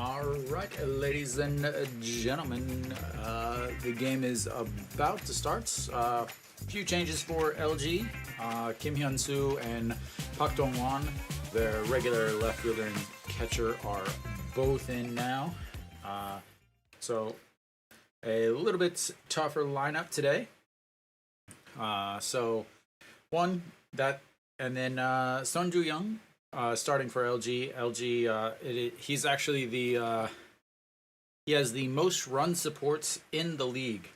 Alright, ladies and gentlemen, the game is about to start. Few changes for LG. Kim Hyun-soo and Park Dong-won, their regular left fielder and catcher, are both in now. So a little bit tougher lineup today. And then Son Ju-young starting for LG. He's actually he has the most run supports in the league.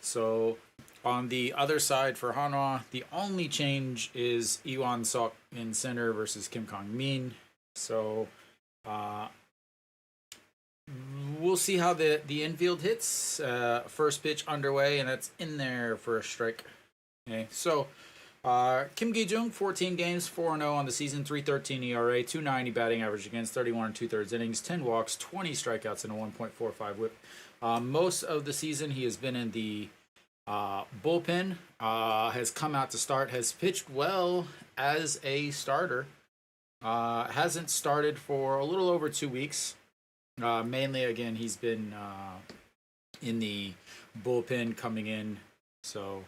So on the other side for Hanwha, the only change is Iwan Sok in center versus Kim Kang-min. So we'll see how the infield hits. First pitch underway, and that's in there for a strike. Okay, so Kim Gi-jung, 14 games, 4-0 on the season, 3.13 ERA, 2.90 batting average against 31 2/3 innings, 10 walks, 20 strikeouts, and a 1.45 whip. Most of the season he has been in the bullpen, has come out to start, has pitched well as a starter. Hasn't started for a little over 2 weeks. Mainly, again, he's been in the bullpen coming in. So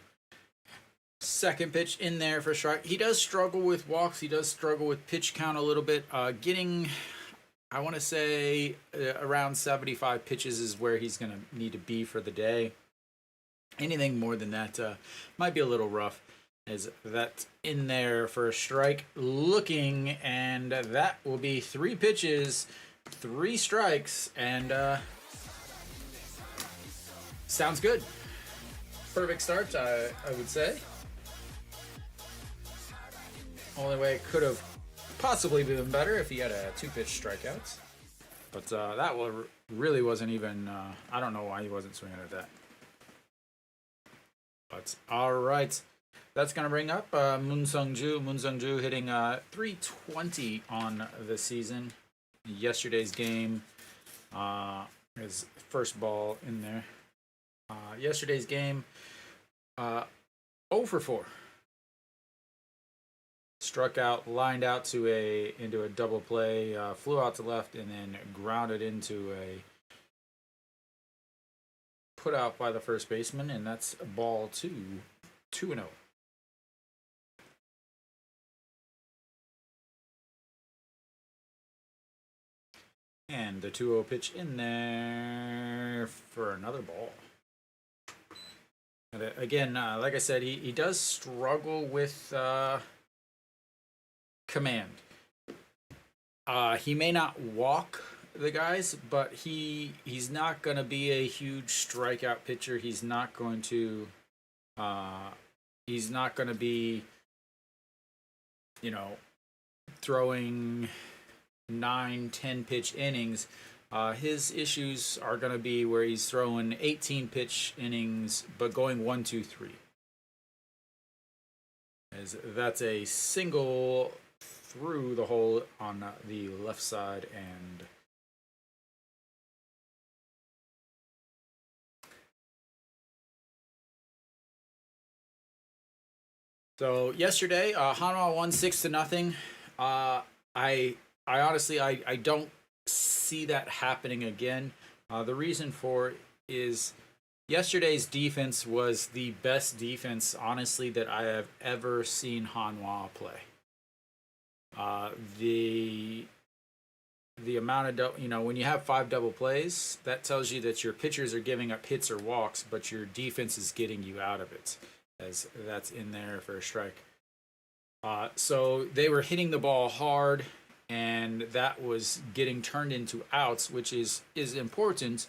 second pitch in there for strike. He does struggle with walks. He does struggle with pitch count a little bit. Getting, I want to say, around 75 pitches is where he's going to need to be for the day. Anything more than that might be a little rough. As that's in there for a strike. Looking, and that will be 3 pitches, 3 strikes, and sounds good. Perfect start, I would say. Only way it could have possibly been better if he had a 2-pitch strikeouts. But that really wasn't even, I don't know why he wasn't swinging at that. But alright, that's going to bring up Moon Sung-ju. Moon Sung-ju hitting 320 on the season. Yesterday's game, his first ball in there. Yesterday's game, 0 for 4. Struck out, lined out into a double play, flew out to left, and then grounded into a put out by the first baseman, and that's ball 2, 2-0. And the 2-0 pitch in there for another ball. And again, like I said, he does struggle with command. He may not walk the guys, but he's not going to be a huge strikeout pitcher. He's not going to be, throwing 9-10 pitch innings. His issues are going to be where he's throwing 18 pitch innings but going 1-2-3, as that's a single through the hole on the left side. And so yesterday, Hanwha won 6-0. I honestly, I don't see that happening again. The reason for it is yesterday's defense was the best defense, honestly, that I have ever seen Hanwha play. The amount of, when you have 5 double plays, that tells you that your pitchers are giving up hits or walks, but your defense is getting you out of it, as that's in there for a strike. So they were hitting the ball hard, and that was getting turned into outs, which is important,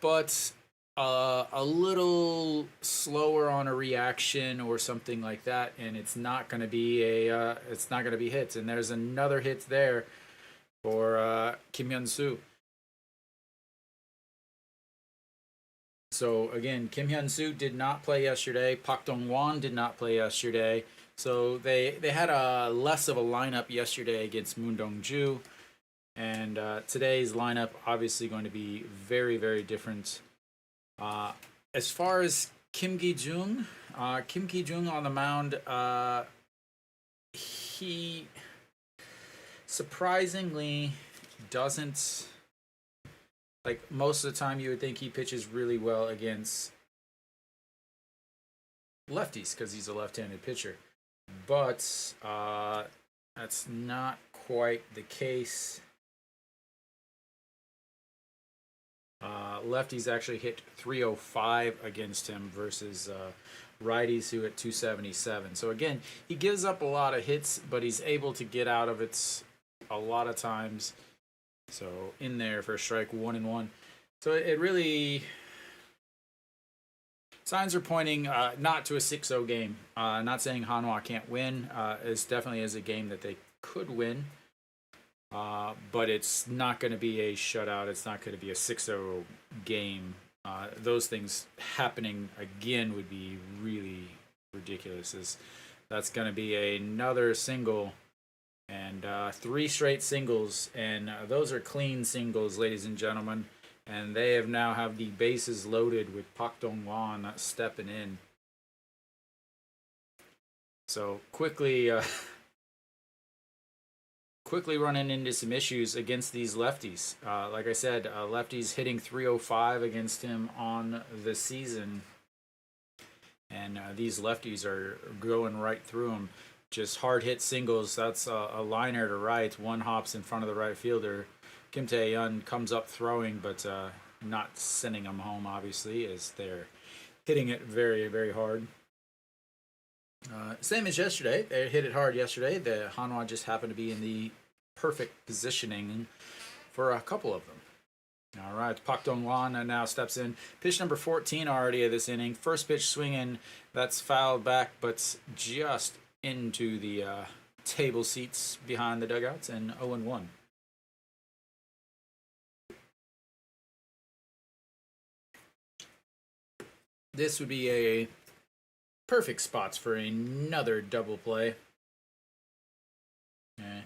but a little slower on a reaction or something like that, and it's not going to be hits. And there's another hit there for Kim Hyun-soo. So again, Kim Hyun-soo did not play yesterday. Park Dong-won did not play yesterday. So they had a less of a lineup yesterday against Moon Dong-ju, and today's lineup obviously going to be very, very different. As far as Kim Gi-jung on the mound, he surprisingly doesn't like most of the time, you would think he pitches really well against lefties because he's a left-handed pitcher, but that's not quite the case. Lefties actually hit 305 against him versus righties who hit 277. So again, he gives up a lot of hits, but he's able to get out of it a lot of times. So in there for a strike, 1-1. So it really, signs are pointing not to a 6-0 game. Not saying Hanwha can't win. It definitely is a game that they could win. But it's not going to be a shutout. It's not going to be a 6-0 game. Those things happening again would be really ridiculous. That's going to be another single and 3 straight singles. And those are clean singles, ladies and gentlemen. And they now have the bases loaded with Pak Dong-wan stepping in. So quickly running into some issues against these lefties. Like I said, lefties hitting 305 against him on the season. And these lefties are going right through him. Just hard hit singles. That's a liner to right. One hops in front of the right fielder. Kim Tae-yeon comes up throwing, but not sending him home, obviously, as they're hitting it very, very hard. Same as yesterday. They hit it hard yesterday. The Hanwha just happened to be in the perfect positioning for a couple of them. All right, Pak Dong-wan now steps in. Pitch number 14 already of this inning. First pitch swinging. That's fouled back, but just into the table seats behind the dugouts, and 0-1. This would be a perfect spots for another double play. Okay.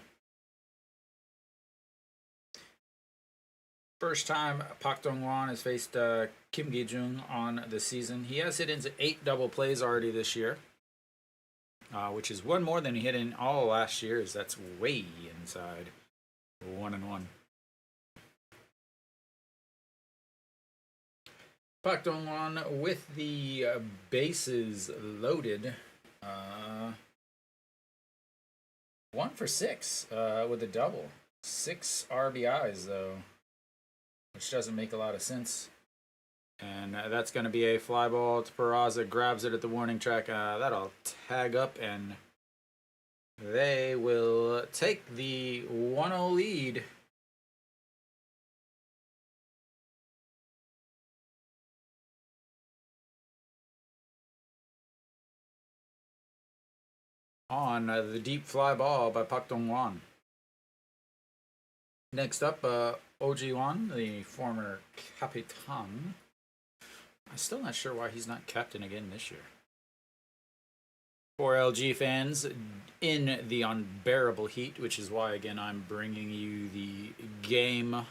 First time Pak Dong-wan has faced Kim Gi-jung on the season. He has hit into 8 double plays already this year, which is one more than he hit in all last year's. That's way inside 1-1. Pak Dong-wan with the bases loaded. 1 for 6 with a double. 6 RBIs, though, which doesn't make a lot of sense. And that's going to be a fly ball to Peraza. Grabs it at the warning track. That'll tag up, and they will take the 1-0 lead. On the deep fly ball by Pak Dong-wan. Next up, Oh Ji-won, the former Capitan. I'm still not sure why he's not captain again this year. For LG fans, in the unbearable heat, which is why, again, I'm bringing you the game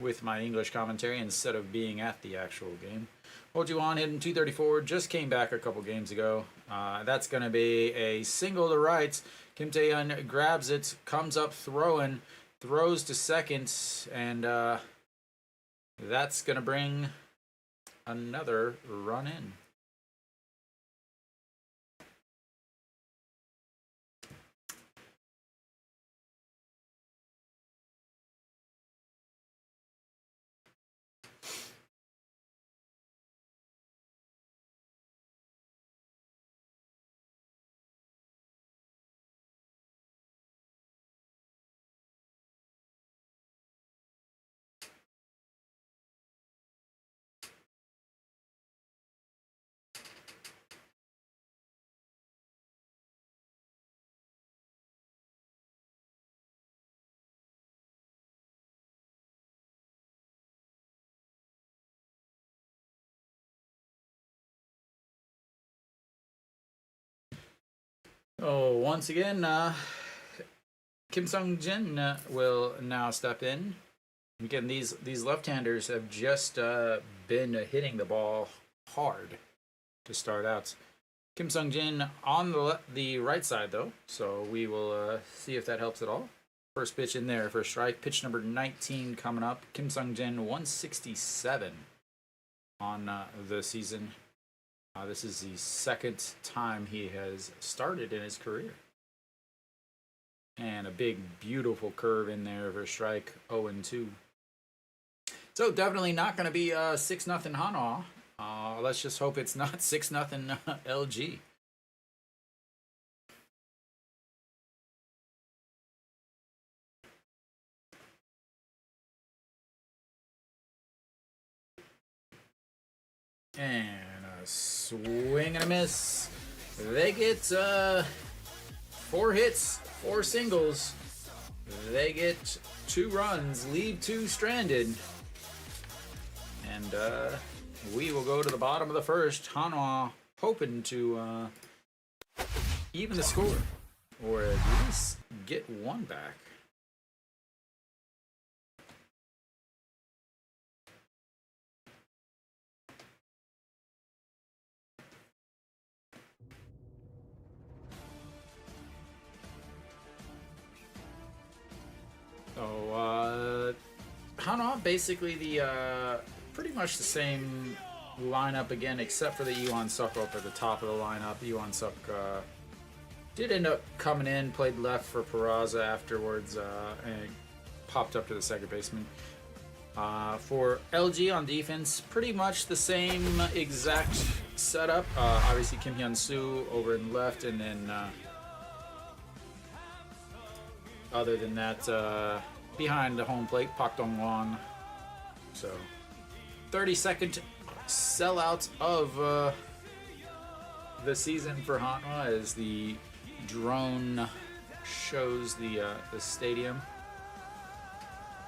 with my English commentary instead of being at the actual game. Oh Ji-won hitting 234, just came back a couple games ago. That's going to be a single to right. Kim Tae-yeon grabs it, comes up throwing, throws to second, and that's going to bring another run in. Oh, once again, Kim Sung-jin will now step in. Again, these left-handers have just been hitting the ball hard to start out. Kim Sung-jin on the right side, though, so we will see if that helps at all. First pitch in there for a strike. Pitch number 19 coming up. Kim Sung-jin, 167 on the season. This is the second time he has started in his career. And a big, beautiful curve in there for a strike, 0-2. So definitely not going to be 6-0 Hanwha. Let's just hope it's not 6-0 LG. And a swing and a miss. They get 4 hits, 4 singles. They get 2 runs, leave 2 stranded. And we will go to the bottom of the first. Hanwha hoping to even the score, or at least get 1 back. So, Hanwha basically the pretty much the same lineup again, except for the Iwan Suk up at the top of the lineup. Iwan Suk did end up coming in, played left for Peraza afterwards, and popped up to the second baseman. For LG on defense, pretty much the same exact setup. Obviously Kim Hyun-soo over in left, and then other than that, behind the home plate, Pak Dong-won. So 32nd sellout of the season for Hanwha as the drone shows the stadium.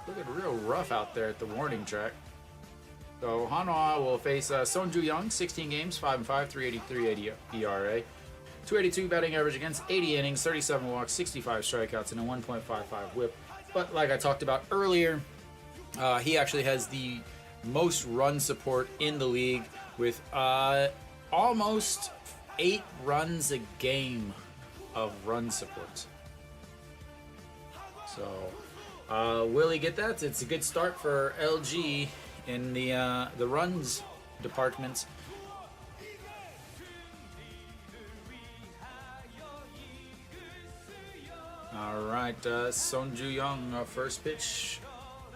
Looking real rough out there at the warning track. So Hanwha will face Son Ju-young, 16 games, 5-5, 383 ERA, 282 batting average against, 80 innings, 37 walks, 65 strikeouts, and a 1.55 WHIP. But like I talked about earlier, he actually has the most run support in the league with almost 8 runs a game of run support. So will he get that? It's a good start for LG in the runs department. All right, Son Ju-young, first pitch.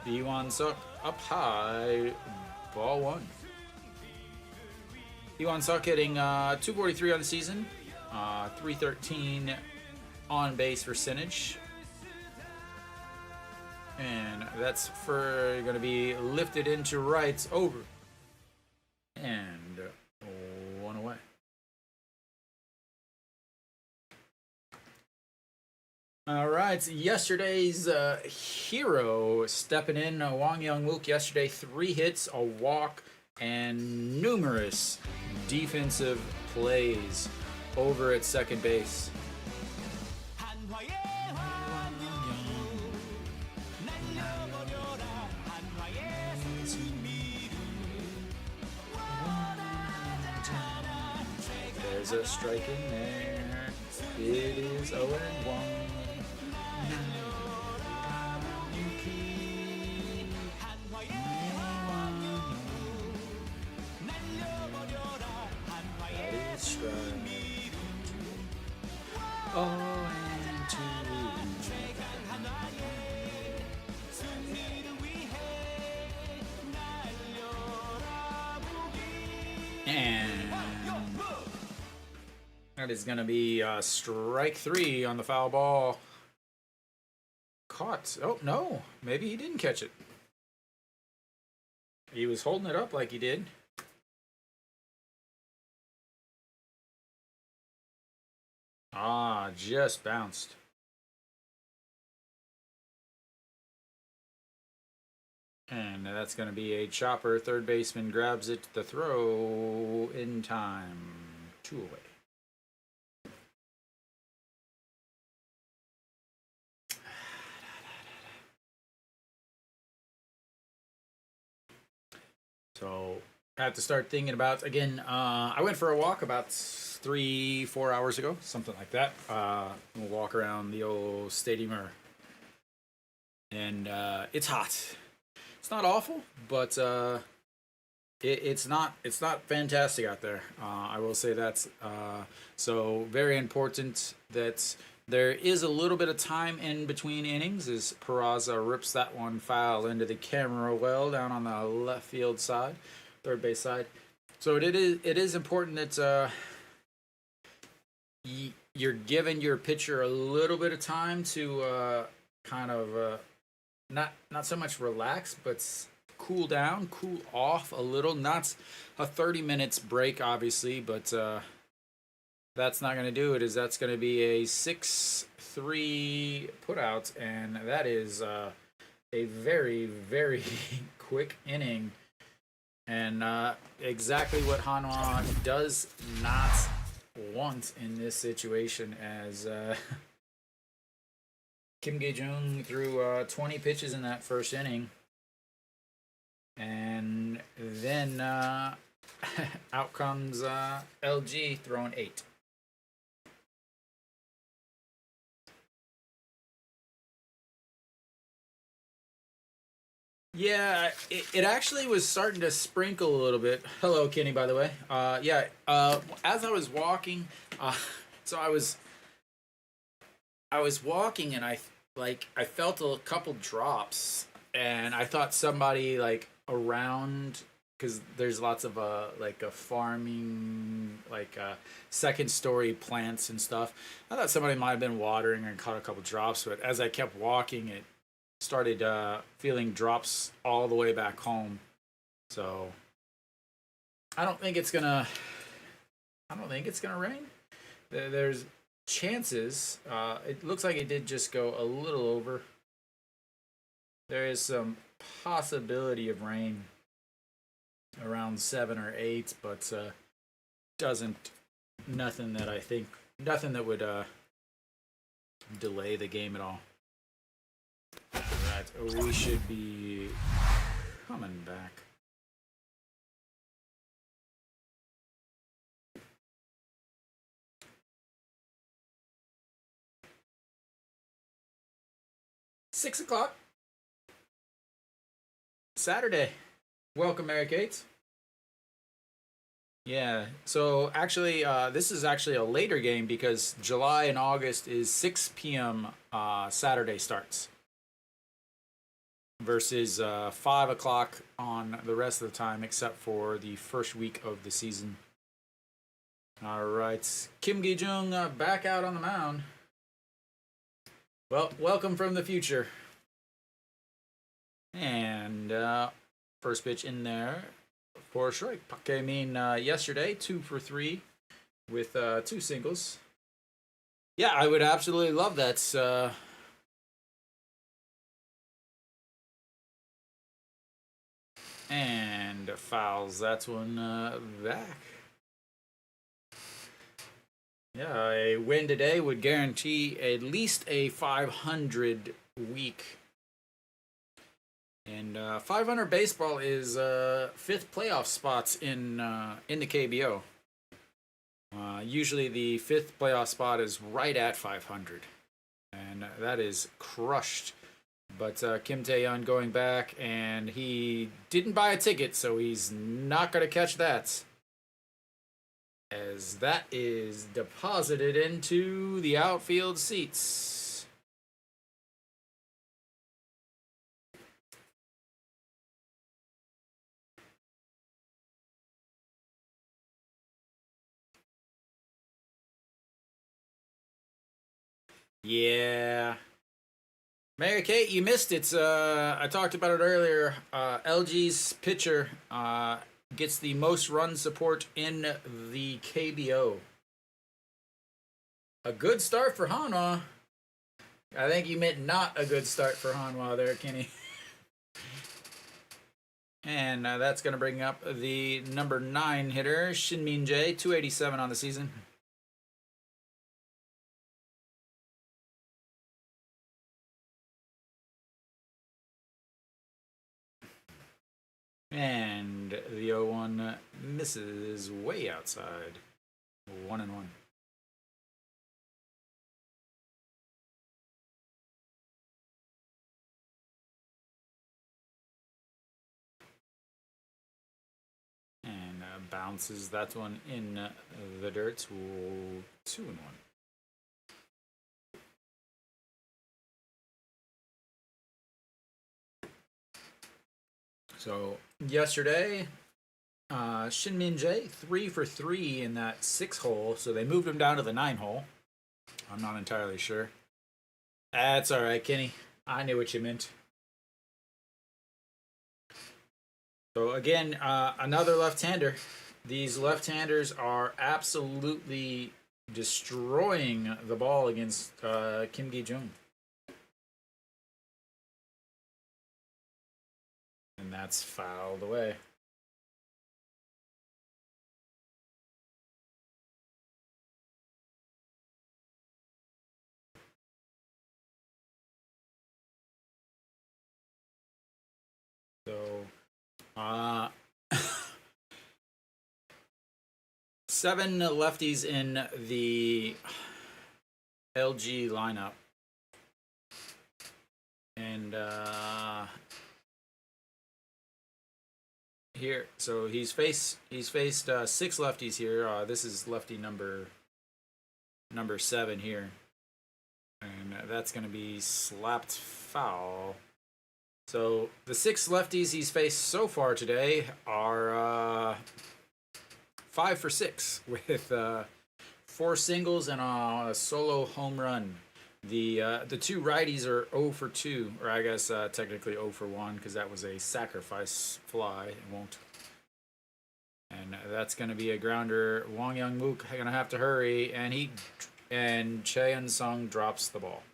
Iwan Suk up high, ball 1. Iwan Suk hitting 243 on the season, 313 on base percentage. And that's for going to be lifted into right, over, and 1 away. All right, yesterday's hero stepping in, Wang Young-wook. Yesterday, 3 hits, a walk, and numerous defensive plays over at second base. There's a strike in there. It is 0-1. And that is going to be strike 3 on the foul ball. Caught. Oh, no. Maybe he didn't catch it. He was holding it up like he did. Just bounced. And that's going to be a chopper. Third baseman grabs it. The throw in time. 2 away. So I have to start thinking about, again, I went for a walk about 3-4 hours ago, something like that. We'll walk around the old stadium, or and it's hot. It's not awful, but it's not fantastic out there. I will say that's so very important that there is a little bit of time in between innings as Peraza rips that one foul into the camera well down on the left field side, third base side. So it is important that you're giving your pitcher a little bit of time to kind of not so much relax, but cool down, cool off a little. Not a 30 minutes break, obviously, but that's not going to do it. That's going to be a 6-3 putout, and that is a very, very quick inning. And exactly what Hanwha does not want in this situation, as Kim Gi-jung threw 20 pitches in that first inning. And then out comes LG throwing 8. Yeah, it actually was starting to sprinkle a little bit. Hello, Kenny, by the way. As I was walking, so I was walking and I felt a couple drops, and I thought somebody like around, because there's lots of like a farming, like second story plants and stuff. I thought somebody might have been watering and caught a couple drops, but as I kept walking, it started feeling drops all the way back home. So I don't think it's gonna rain. There's chances. It looks like it did just go a little over. There is some possibility of rain around 7 or 8, but nothing that would delay the game at all. Alright, we should be coming back. $6 Saturday. Welcome, Mary Kate. Yeah, so actually, this is actually a later game because July and August is 6 p.m. Saturday starts versus 5 o'clock on the rest of the time, except for the first week of the season. All right, Kim Gi-jung back out on the mound. Well, welcome from the future. And first pitch in there for a strike. Park Min yesterday 2 for 3 with 2 singles. Yeah, I would absolutely love that. And fouls that one back. Yeah, a win today would guarantee at least a 500 week. And 500 baseball is 5th playoff spots in the KBO. Usually the 5th playoff spot is right at 500, and that is crushed. But Kim Tae-yeon going back, and he didn't buy a ticket, so he's not going to catch that. As that is deposited into the outfield seats. Yeah. Mary Kate, you missed it. I talked about it earlier. LG's pitcher gets the most run support in the KBO. A good start for Hanwha. I think you meant not a good start for Hanwha there, Kenny. And that's going to bring up the number 9 hitter, Shin Min-jae, 287 on the season. And the 0-1 misses way outside. 1-1. bounces that one in the dirt. 2-1. So yesterday, Shin Min-jae 3 for 3 in that 6 hole, so they moved him down to the 9 hole. I'm not entirely sure. That's all right, Kenny. I knew what you meant. So again, another left-hander. These left-handers are absolutely destroying the ball against Kim Gi-jung. And that's fouled away. So, 7 lefties in the LG lineup. And here, so he's faced 6 lefties here. This is lefty number 7 here. And that's going to be slapped foul. So the 6 lefties he's faced so far today are 5 for 6 with 4 singles and a solo home run. The 2 righties are 0 for 2, or I guess technically 0 for 1 because that was a sacrifice fly. It won't. And that's going to be a grounder. Wang Young-mook going to have to hurry, and Choi Eun-sung drops the ball.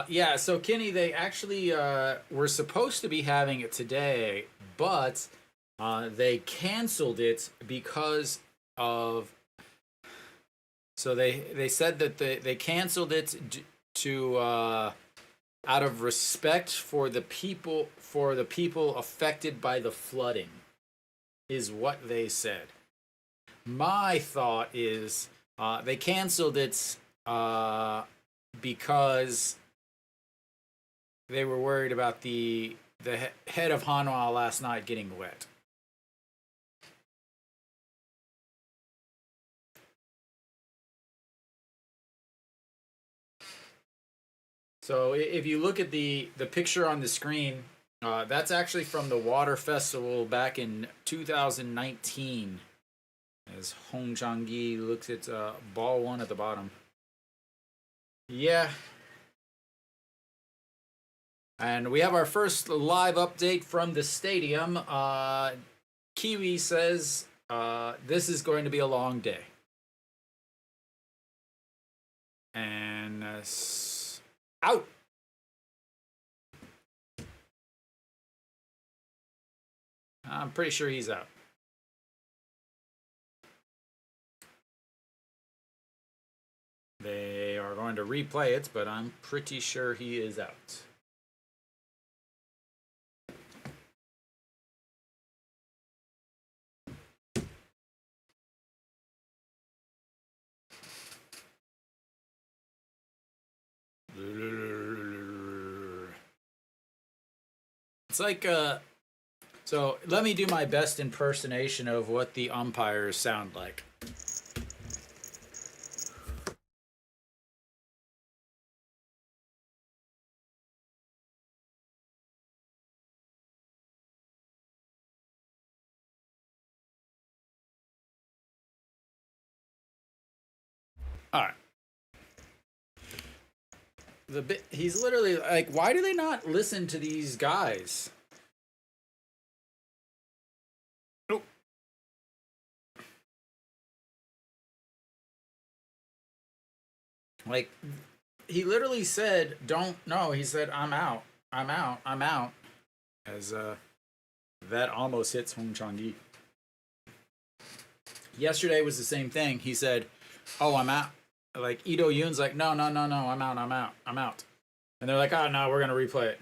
Yeah, so Kenny, they actually were supposed to be having it today, but they canceled it because of. So they said that they canceled it to out of respect for the people affected by the flooding, is what they said. My thought is they canceled it because they were worried about the head of Hanwha last night getting wet. So if you look at the picture on the screen, that's actually from the Water Festival back in 2019. As Hong Chang-gi looks at ball 1 at the bottom. Yeah. And we have our first live update from the stadium. Kiwi says this is going to be a long day. And out. I'm pretty sure he's out. They are going to replay it, but I'm pretty sure he is out. It's like so let me do my best impersonation of what the umpires sound like. All right. He's literally like, why do they not listen to these guys? Oh. Like, he literally said, "Don't." No, he said, "I'm out." I'm out. I'm out. As that almost hits Hong Chang-yi. Yesterday was the same thing. He said, "Oh, I'm out." Like Ito Yoon's like, "No, no, no, no. I'm out. I'm out. I'm out." And they're like, "Oh no, we're gonna replay it."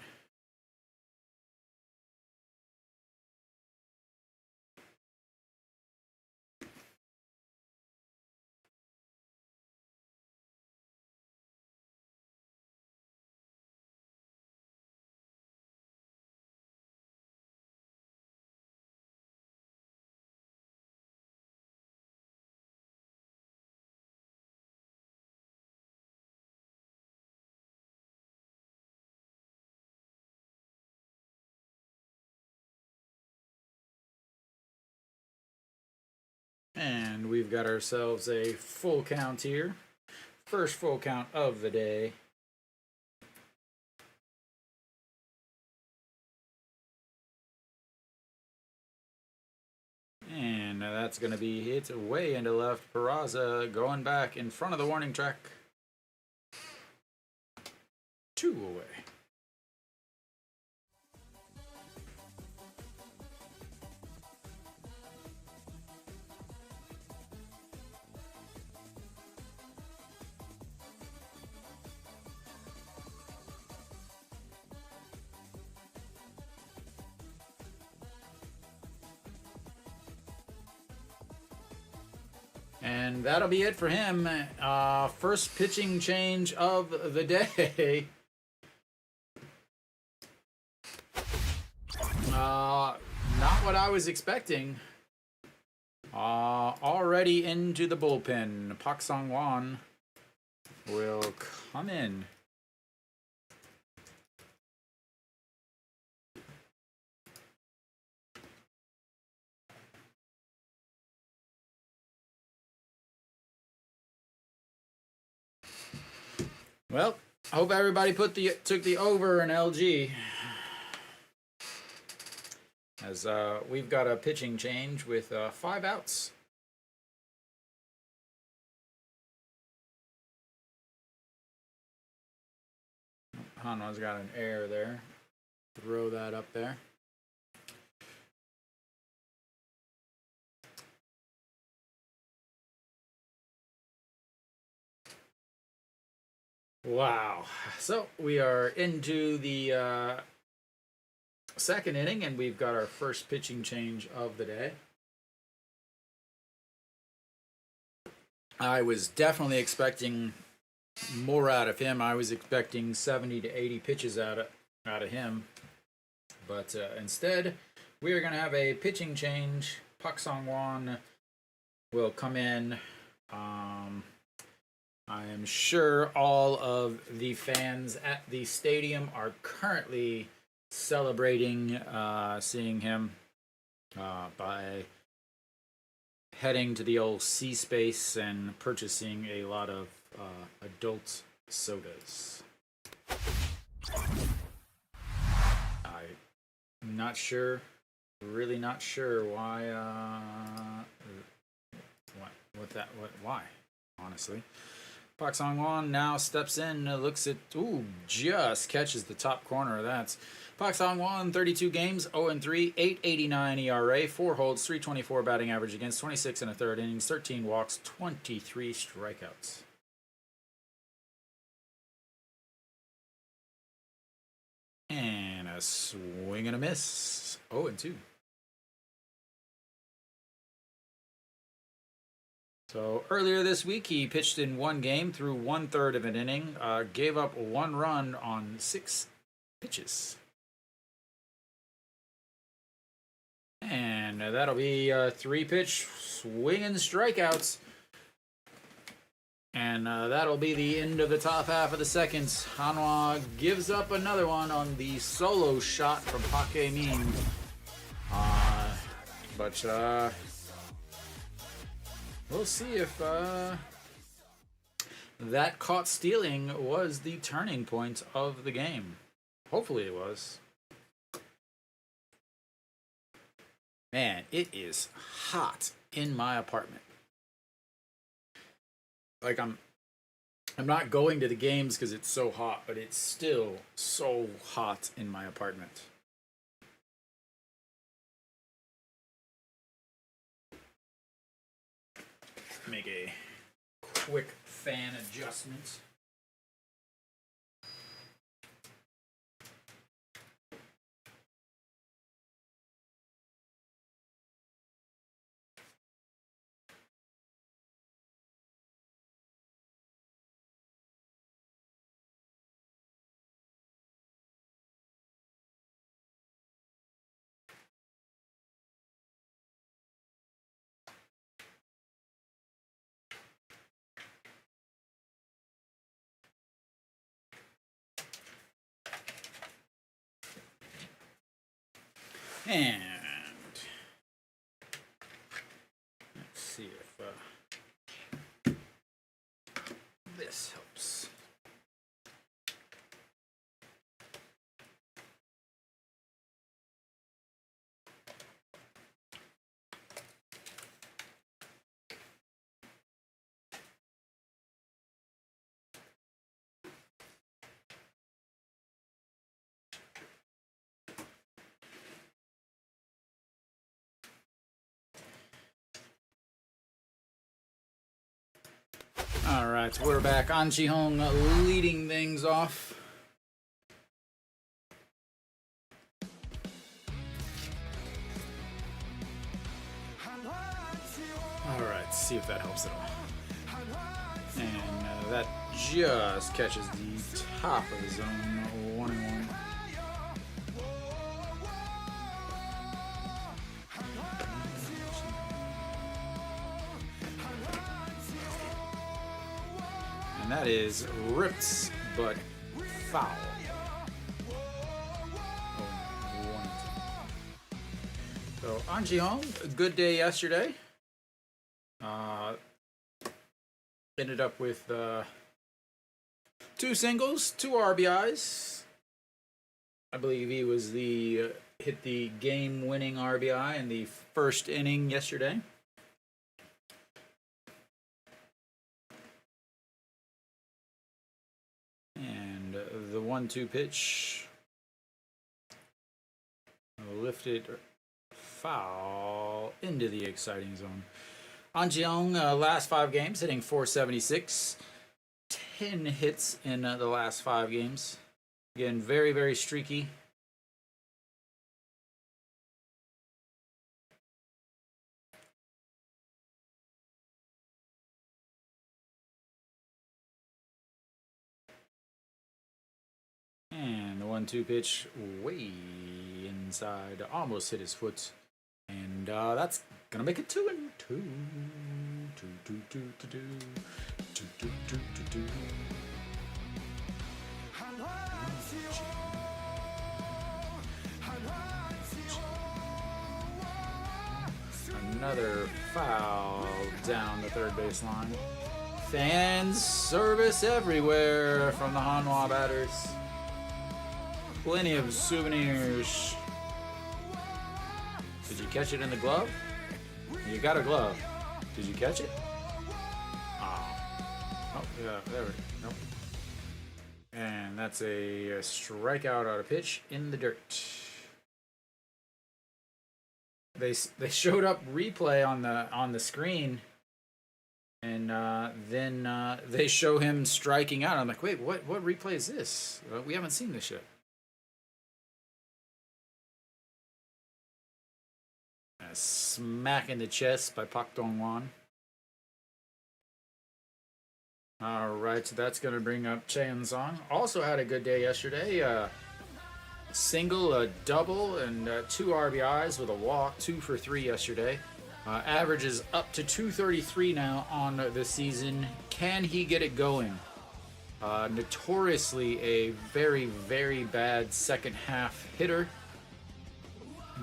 And we've got ourselves a full count here. First full count of the day. And that's going to be hit way into left. Peraza going back in front of the warning track. 2 away. And that'll be it for him. First pitching change of the day. Not what I was expecting. Already into the bullpen. Pak Sang-won will come in. Well, I hope everybody took the over in LG. As we've got a pitching change with 5 outs. Hanwha's got an error there. Throw that up there. Wow. So we are into the second inning, and we've got our first pitching change of the day. I was definitely expecting more out of him. I was expecting 70 to 80 pitches out of him. But instead, we are going to have a pitching change. Pak Sang-won will come in. I am sure all of the fans at the stadium are currently celebrating seeing him by heading to the old C Space and purchasing a lot of adult sodas. I'm not sure, really not sure why, why, honestly. Pak Sang-won now steps in, looks at, just catches the top corner of that. Pak Sang-won, 32 games, 0-3, 8.89 ERA, 4 holds, 324 batting average against, 26 and a third innings, 13 walks, 23 strikeouts. And a swing and a miss, 0-2. So earlier this week, he pitched in 1 game through 1/3 of an inning, gave up 1 run on 6 pitches. And that'll be 3-pitch swing and strikeouts. And that'll be the end of the top half of the second. Hanwha gives up another one on the solo shot from Park Hae-min. But we'll see if that caught stealing was the turning point of the game. Hopefully it was. Man, it is hot in my apartment. Like I'm not going to the games because it's so hot, but it's still so hot in my apartment. Make a quick fan adjustment. And let's see if this helps. All right, so we're back. An Ji-hong leading things off. All right, see if that helps at all. And that just catches the top of the zone, 1-1. And that is ripped, but foul. So An Ji-hong, a good day yesterday. Ended up with 2 singles, 2 RBIs. I believe he was hit the game-winning RBI in the first inning yesterday. And the 1-2 pitch lifted foul into the exciting zone. An Ji-hong, last 5 games, hitting .476. 10 hits in the last 5 games. Again, very, very streaky. And the 1-2 pitch way inside, almost hit his foot. And that's gonna make it 2-2. 2-2. Another foul down the third baseline. Fan service everywhere from the Hanwha batters. Plenty of souvenirs. Did you catch it in the glove? You got a glove. Did you catch it? Oh, yeah, there we go. Nope. And that's a strikeout out of pitch in the dirt. They showed up replay on the screen, and then they show him striking out. I'm like, wait, what replay is this? We haven't seen this yet. A smack in the chest by Pak Dong-wan. All right, so that's going to bring up Cheon-song. Also had a good day yesterday. A single, a double, and 2 RBIs with a walk. 2 for 3 yesterday. Averages up to 233 now on the season. Can he get it going? Notoriously a very, very bad second half hitter.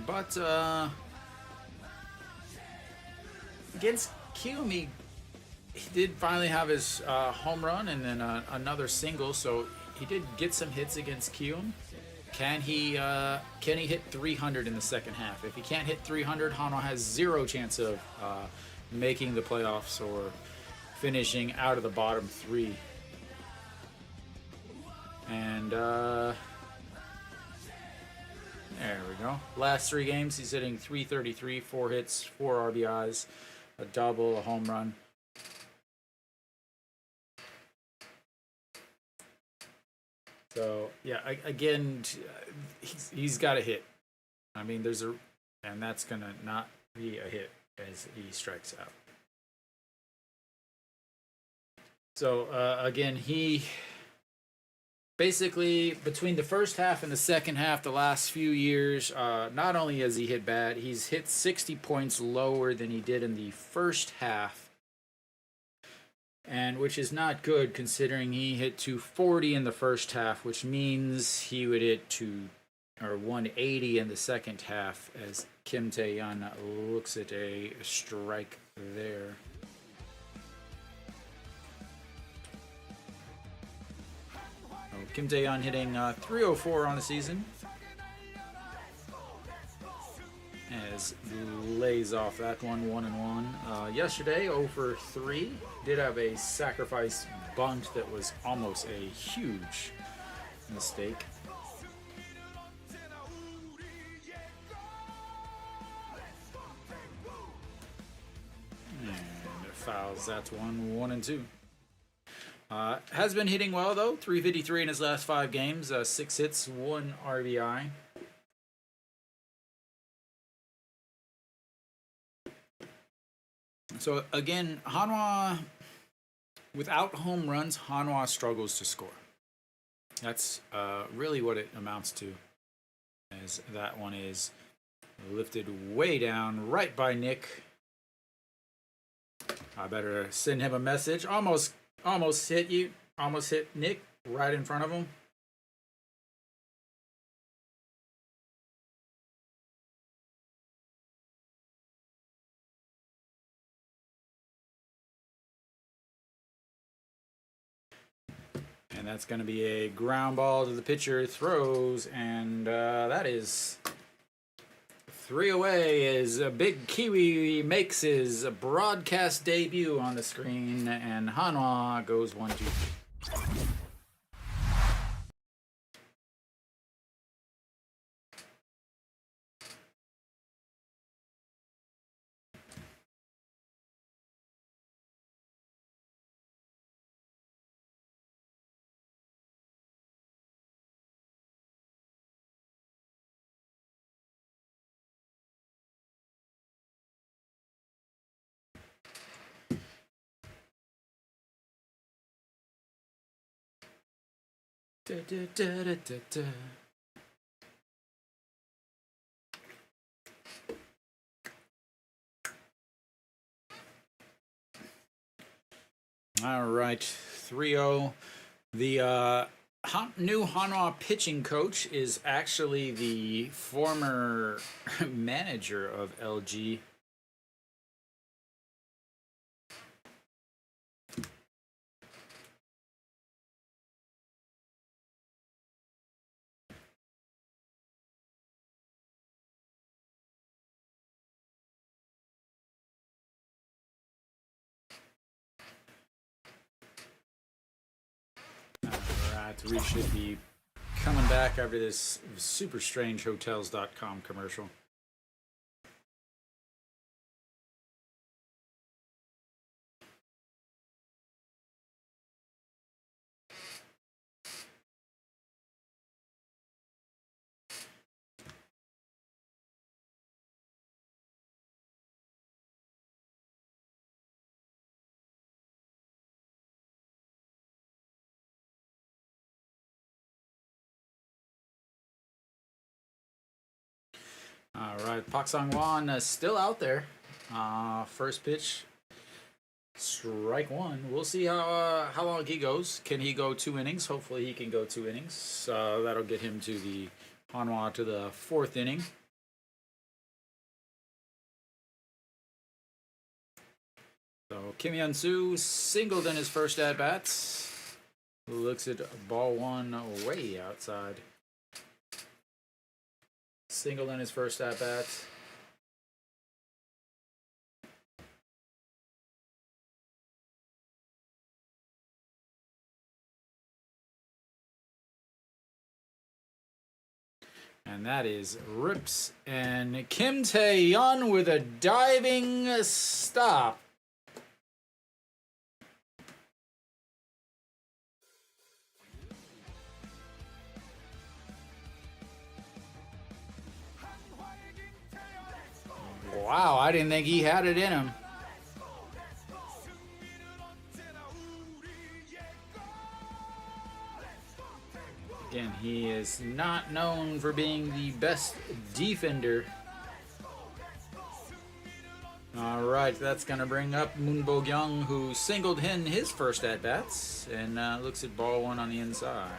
But against Kiyomi, he did finally have his home run and then another single, so he did get some hits against Kiyomi. Can he hit 300 in the second half? If he can't hit 300, Hanwha has 0 chance of making the playoffs or finishing out of the bottom 3 And there we go. Last 3 games, he's hitting .333, 4 hits, 4 RBIs, a double, a home run. So yeah, again, he's got a hit. I mean, and that's gonna not be a hit as he strikes out. So again, he basically between the first half and the second half, the last few years, not only has he hit bad, he's hit 60 points lower than he did in the first half. And which is not good considering he hit 240 in the first half, which means he would hit 180 in the second half as Kim Tae-yeon looks at a strike there. Kim Tae-yeon hitting .304 on the season. As lays off that one, 1-1. Yesterday, 0 for 3. Did have a sacrifice bunt that was almost a huge mistake. And it fouls that one, 1-2. Has been hitting well though, .353 in his last 5 games, 6 hits, 1 RBI. So again, Hanwha, without home runs, Hanwha struggles to score. That's really what it amounts to, as that one is lifted way down right by Nick. I better send him a message. Almost hit you. Almost hit Nick right in front of him. And that's going to be a ground ball to the pitcher. Throws, and that is 3 away as Big Kiwi makes his broadcast debut on the screen, and Hanwha goes 1-2. Da, da, da, da, da, da. All right, 3-0. The new Hanwha pitching coach is actually the former manager of LG. We should be coming back after this super strange hotels.com commercial. All right, Pak Sang-won still out there. First pitch, strike 1. We'll see how long he goes. Can he go 2 innings? Hopefully he can go 2 innings. That'll get him to the Hanwha to the 4th inning. So Kim Hyun-soo singled in his first at-bat. Looks at ball 1 way outside. Single in his first at-bat. And that is rips. And Kim Tae-yeon with a diving stop. Wow, I didn't think he had it in him. Again, he is not known for being the best defender. All right, that's going to bring up Moon Bo-kyung, who singled in his first at-bats, and looks at ball one on the inside.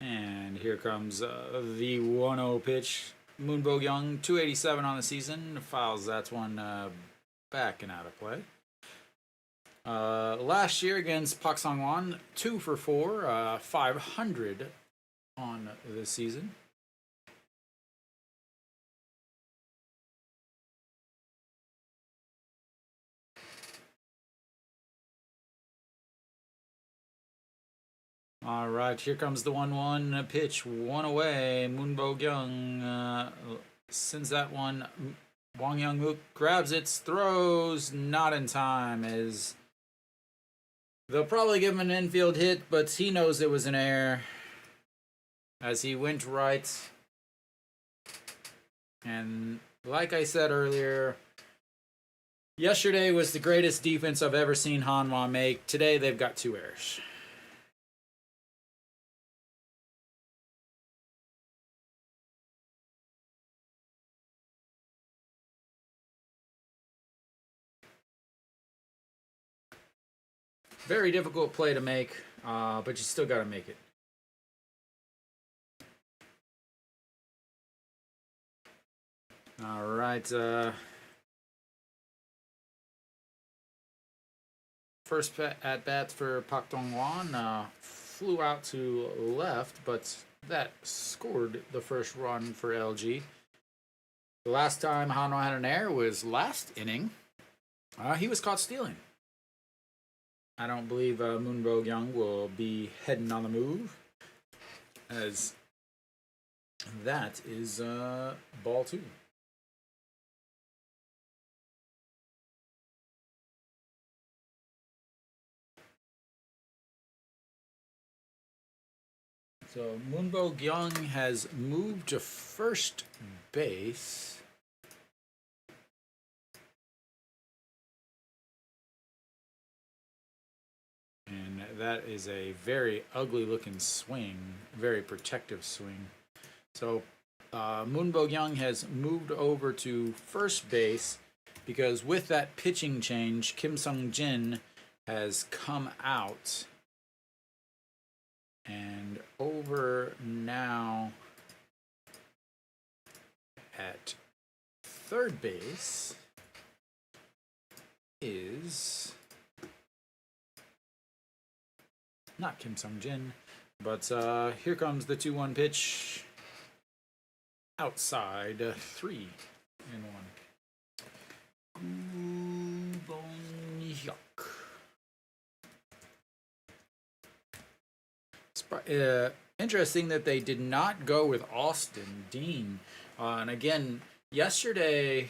And here comes the 1-0 pitch. Moon Bo-kyung, 287 on the season, fouls that one back and out of play. Last year against Pak Sang-won, 2 for 4, 500 on the season. All right, here comes the 1-1 pitch, one away. Moon Bo-kyung sends that one. Wang Young-mook grabs it, throws, not in time, as they'll probably give him an infield hit, but he knows it was an error as he went right. And like I said earlier, yesterday was the greatest defense I've ever seen Hanwha make. Today they've got 2 errors. Very difficult play to make, but you still got to make it. All right. First at-bat for Pak Dong-won flew out to left, but that scored the first run for LG. The last time Hanwha had an error was last inning. He was caught stealing. I don't believe Moon Bo-kyung will be heading on the move, as that is ball 2. So Moon Bo-kyung has moved to first base. And that is a very ugly looking swing, very protective swing. So Moon Bo-kyung has moved over to first base because with that pitching change, Kim Sung-jin has come out. And over now at third base is not Kim Sung-jin, but here comes the 2-1 pitch. Outside, 3-1. Interesting that they did not go with Austin Dean. And again, yesterday,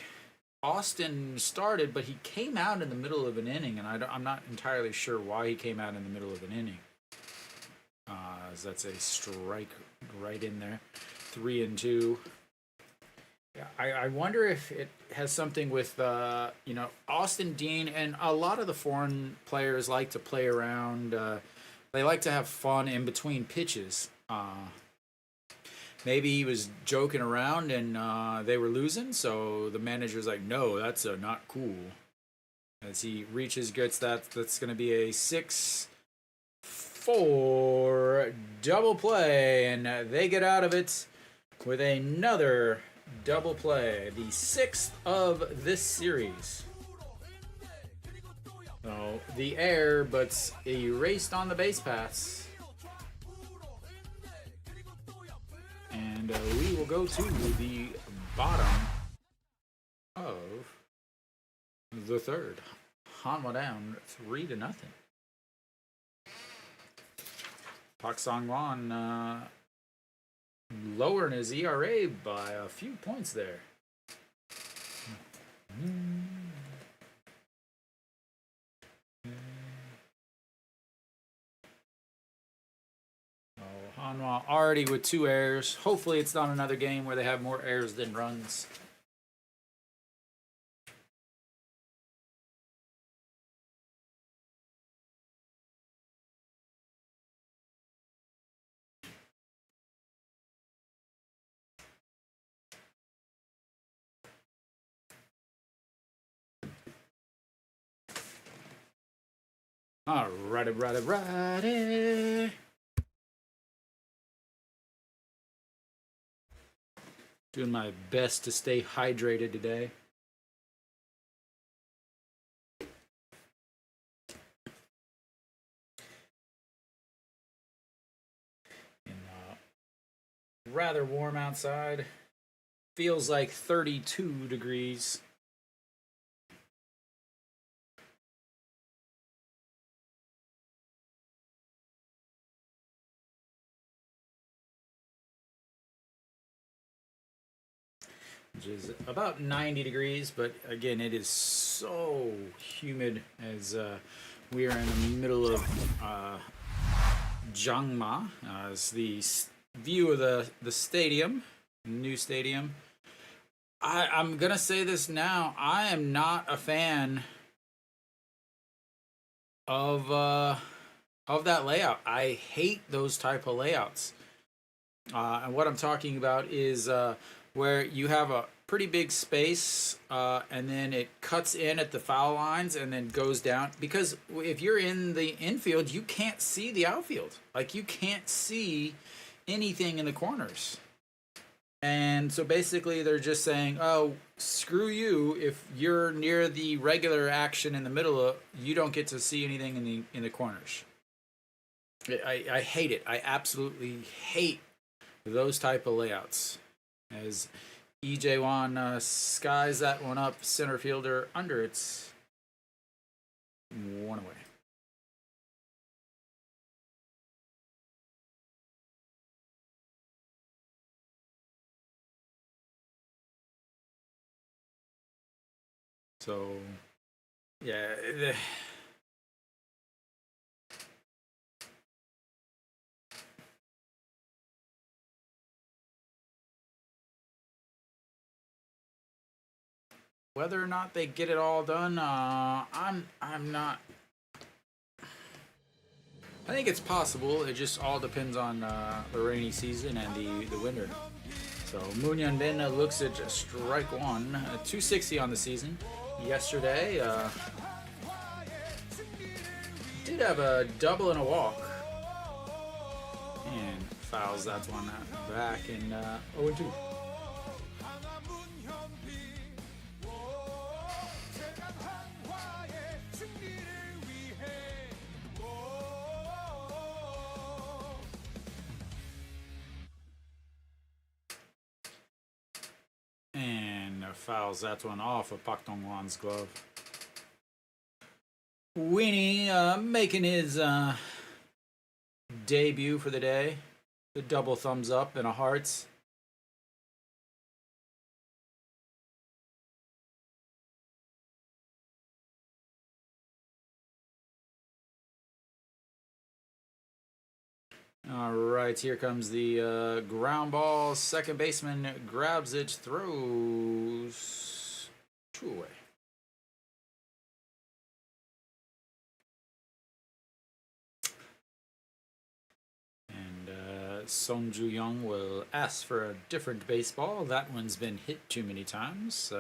Austin started, but he came out in the middle of an inning, and I'm not entirely sure why he came out in the middle of an inning. As that's a strike right in there. 3-2. Yeah, I wonder if it has something with Austin Dean, and a lot of the foreign players like to play around. They like to have fun in between pitches. Maybe he was joking around and they were losing, so the manager's like, no, that's not cool. As he reaches, gets that's going to be a 6-4 double play, and they get out of it with another double play, the 6th of this series. So the error, but erased on the base pass. And we will go to the bottom of the third. Hanwha down 3-0. Pak Song-won lowering his ERA by a few points there. Hanwha already with 2 errors. Hopefully it's not another game where they have more errors than runs. Alrighty. Doing my best to stay hydrated today. Rather warm outside. Feels like 32 degrees. Which is about 90 degrees, but again, it is so humid as we are in the middle of Jangma. It's the view of the stadium, new stadium. I'm gonna say this now. I am not a fan of that layout. I hate those type of layouts. And what I'm talking about is where you have a pretty big space and then it cuts in at the foul lines and then goes down. Because if you're in the infield, you can't see the outfield. Like, you can't see anything in the corners. And so basically they're just saying, oh, screw you. If you're near the regular action in the middle, you don't get to see anything in the corners. I hate it. I absolutely hate those type of layouts. As EJ1 skies that one up, center fielder under, it's 1 away. So, yeah. Whether or not they get it all done, I'm not. I think it's possible. It just all depends on the rainy season and the winter. So Moonyeon Bin looks at strike one, 260 on the season. Yesterday, did have a double and a walk, and fouls that one back in 0-2. Fouls that one off of Pak Dong-hwan's glove. Weenie making his debut for the day. The double thumbs up and a hearts. All right, here comes the ground ball. Second baseman grabs it, throws 2 away. And Song Ju-young will ask for a different baseball. That one's been hit too many times.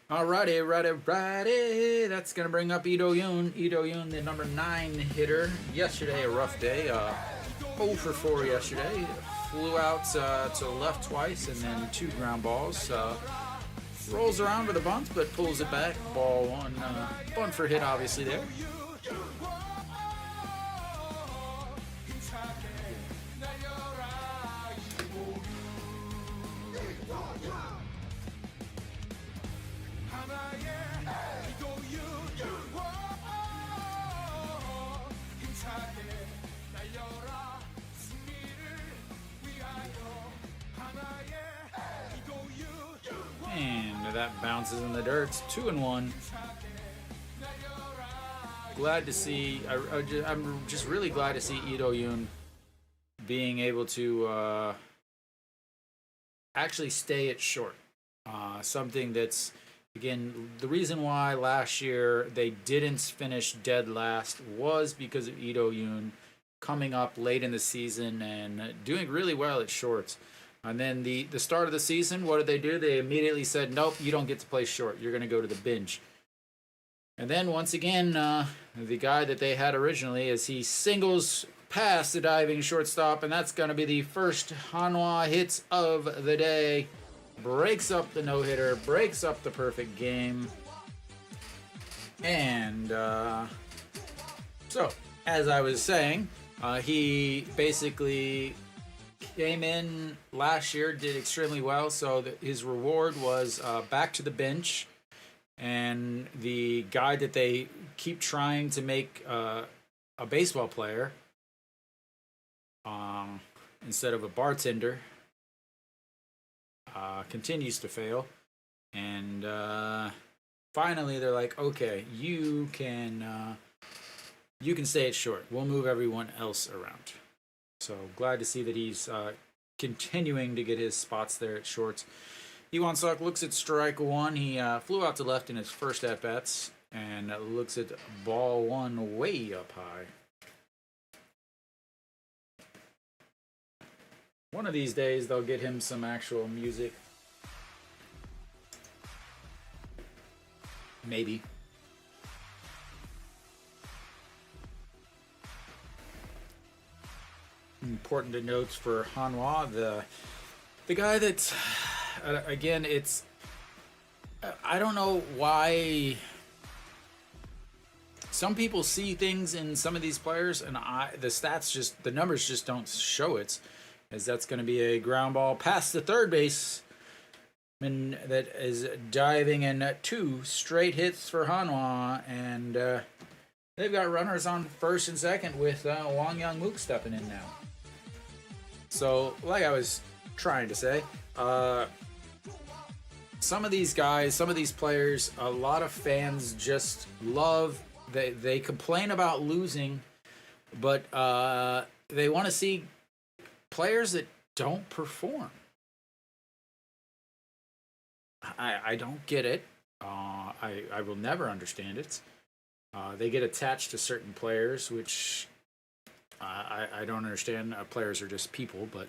Alrighty. That's going to bring up Lee Do-yoon. Lee Do-yoon, the number 9 hitter. Yesterday, a rough day. 0 for 4 yesterday. Flew out to left twice and then 2 ground balls. Rolls around with a bunt, but pulls it back. Ball 1. Bunt for hit, obviously, there. that bounces in the dirt. It's 2-1. Glad to see. I'm just really glad to see Ito Yoon being able to actually stay at short. Something that's, again, the reason why last year they didn't finish dead last was because of Ito Yoon coming up late in the season and doing really well at shorts. And then the start of the season, what did they do? They immediately said, nope, you don't get to play short. You're going to go to the bench. And then once again, the guy that they had originally, as he singles past the diving shortstop, and that's going to be the first Hanwha hits of the day. Breaks up the no-hitter, breaks up the perfect game. And so, as I was saying, he basically came in last year, did extremely well, so his reward was back to the bench. And the guy that they keep trying to make a baseball player instead of a bartender continues to fail. And finally they're like, okay, you can stay at short. We'll move everyone else around. So glad to see that he's continuing to get his spots there at shorts. Iwan Suk looks at strike one. He flew out to left in his first at-bats and looks at ball one way up high. One of these days, they'll get him some actual music. Maybe. Important to note for Hanwha, the guy that's... again, it's... I don't know why... Some people see things in some of these players, and the stats just... The numbers just don't show it. As that's going to be a ground ball past the third base. And that is diving in 2 straight hits for Hanwha. And they've got runners on first and second with Wang Young-mook stepping in now. So, like I was trying to say... some of these guys, some of these players, a lot of fans just love, they complain about losing, but they want to see players that don't perform. I don't get it. I will never understand it. They get attached to certain players, which I don't understand. Players are just people, but...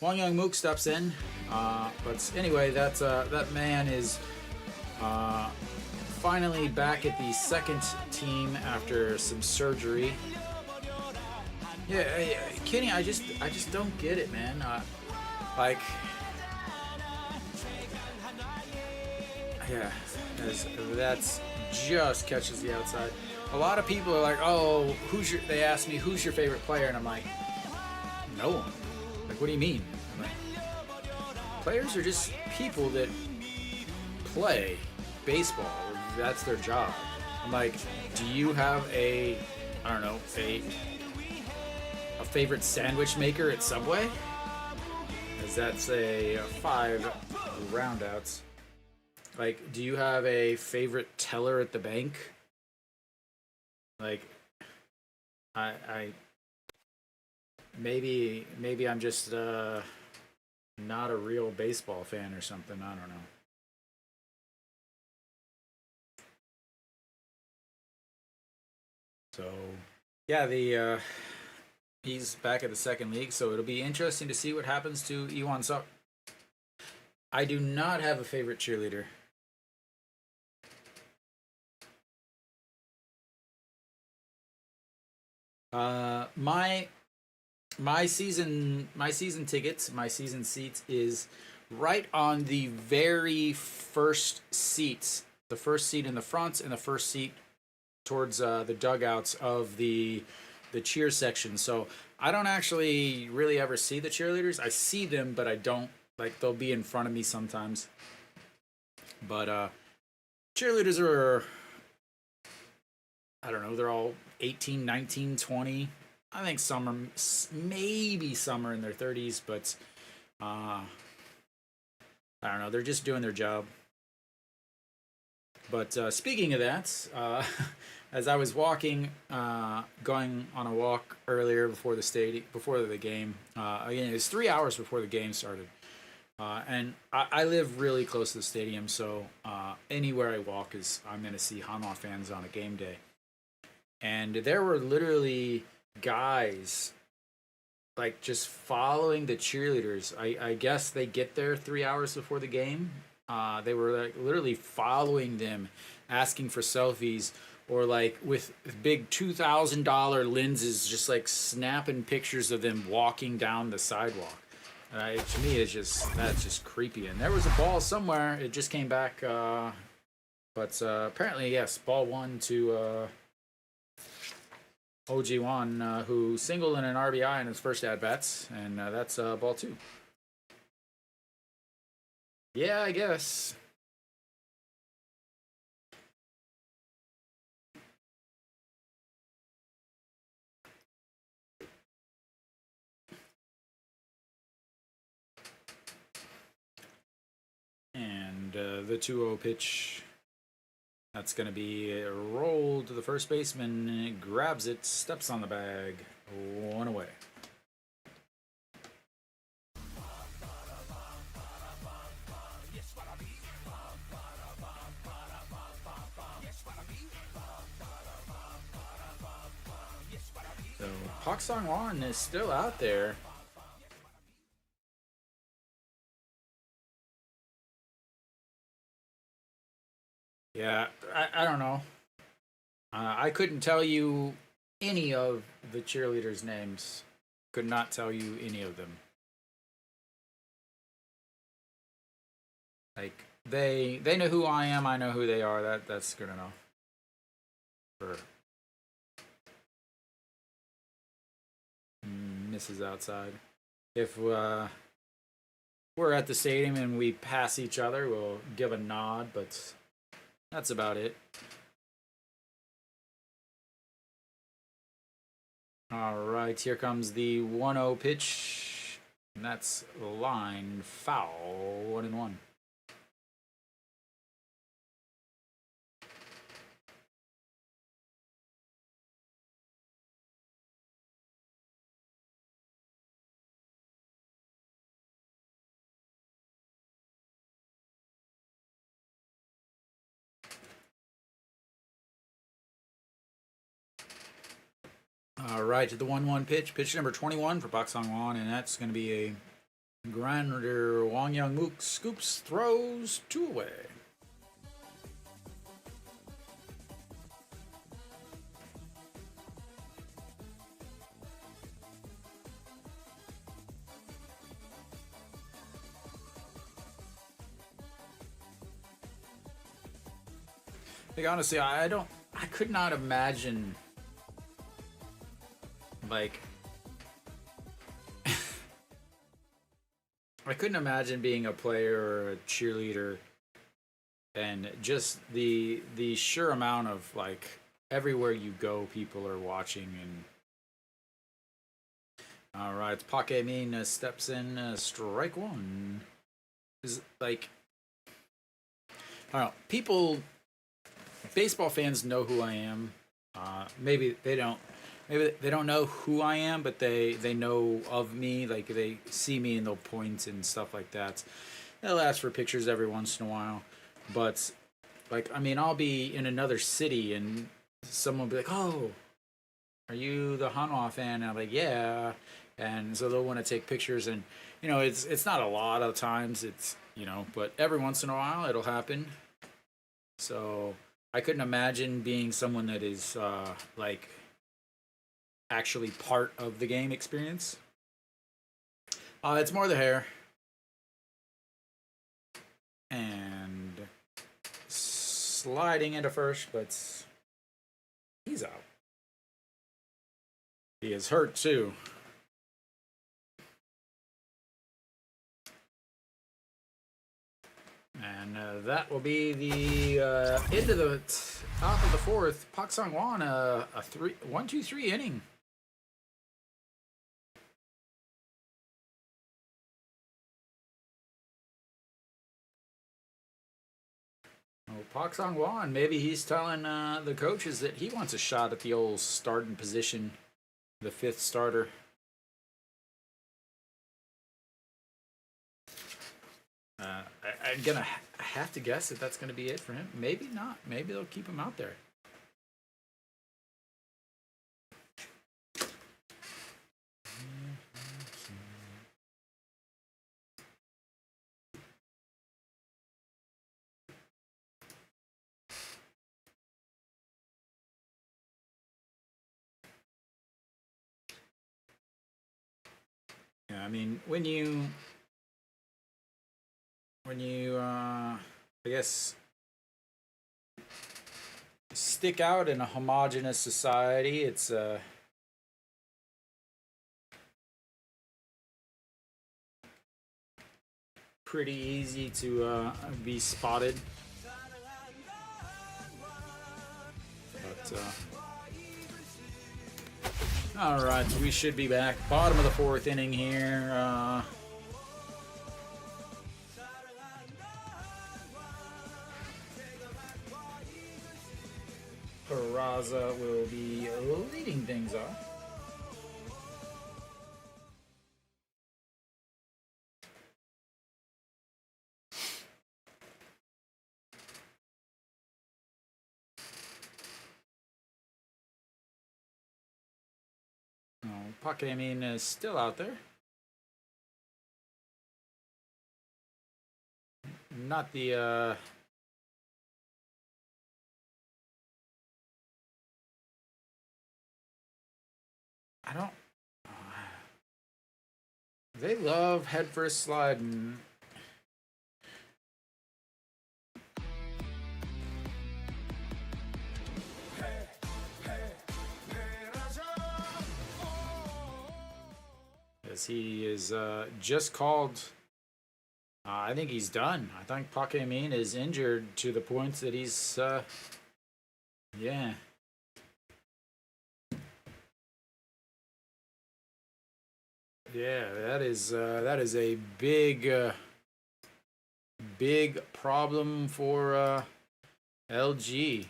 Wang Young-mook steps in, but anyway, that man is finally back at the second team after some surgery. Yeah, Kenny, I just don't get it, man. Like, yeah, that's just catches the outside. A lot of people are like, oh, they ask me, who's your favorite player? And I'm like, no one. Like, what do you mean? I'm like, players are just people that play baseball. That's their job. I'm like, do you have a favorite sandwich maker at Subway? Because that's a 5 roundouts. Like, do you have a favorite teller at the bank? Like, maybe I'm just not a real baseball fan or something. I don't know. So, yeah, he's back at the second league, so it'll be interesting to see what happens to Iwan Suk. I do not have a favorite cheerleader. My season tickets, my season seats is right on the very first seats. The first seat in the front and the first seat towards the dugouts of the cheer section. So I don't actually really ever see the cheerleaders. I see them, but I don't, like, they'll be in front of me sometimes. But cheerleaders are, I don't know, they're all 18, 19, 20. I think some are, maybe some are in their 30s, but I I don't know. They're just doing their job. But speaking of that, as I was walking, going on a walk earlier before the game. Again, it was 3 hours before the game started, and I live really close to the stadium, so anywhere I walk I'm going to see Hanwha fans on a game day. And there were literally guys like just following the cheerleaders. I guess they get there 3 hours before the game. They were like literally following them, asking for selfies, or like with big $2,000 lenses, just like snapping pictures of them walking down the sidewalk. To me, that's just creepy. And there was a ball somewhere. It just came back, but apparently, yes, ball one to OG1, who singled in an RBI in his first at bats, and that's ball two. Yeah, I guess. And the 2-0 pitch. That's going to be a roll to the first baseman. Grabs it, steps on the bag. One away. So Park Sang-won is still out there. Yeah, I don't know. I couldn't tell you any of the cheerleaders' names. Could not tell you any of them. Like they know who I am. I know who they are. That's good enough. For misses outside. If we're at the stadium and we pass each other, we'll give a nod, but that's about it. All right, here comes the 1-0 pitch, and that's line foul, 1-1. All right, to the 1-1 pitch number 21 for Park Sang-won, and that's going to be a grinder. Wang Young-mook scoops, throws, 2 away. Like honestly, I could not imagine like I couldn't imagine being a player or a cheerleader and just the sheer amount of like everywhere you go people are watching. And all right, Park Min steps in, strike one. Is like I don't know, people, baseball fans know who I am. Maybe they don't. Maybe they don't know who I am, but they know of me. Like they see me and they'll point and stuff like that. They'll ask for pictures every once in a while. But like I mean, I'll be in another city and someone will be like, "Oh, are you the Hanwha fan?" And I'm like, "Yeah." And so they'll want to take pictures, and you know, it's not a lot of times. It's but every once in a while it'll happen. So I couldn't imagine being someone that is like actually part of the game experience. It's more the hair. And sliding into first, but he's out. He is hurt too. And that will be the end of the top of the fourth. Park Sang-won, a 1-2-3 inning. Park Sang-hwan, maybe he's telling the coaches that he wants a shot at the old starting position, the 5th starter. I'm gonna have to guess that that's gonna be it for him. Maybe not. Maybe they'll keep him out there. Yeah, I mean, when you I guess stick out in a homogenous society, it's pretty easy to be spotted. But all right, we should be back. Bottom of the 4th inning here. Peraza will be leading things off. Oh, Pakemin is still out there. Not the I don't. They love head first sliding. As he is just called. I think he's done. I think Pakemin is injured to the point that he's. Yeah. Yeah, that is a big big problem for LG.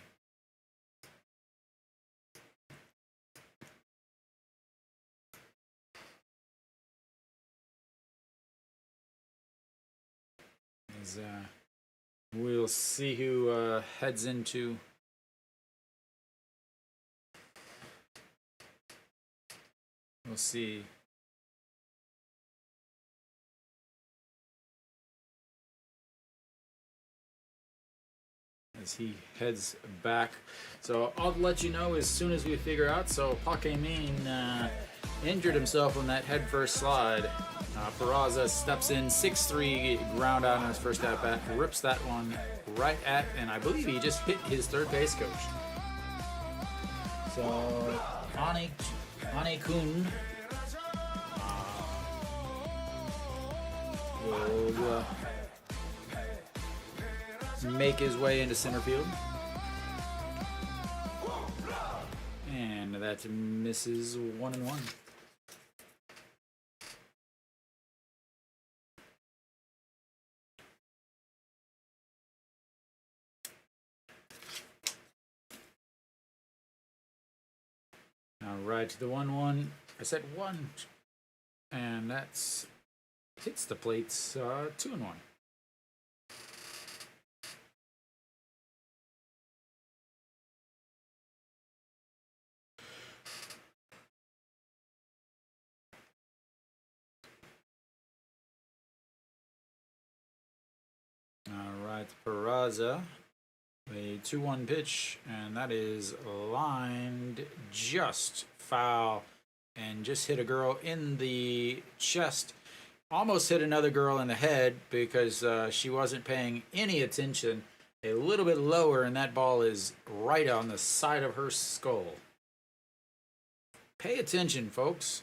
As, we'll see who heads into. We'll see. As he heads back. So I'll let you know as soon as we figure out. So Pakemin injured himself on that head first slide. Peraza steps in, 6-3 ground out on his first at bat, rips that one right at, and I believe he just hit his third base coach. So Ane-kun will make his way into center field. And that misses 1-1. All right, the 1-1. I said 1. And that's hits the plates 2-1. All right, Peraza, a 2-1 pitch, and that is lined just foul and just hit a girl in the chest. Almost hit another girl in the head because she wasn't paying any attention. A little bit lower, and that ball is right on the side of her skull. Pay attention, folks.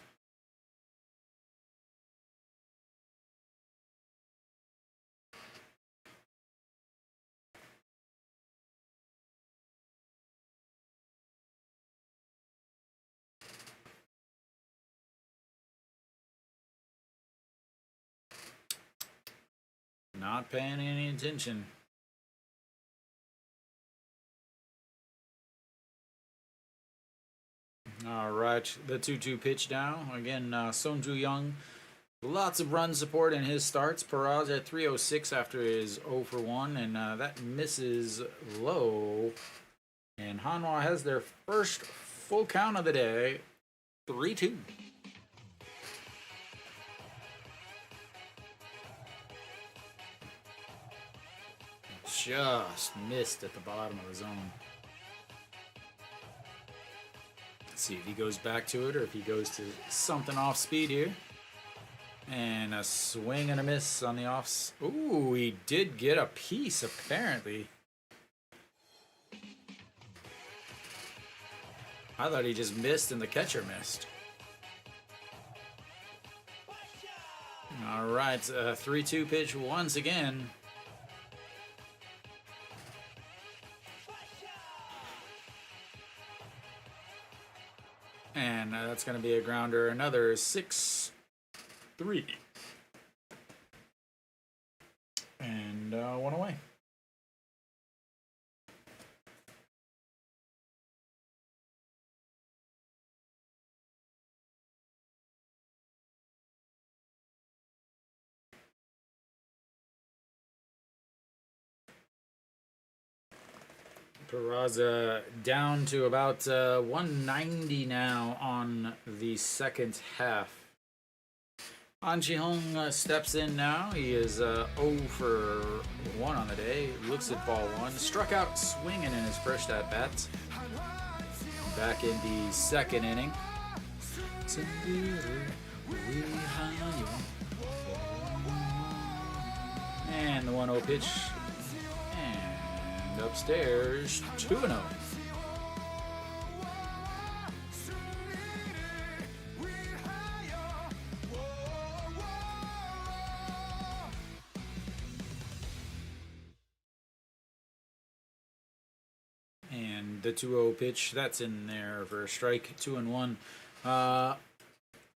Not paying any attention. All right, the 2-2 pitch now. Again, Sonju Young, lots of run support in his starts. Paraz at 306 after his 0 for 1, and that misses low. And Hanwha has their first full count of the day, 3-2. Just missed at the bottom of the zone. Let's see if he goes back to it or if he goes to something off speed here. And a swing and a miss on the offs. Ooh, he did get a piece apparently. I thought he just missed and the catcher missed. All right, 3-2 pitch once again. And that's going to be a grounder. Another 6-3. And one away. Peraza down to about 190 now on the second half. An Chi-hong steps in now. He is 0 for 1 on the day. Looks at ball 1. Struck out swinging in his first at-bat. Back in the second inning. And the 1-0 pitch. And upstairs, 2-0. And the 2-0 pitch, that's in there for a strike, 2-1.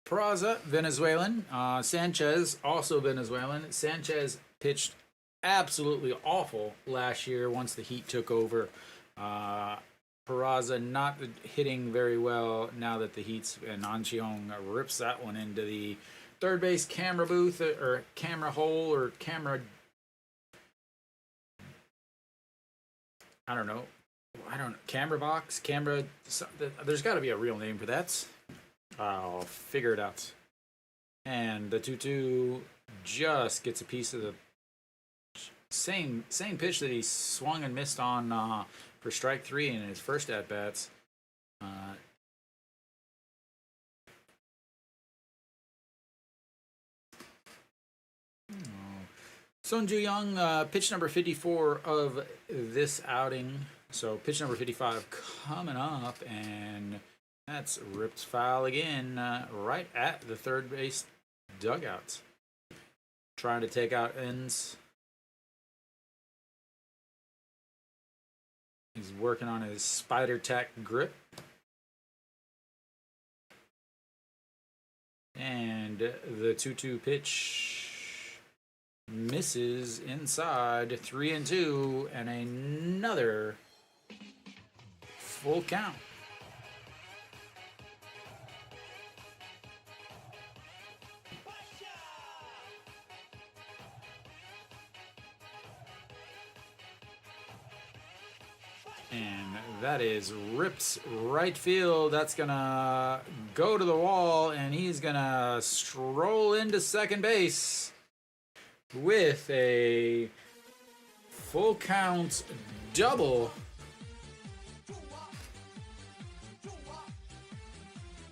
Peraza, Venezuelan. Sanchez, also Venezuelan. Sanchez pitched absolutely awful last year once the Heat took over. Peraza not hitting very well now that the Heat's, and An Chi-hong rips that one into the third base camera booth, or camera hole, or camera, camera box, camera, there's got to be a real name for that. I'll figure it out. And the 2-2 just gets a piece of the same pitch that he swung and missed on for strike 3 in his first at-bats. Sonju Young, pitch number 54 of this outing. So pitch number 55 coming up, and that's ripped foul again, right at the third base dugout. Trying to take out ends. He's working on his spider tack grip. And the 2-2 pitch misses inside, 3-2, and another full count. And that is ripped right field. That's going to go to the wall, and he's going to stroll into second base with a full count double.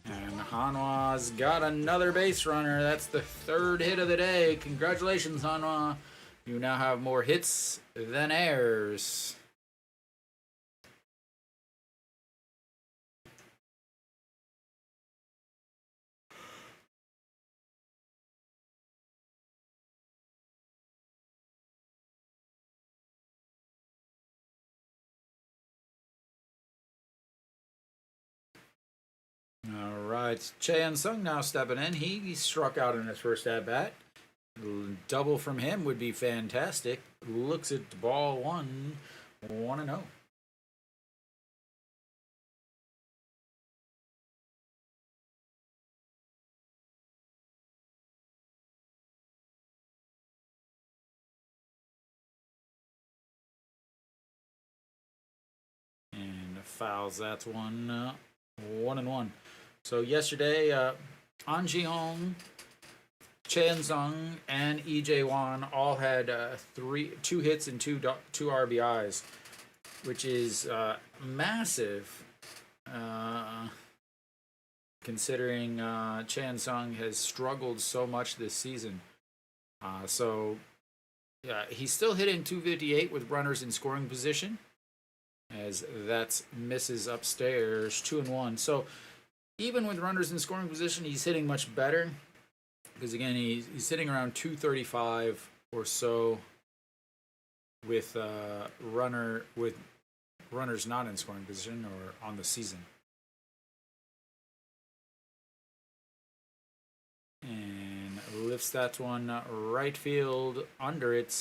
And Hanwha's got another base runner. That's the third hit of the day. Congratulations, Hanwha. You now have more hits than errors. All right, Chae Sung now stepping in. He struck out in his first at-bat. Double from him would be fantastic. Looks at the ball 1, 1-0. fouls. That's 1-1. So yesterday, An Ji-hong, Chen Sung, and EJ Wan all had 2 hits and 2 RBIs, which is massive, considering Chan Sung has struggled so much this season. So yeah, he's still hitting 258 with runners in scoring position, as that's misses upstairs, 2-1. So even with runners in scoring position, he's hitting much better, because again, he's hitting around 235 or so with runners not in scoring position or on the season. And lifts that one right field under it.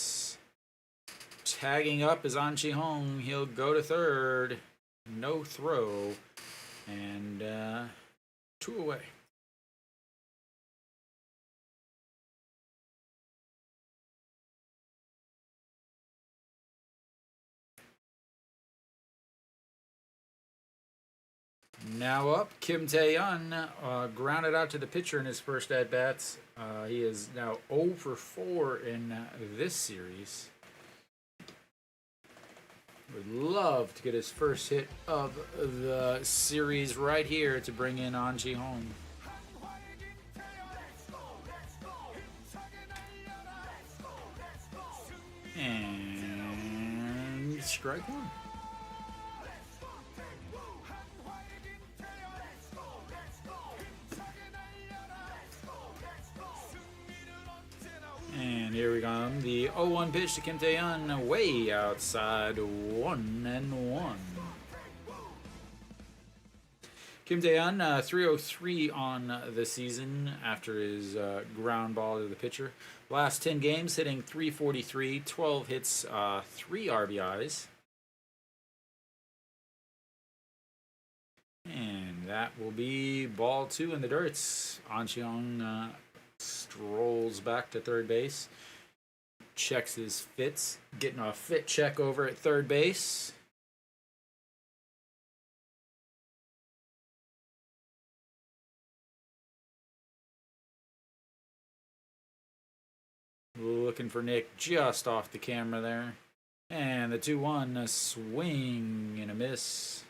Tagging up is An Ji-hong. He'll go to third. No throw. And 2 away. Now up, Kim Tae-yeon grounded out to the pitcher in his first at-bats. He is now 0 for 4 in this series. Would love to get his first hit of the series right here to bring in An Ji-hong. And strike one. And here we go. The 0-1 pitch to Kim Tae-yeon, way outside, 1-1. Kim Tae-yeon, 303 on the season after his ground ball to the pitcher. Last 10 games, hitting 343, 12 hits, 3 RBIs. And that will be ball 2 in the dirt. An Ji-hong strolls back to third base, checks his fits, getting a fit check over at third base. Looking for Nick just off the camera there. And the 2-1, a swing and a miss.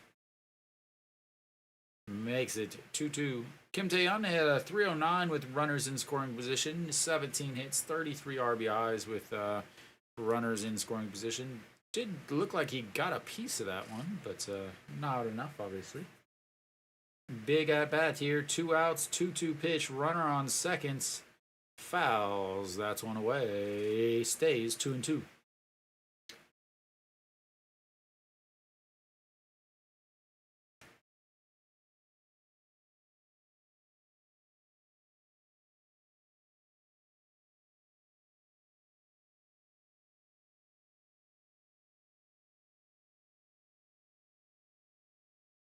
Makes it 2-2. Kim Tae-yeon had a 309 with runners in scoring position, 17 hits, 33 RBIs with runners in scoring position. Did look like he got a piece of that one, but not enough, obviously. Big at-bat here, 2 outs, 2-2 pitch, runner on seconds, fouls, that's 1 away, stays 2-2.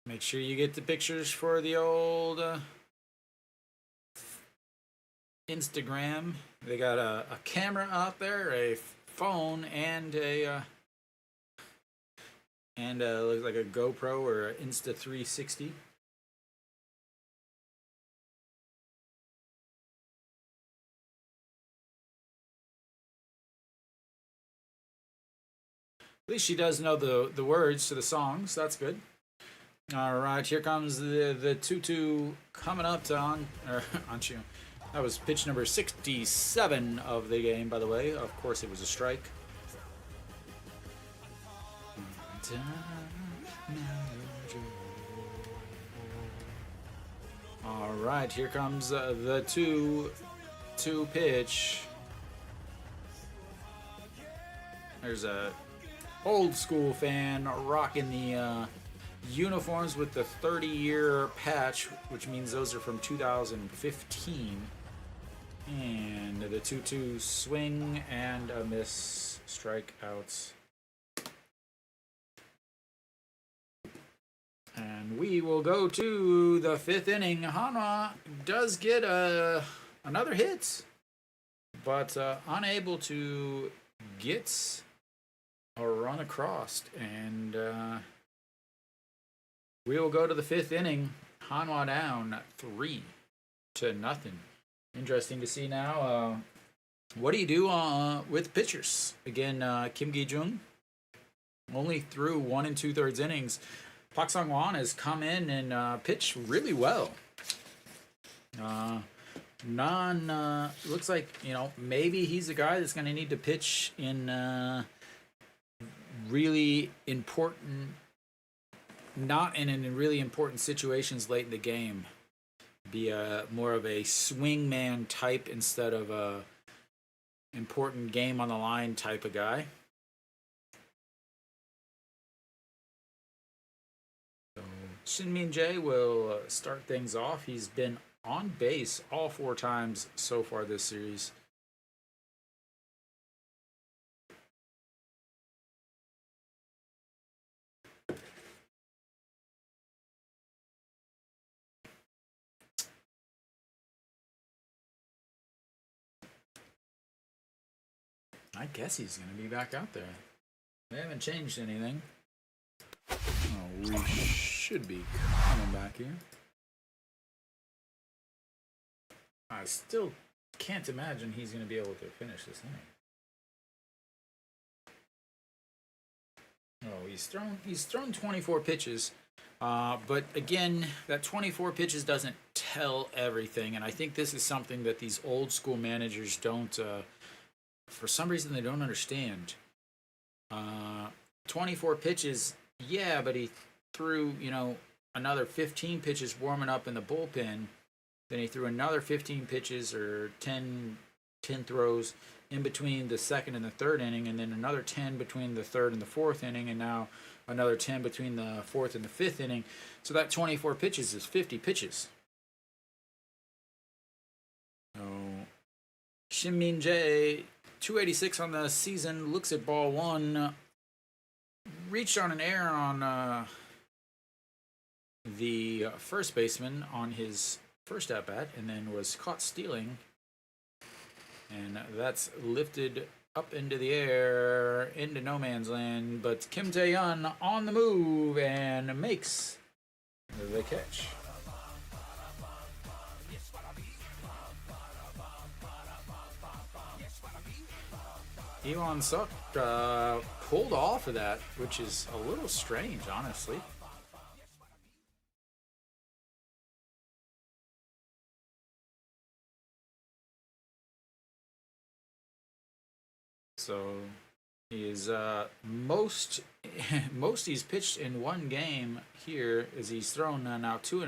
Make sure you get the pictures for the old Instagram. They got a camera out there, a phone, and looks like a GoPro or an Insta360. At least she does know the words to the songs. That's good. All right, here comes the 2-2 coming up to An Ji-hong. That was pitch number 67 of the game, by the way. Of course, it was a strike. All right, here comes the 2-2 pitch. There's a old school fan rocking the uniforms with the 30-year patch, which means those are from 2015. And the 2-2 swing and a miss, strikeouts. And we will go to the 5th inning. Hanwha does get another hit, but unable to get a run across. And We will go to the 5th inning. Hanwha down 3-0. Interesting to see now. What do you do with pitchers? Again, Kim Gi-jung only threw 1 2/3 innings. Park Sang-won has come in and pitched really well. Looks like, maybe he's a guy that's going to need to pitch in really important, not in really important situations late in the game. Be more of a swingman type instead of a important game on the line type of guy. So Shin Min-jae will start things off. He's been on base all 4 times so far this series. I guess he's going to be back out there. They haven't changed anything. Oh, we should be coming back here. I still can't imagine he's going to be able to finish this inning. Oh, he's thrown 24 pitches. But again, that 24 pitches doesn't tell everything. And I think this is something that these old school managers don't... for some reason, they don't understand. 24 pitches, yeah, but he threw, another 15 pitches warming up in the bullpen. Then he threw another 15 pitches or 10 throws in between the 2nd and the 3rd inning, and then another 10 between the 3rd and the 4th inning, and now another 10 between the 4th and the 5th inning. So that 24 pitches is 50 pitches. So, Shin Min-jae, 286 on the season, looks at ball 1, reached on an error on the first baseman on his first at-bat, and then was caught stealing, and that's lifted up into the air, into no man's land, but Kim Tae-yeon on the move and makes the catch. Iwan Suk pulled off of that, which is a little strange, honestly. So he is most he's pitched in one game here is he's thrown now 2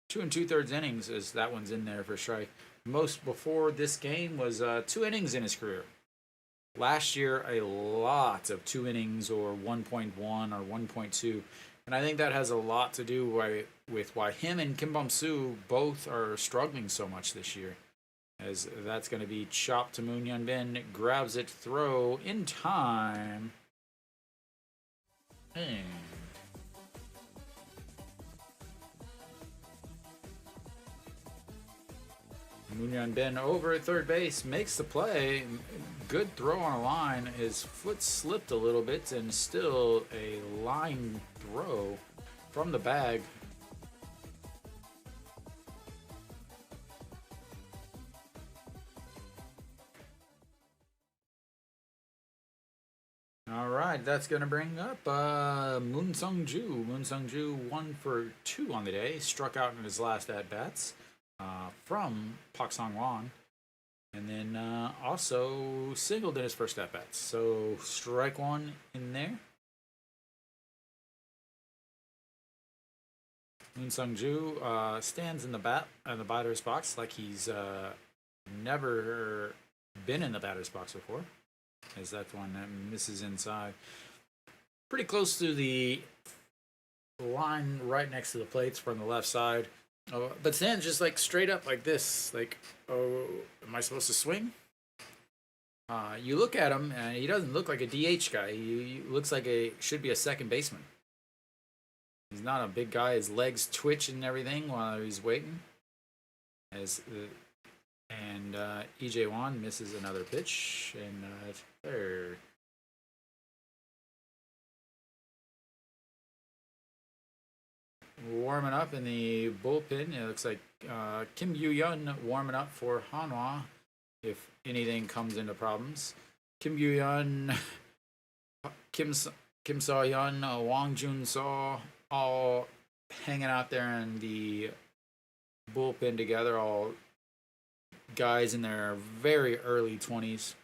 2/3 innings, as that one's in there for strike. Most before this game was 2 innings in his career. Last year, a lot of 2 innings or 1.1 or 1.2. And I think that has a lot to do with why him and Kim Bum-soo both are struggling so much this year. As that's going to be chopped to Moon Hyun-bin. Grabs it, throw in time. Moon Hyun-bin over at 3rd base, makes the play. Good throw on a line. His foot slipped a little bit, and still a line throw from the bag. All right, that's going to bring up Moon Sung-ju. Moon Sung-ju 1 for 2 on the day. Struck out in his last at-bats from Park Sang-won. And then also singled in his first at-bats. So strike 1 in there. Moon Sung-ju stands in the batter's box like he's never been in the batter's box before. As that one that misses inside. Pretty close to the line right next to the plates from the left side. But stands just like straight up like this. Like, oh, am I supposed to swing? You look at him, and he doesn't look like a DH guy. He looks like should be a second baseman. He's not a big guy. His legs twitch and everything while he's waiting. And Lee Jae-won misses another pitch, and third. warming up in the bullpen. It looks like Kim Yu-yeon warming up for Hanwha if anything comes into problems. Kim Yu-yeon, Kim So-yeon, Wang Jun-so, all hanging out there in the bullpen together, all guys in their very early 20s.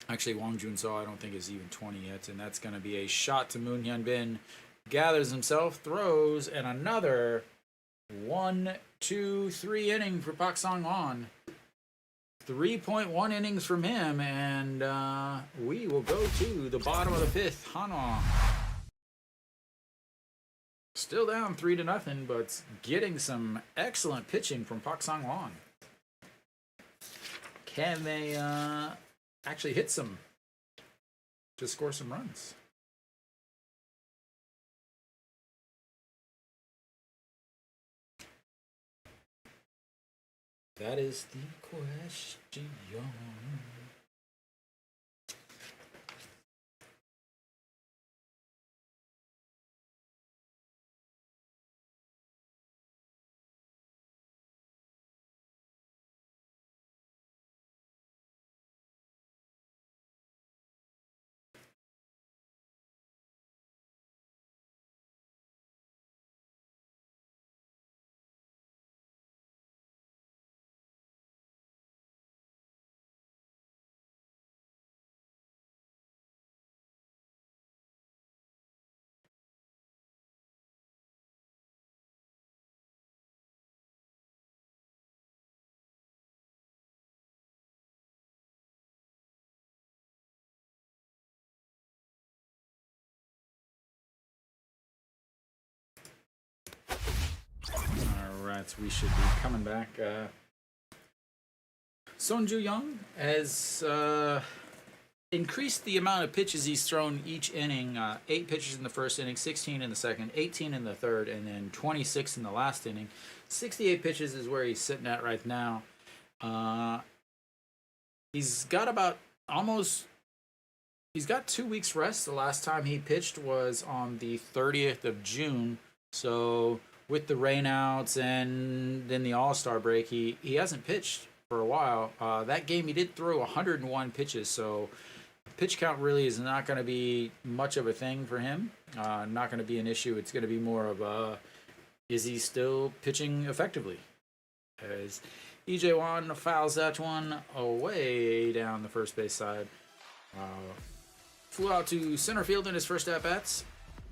Actually, Wang Jun-so I don't think is even 20 yet, and that's going to be a shot to Moon Hyun-bin. Gathers himself, throws, and another 1, 2, 3 inning for Pak Sang-won. 3.1 innings from him, and we will go to the bottom of the 5th. Hanwha still down 3-0, but getting some excellent pitching from Pak Sang-won. Can they actually hit some to score some runs? That is the question. Alright, we should be coming back. Son Ju-young has increased the amount of pitches he's thrown each inning. 8 pitches in the first inning, 16 in the second, 18 in the third, and then 26 in the last inning. 68 pitches is where he's sitting at right now. He's got about he's got 2 weeks rest. The last time he pitched was on the 30th of June. So with the rainouts and then the All-Star break, he hasn't pitched for a while. That game he did throw 101 pitches, so pitch count really is not going to be much of a thing for him. Not going to be an issue. It's going to be more of is he still pitching effectively? As EJ Wan fouls that one away down the first base side. Flew out to center field in his first at-bats,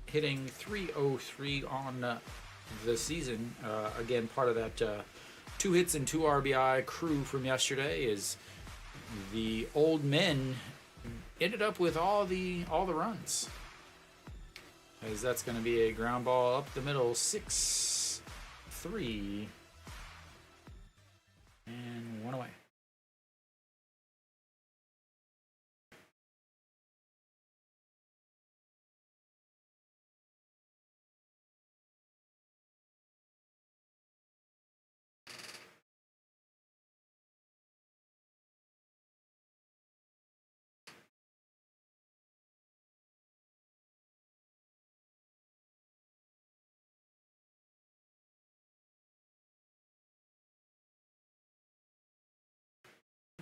hitting .303 on the season. Again, part of that 2 hits and 2 RBI crew from yesterday is the old men ended up with all the runs. As that's going to be a ground ball up the middle, 6-3, and 1 away.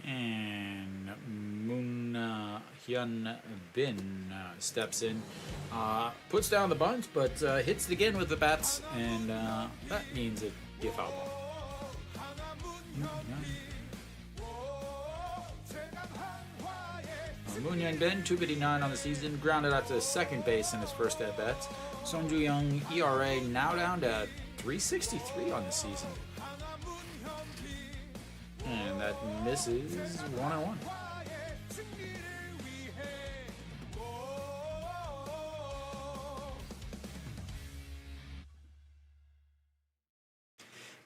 And Moon Hyun-bin steps in, puts down the bunt, but hits it again with the bats, and that means it be a foul ball. Moon Hyun-bin, 259 on the season, grounded out to second base in his first at bat. Son Ju-young ERA now down to 3.63 on the season. And that misses 1-1.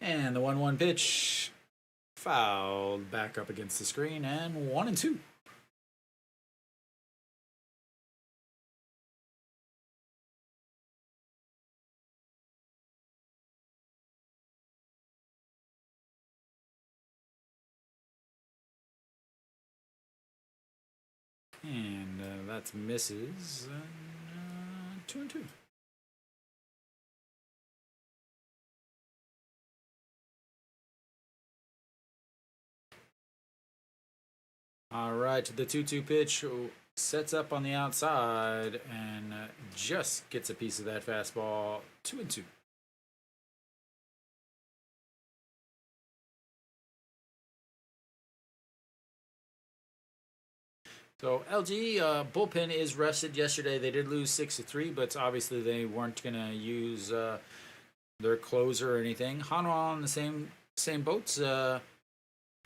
And the 1-1 pitch fouled back up against the screen, and 1-2. And that's misses. 2-2. All right, the 2-2 pitch sets up on the outside and just gets a piece of that fastball. 2-2. So LG bullpen is rested yesterday. They did lose 6-3, but obviously they weren't gonna use their closer or anything. Hanwha on the same boats.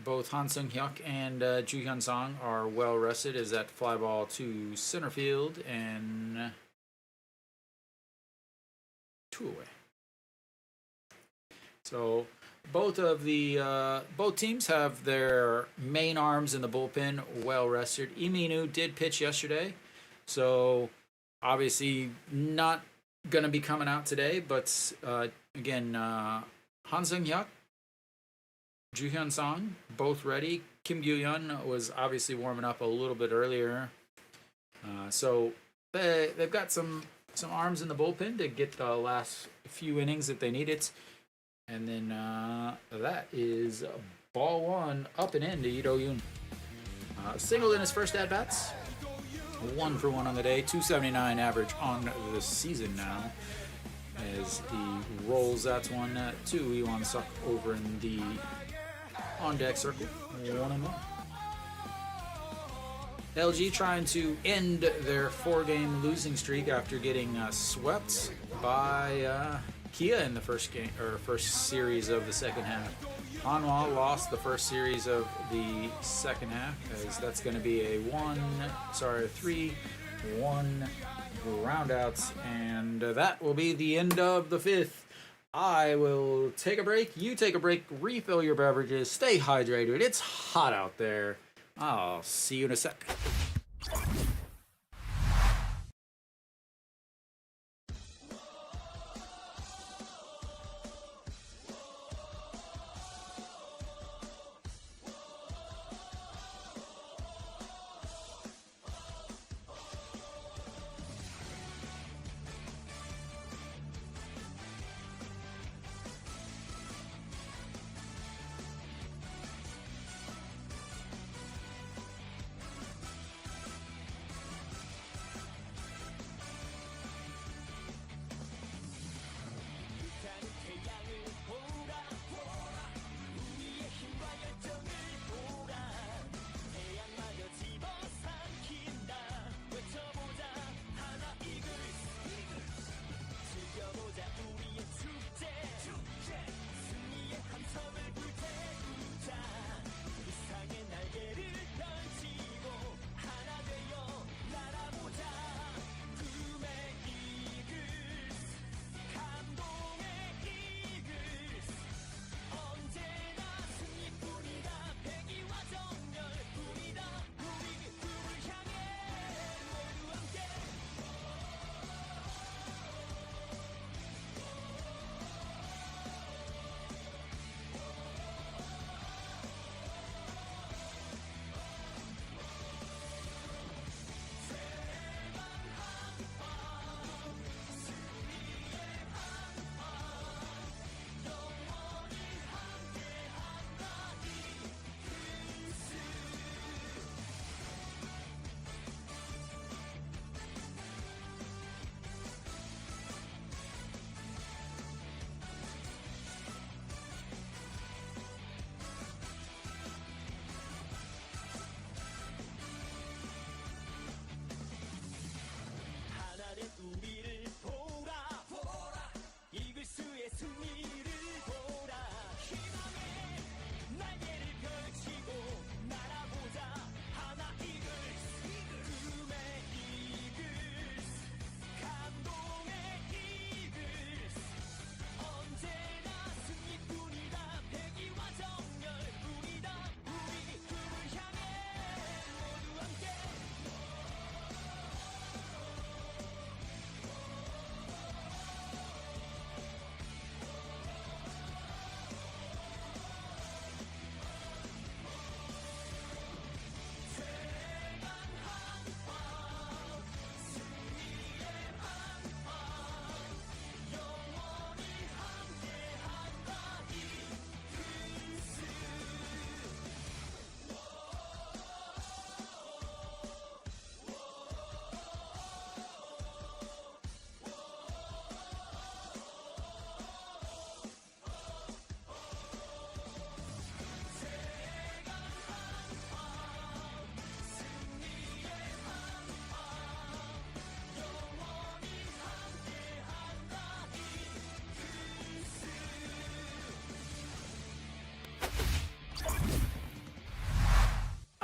Both Han Sung Hyuk and Ju Hyun Song are well rested as that fly ball to center field and 2 away. So both teams have their main arms in the bullpen well rested. Iminu did pitch yesterday, so obviously not gonna be coming out today. But again, Han Sung Hyuk, Ju Hyun Song, both ready. Kim Gyu-yeon was obviously warming up a little bit earlier. So they've got some arms in the bullpen to get the last few innings that they needed. And then that is ball 1 up and in to Lee Do-yoon. Singled in his first at-bats. 1 for 1 on the day. 279 average on the season now. As he rolls that one to Iwan Suk over in the on-deck circle. 1-1. LG trying to end their 4-game losing streak after getting swept by Kia in the first series of the second half. Hanwha lost the first series of the second half, as that's going to be a 3-1 roundouts, and that will be the end of the 5th. I will take a break. You take a break. Refill your beverages. Stay hydrated. It's hot out there. I'll see you in a sec.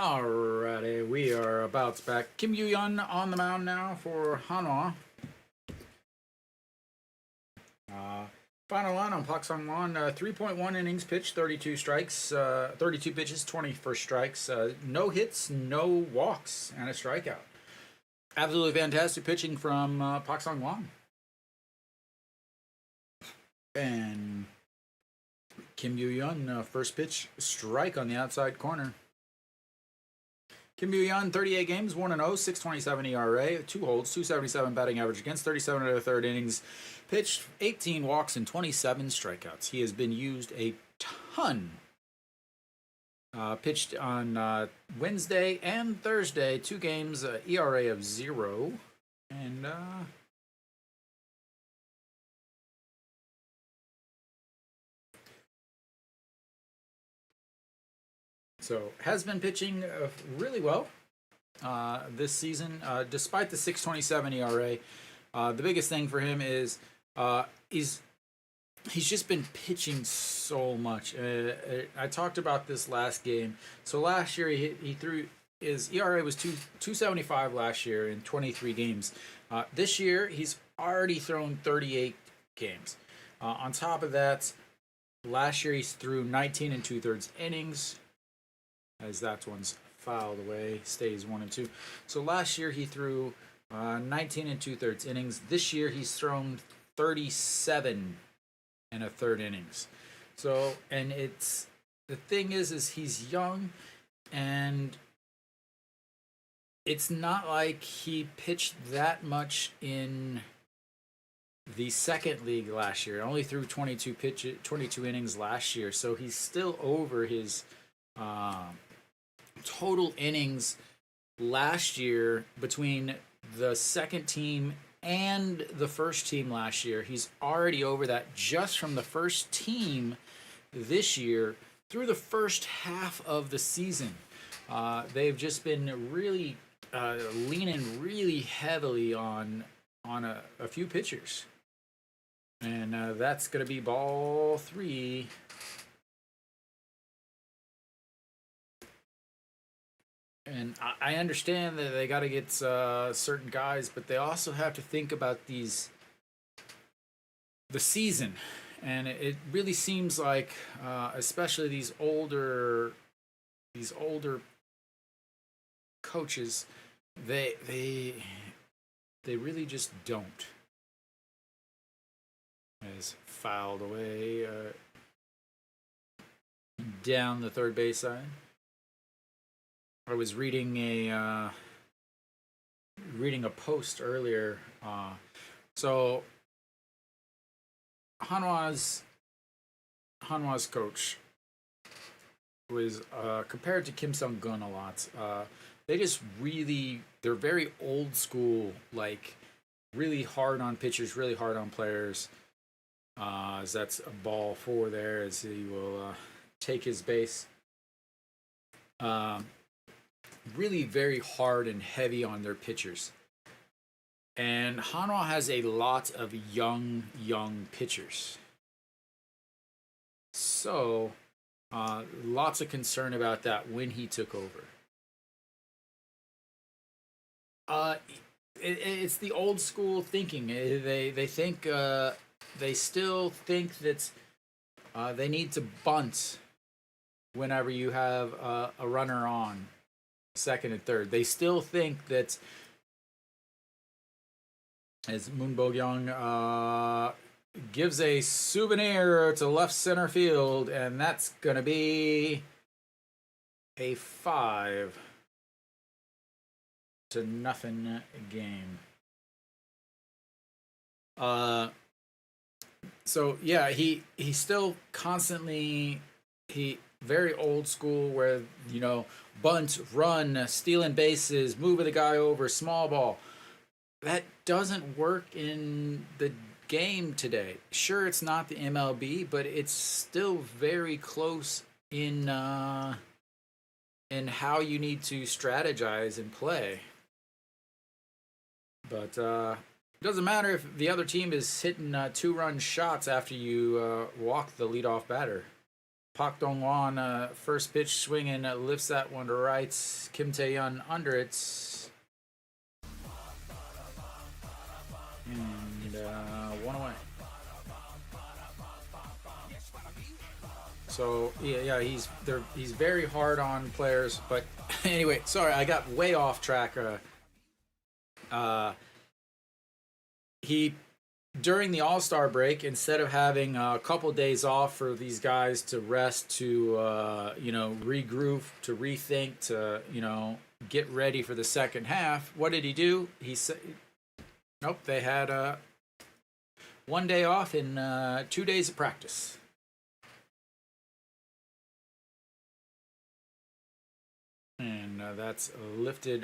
Alrighty, we are about back. Kim Yu-yun on the mound now for Hanwha. Final line on Pak Sung-won, 3.1 innings pitched, 32 strikes, 32 pitches, 21 strikes, no hits, no walks, and a strikeout. Absolutely fantastic pitching from Pak Sung-won. And Kim Yu-yun, first pitch, strike on the outside corner. Kim Yu-yun, 38 games, 1-0, 6.27 ERA, 2 holds, 2.77 batting average against, 37 and a third innings pitched, 18 walks, and 27 strikeouts. He has been used a ton. Pitched on Wednesday and Thursday, 2 games, ERA of 0, and so has been pitching really well this season, despite the 6.27 ERA. The biggest thing for him is he's just been pitching so much. I talked about this last game. So last year he threw, his ERA was 2.75 last year in 23 games. This year he's already thrown 38 games. On top of that, last year he threw 19 and 2/3 innings. As that one's fouled away, stays 1-2. So last year he threw 19 and 2/3 innings. This year he's thrown 37 and a third innings. So, and it's, the thing is he's young, and it's not like he pitched that much in the second league last year. Only threw 22 innings last year. So he's still over his total innings last year between the second team and the first team last year. He's already over that just from the first team this year through the first half of the season. They've just been really leaning really heavily on a few pitchers. And that's going to be ball 3. And I understand that they got to get certain guys, but they also have to think about the season. And it really seems like, especially these older coaches, they really just don't. As fouled away down the third base side. I was reading a post earlier. So Hanwha's coach was compared to Kim Sung-gun a lot. They're very old school, like really hard on pitchers, really hard on players. As that's a ball 4 there, as he will take his base. Really very hard and heavy on their pitchers. And Hanwha has a lot of young pitchers. So, lots of concern about that when he took over. It's the old school thinking. They think, they still think that they need to bunt whenever you have a runner on second and third. They still think that, as Moon Bo-kyung gives a souvenir to left center field, and that's going to be a 5-0 game. So yeah, he still constantly, very old school, where, bunt, run, stealing bases, moving the guy over, small ball. That doesn't work in the game today. Sure, it's not the MLB, but it's still very close in how you need to strategize and play. But it doesn't matter if the other team is hitting 2-run shots after you walk the leadoff batter. Pak Dong-won, first pitch swinging, lifts that one to right. Kim Tae-yeon under it. And one away. So yeah, he's very hard on players. But anyway, sorry, I got way off track. He during the All-Star break, instead of having a couple days off for these guys to rest, to regroup, to rethink, to get ready for the second half, what did he do? He said, "Nope, they had 1 day off in 2 days of practice." And that's lifted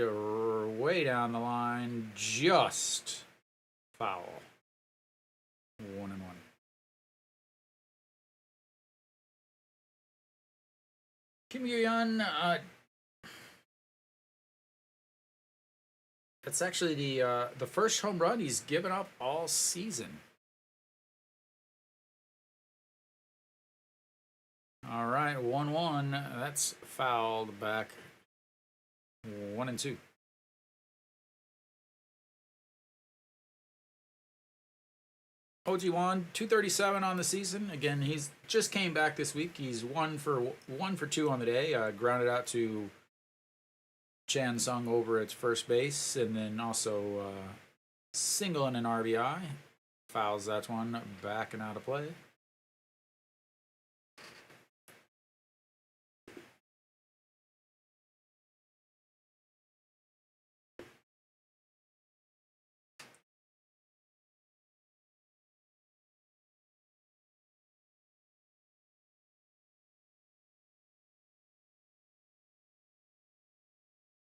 way down the line, just foul. 1-1. Kim Gyu-yeon, that's actually the first home run he's given up all season. All right, 1-1. That's fouled back. 1-2. OG1, 237 on the season. Again, he's just came back this week. He's 1 for 2 on the day. Grounded out to Chan Sung over at first base, and then also single and an RBI. Fouls that one back and out of play.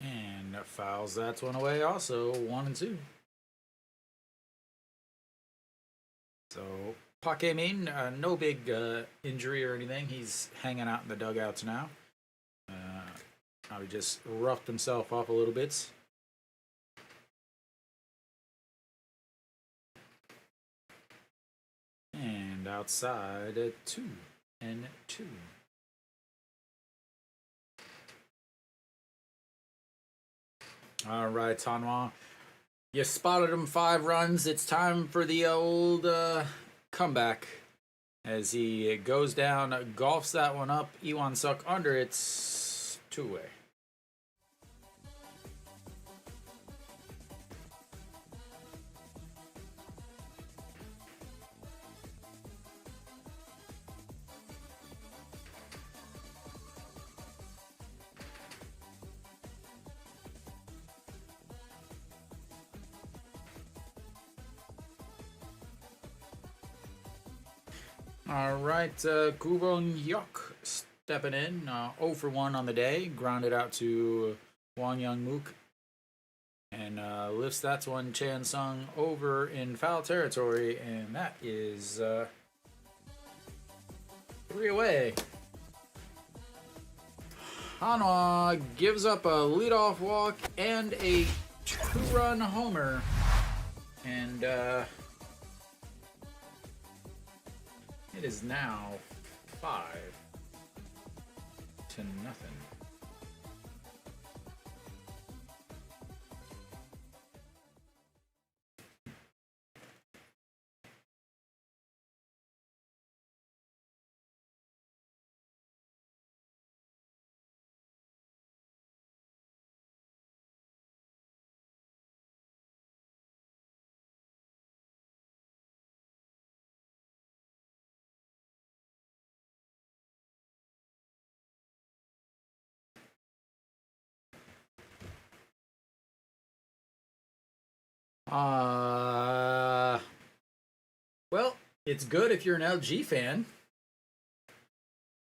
And fouls that one away also, 1-2. So Pak Hae-min, no big injury or anything. He's hanging out in the dugouts now. Probably just roughed himself up a little bit. And outside 2-2. All right, Hanwha. You spotted him 5 runs. It's time for the old comeback. As he goes down, golfs that one up. Iwan Suk under. It's 2-way. All right, Kubon Yok stepping in, 0 for 1 on the day, grounded out to Wang Young Mook, and lifts that one Chan Sung over in foul territory, and that is 3 away. Hanwha gives up a leadoff walk and a 2-run homer, and it is now 5-0. Well, it's good if you're an LG fan.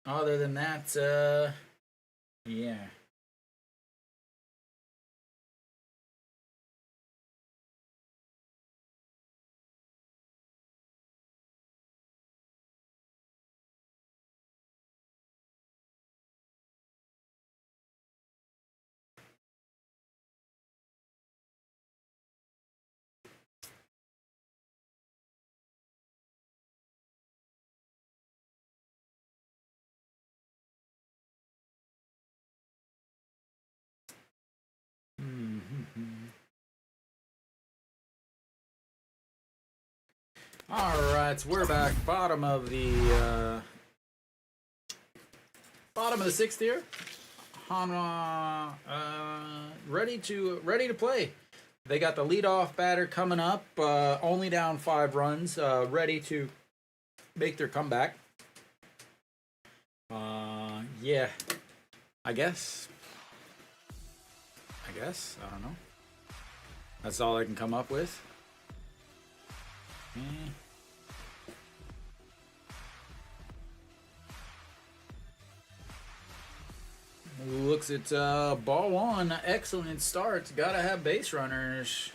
Other than that, yeah. All right, we're back. Bottom of the sixth here. Hanwha ready to play. They got the leadoff batter coming up. Only down 5 runs. Ready to make their comeback. Yeah. I guess. I don't know. That's all I can come up with. Looks at ball 1. Excellent start. Gotta have base runners.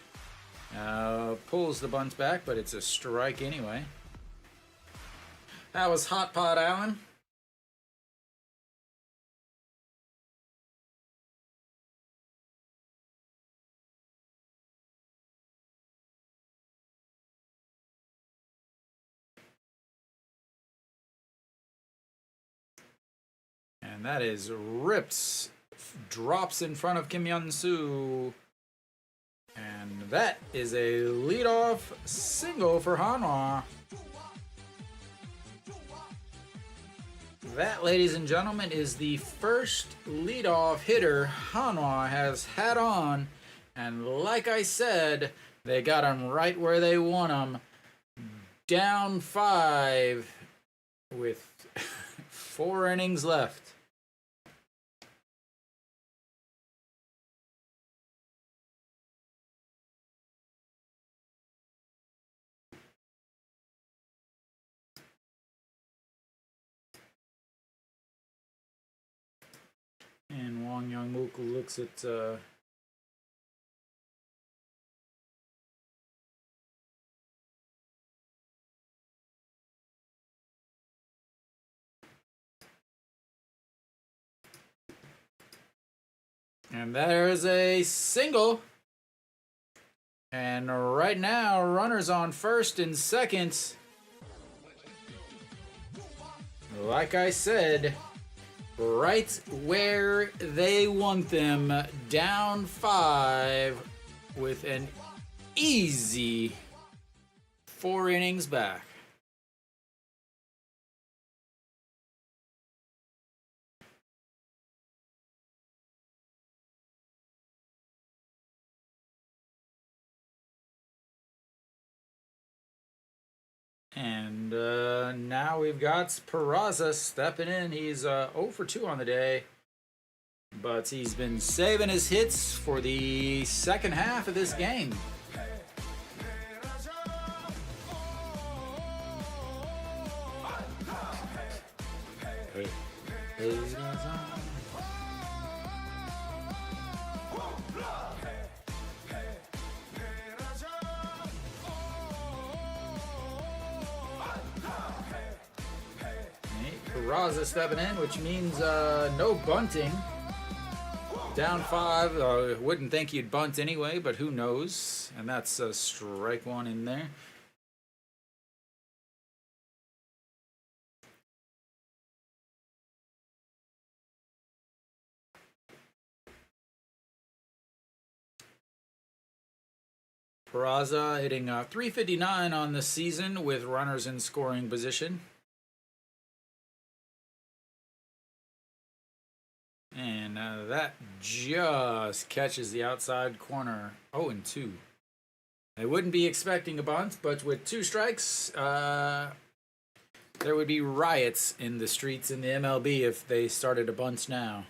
Pulls the bunt back, but it's a strike anyway. That was Hot Pot Allen. And that is ripped. Drops in front of Kim Hyun-soo. And that is a leadoff single for Hanwha. That, ladies and gentlemen, is the first leadoff hitter Hanwha has had on. And like I said, they got him right where they want him. Down 5 with 4 innings left. And Wong Young-mook looks at and there's a single. And right now, runners on first and second. Like I said, right where they want them, down 5 with an easy 4 innings back. And now we've got Peraza stepping in. He's 0 for 2 on the day. But he's been saving his hits for the second half of this game. Peraza stepping in, which means no bunting. Down 5. Wouldn't think you'd bunt anyway, but who knows? And that's a strike 1 in there. Peraza hitting .359 on the season with runners in scoring position. And that just catches the outside corner. 0-2. I wouldn't be expecting a bunt, but with 2 strikes, there would be riots in the streets in the MLB if they started a bunt now.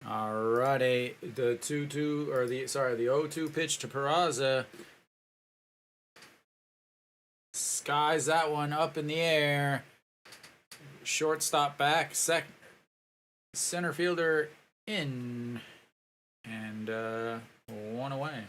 Alrighty, the 0-2 pitch to Peraza. Skies that one up in the air. Shortstop back, center fielder in, and 1 away.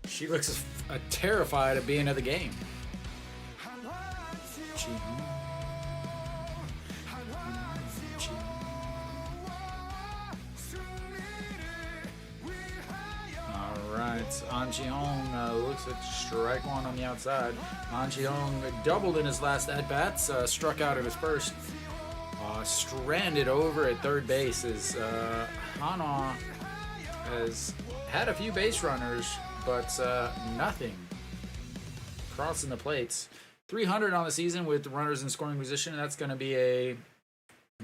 She looks terrified of being in the game. Alright, An Ji-hong looks at strike one on the outside. An Ji-hong doubled in his last at-bats, struck out at his first. Stranded over at third base as Hanwha has had a few base runners, but nothing crossing the plates. 300 on the season with runners in scoring position. That's going to be a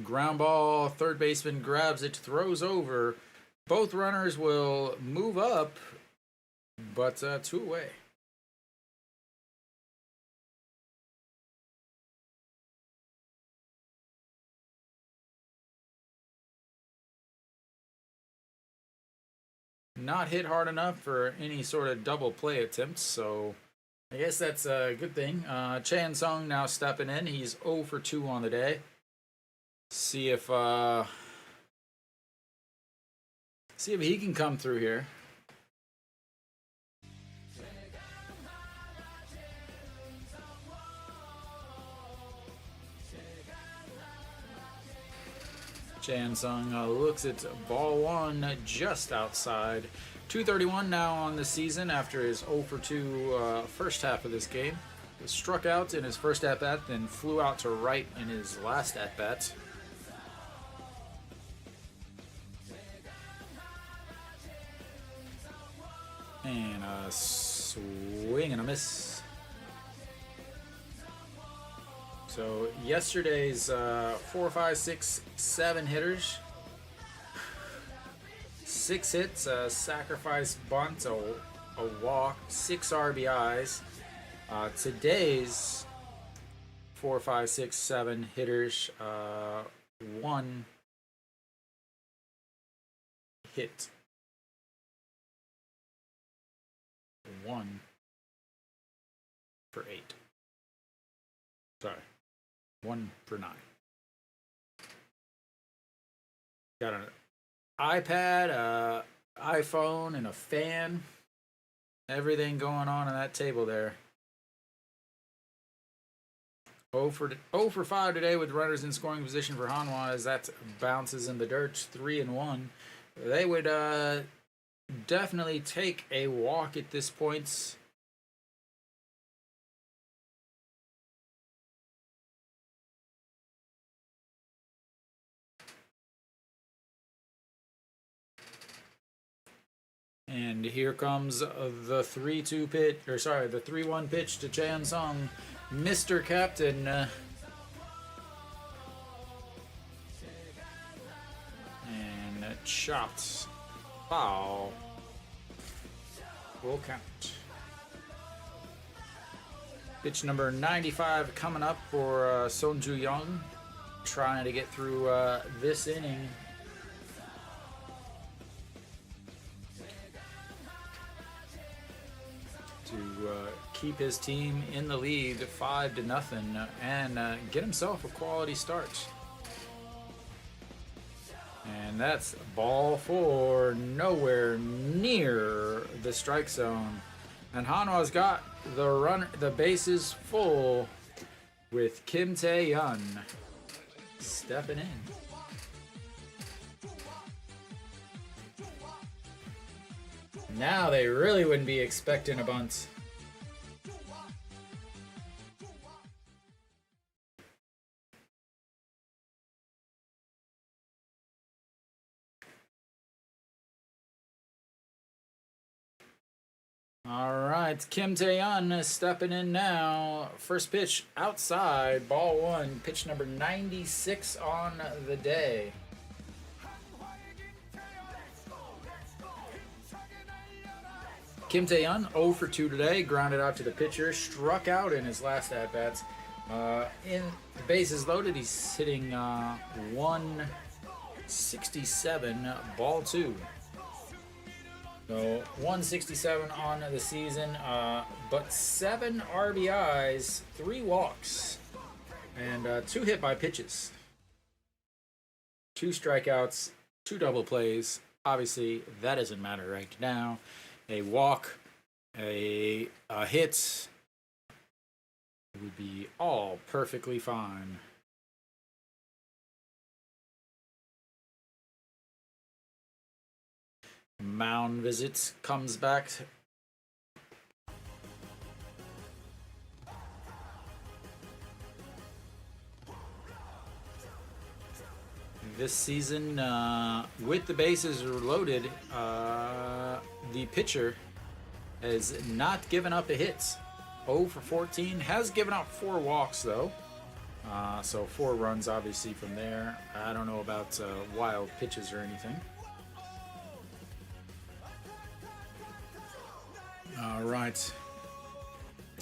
ground ball. Third baseman grabs it, throws over. Both runners will move up, but 2 away. Not hit hard enough for any sort of double play attempts, so I guess that's a good thing. Chan Sung now stepping in. He's 0 for 2 on the day. See if he can come through here. Chan Sung looks at ball one just outside. 231 now on the season after his 0 for 2 first half of this game. He struck out in his first at-bat, then flew out to right in his last at-bat. And a swing and a miss. So yesterday's 4, 5, 6, 7 hitters, 6 hits, a sacrifice bunt, a walk, 6 RBIs. Today's 4, 5, 6, 7 hitters, 1 hit. 1 for 8. Sorry. 1 for 9. Got an iPad, iPhone, and a fan. Everything going on that table there. 0 for 5 today with runners in scoring position for Hanwha as that bounces in the dirt. 3 and 1. They would definitely take a walk at this point. And here comes the 3-2 pitch, or sorry, the 3-1 pitch to Chan Sung, Mr. Captain. And chopped. Foul. Will count. Pitch number 95 coming up for Son Ju-young, trying to get through this inning. To keep his team in the lead 5-0 and get himself a quality start. And that's ball 4, nowhere near the strike zone. And Hanwha's got the bases full with Kim Tae-yeon stepping in. Now they really wouldn't be expecting a bunt. All right, Kim Tae-yeon stepping in now. First pitch outside, ball 1, pitch number 96 on the day. Kim Tae-yeon 0 for 2 today, grounded out to the pitcher, struck out in his last at-bats. In the bases loaded, he's hitting 167, ball 2. So 167 on the season, but 7 RBIs, 3 walks, and 2 hit by pitches. 2 strikeouts, 2 double plays. Obviously, that doesn't matter right now. A walk, a hit, it would be all perfectly fine. Mound visits comes back. This season, with the bases loaded, the pitcher has not given up a hit. 0 for 14. Has given up 4 walks, though. So 4 runs, obviously, from there. I don't know about wild pitches or anything. All right.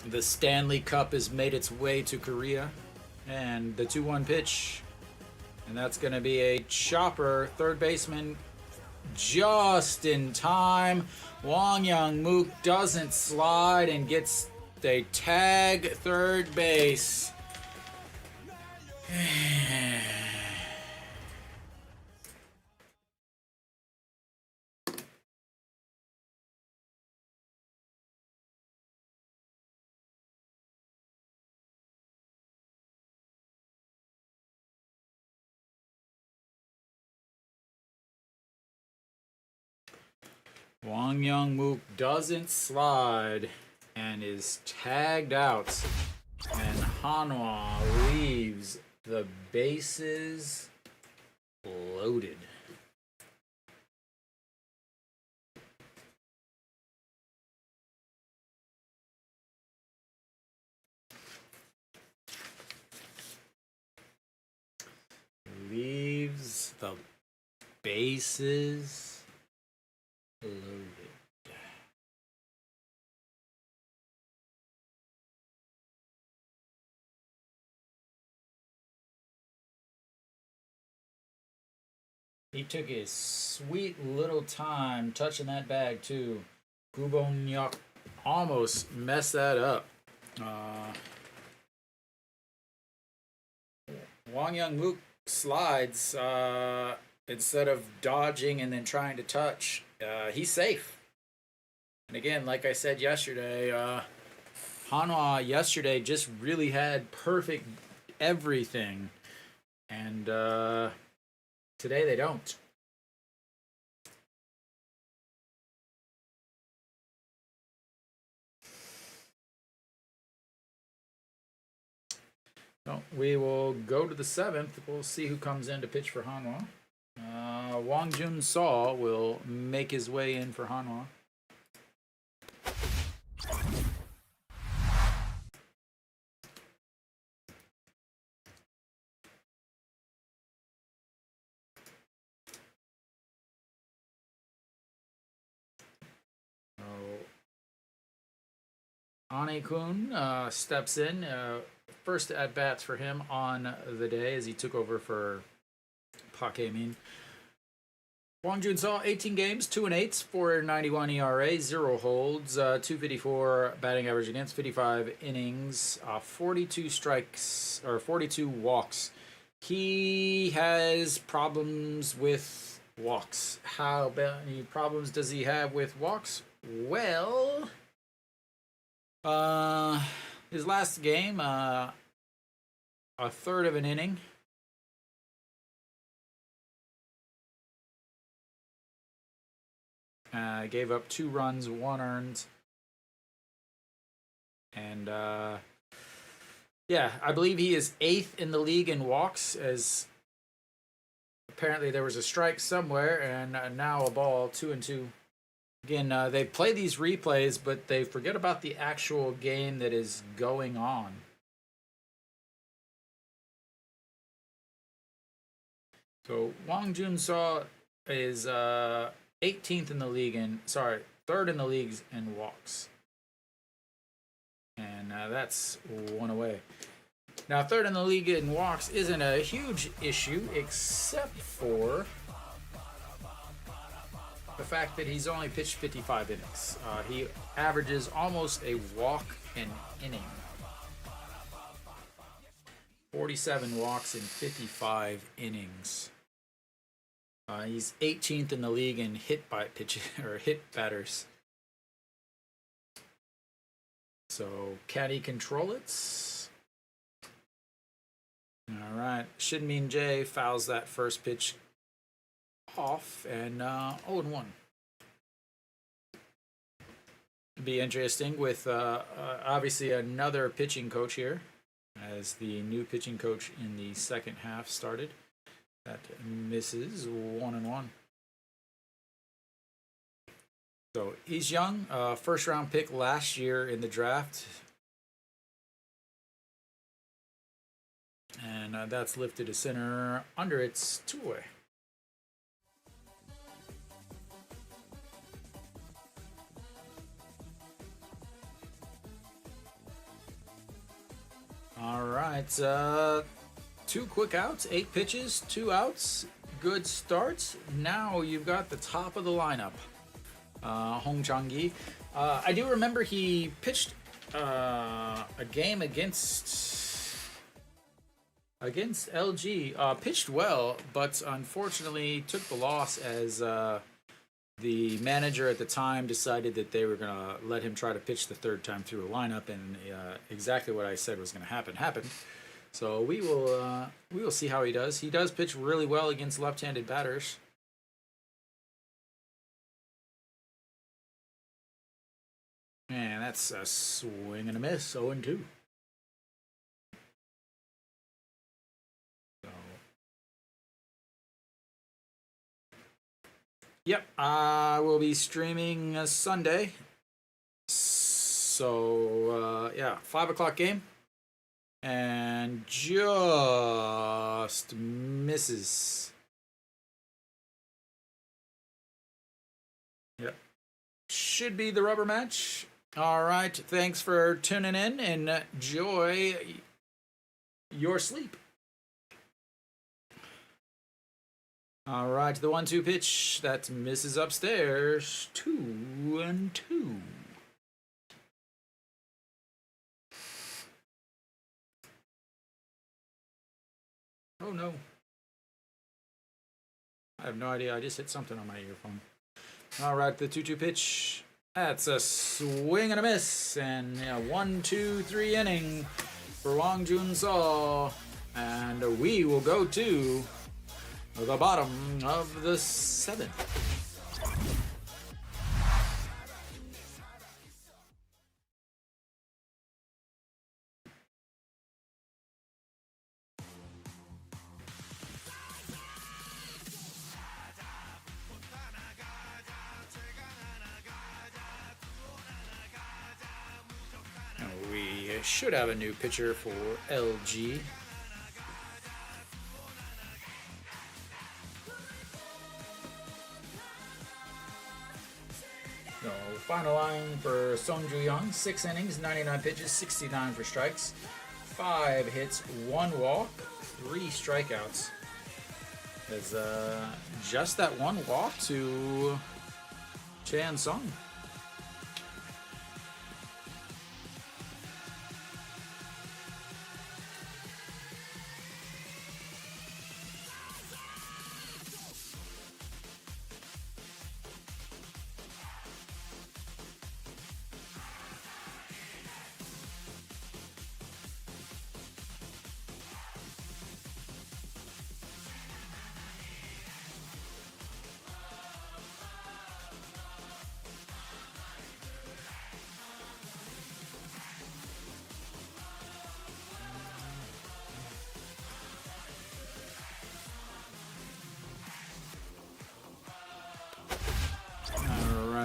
The Stanley Cup has made its way to Korea. And the 2-1 pitch. And that's going to be a chopper. Third baseman just in time. Wang Young-mook doesn't slide and gets a tag third base. Wang Young-mook doesn't slide and is tagged out. And Hanwha leaves the bases loaded. Leaves the bases loaded. He took his sweet little time touching that bag too. Gubonyuk almost messed that up. Wang Young-mook slides instead of dodging and then trying to touch. He's safe. And again, like I said yesterday, Hanwha yesterday just really had perfect everything. And today they don't. So we will go to the 7th. We'll see who comes in to pitch for Hanwha. Wang Jun-saw will make his way in for Hanwha. Ane-kun steps in. First at-bats for him on the day as he took over for Park Hae-min. Wang Jun-saw, 18 games, 2-8, 4.91 ERA, 0 holds, 254 batting average against, 55 innings, 42 strikes, or 42 walks. He has problems with walks. How many problems does he have with walks? Well, his last game, a third of an inning. Gave up 2 runs, 1 earned. And, yeah, I believe he is 8th in the league in walks, as apparently there was a strike somewhere, and now a ball, 2-2. Again, they play these replays, but they forget about the actual game that is going on. So Wang Jun-saw is 18th in the league in, sorry, 3rd in the leagues in walks. And that's 1 away. Now, 3rd in the league in walks isn't a huge issue, except for the fact that he's only pitched 55 innings. He averages almost a walk an inning. 47 walks in 55 innings. He's 18th in the league in hit by pitch or hit batters. So can he control it? All right. Shin-Min Jae fouls that first pitch off, and 0-1. Be interesting with obviously another pitching coach here, as the new pitching coach in the second half started. That misses 1-1. So he's young, first round pick last year in the draft. And that's lifted to center under its two-way. All right, 2 quick outs, 8 pitches, 2 outs, good starts. Now you've got the top of the lineup. Hong Chang-gi. I do remember he pitched a game against LG. Pitched well, but unfortunately took the loss as the manager at the time decided that they were going to let him try to pitch the third time through a lineup, and exactly what I said was going to happen happened. So we will see how he does. He does pitch really well against left-handed batters. And that's a swing and a miss, 0-2. So, yep, I will be streaming Sunday. So, yeah, 5 o'clock game. And just misses. Yep. Should be the rubber match. All right, thanks for tuning in, and enjoy your sleep. All right, the 1-2 pitch that misses upstairs. 2-2. Oh no. I have no idea. I just hit something on my earphone. All right, the 2-2 pitch. That's a swing and a miss, and 1-2-3 inning for Wang Jun-seo, and we will go to the bottom of the 7th. We should have a new pitcher for LG. So, final line for Song Ju-young, 6 innings, 99 pitches, 69 for strikes, 5 hits, 1 walk, 3 strikeouts. There's just that 1 walk to Chan Sung.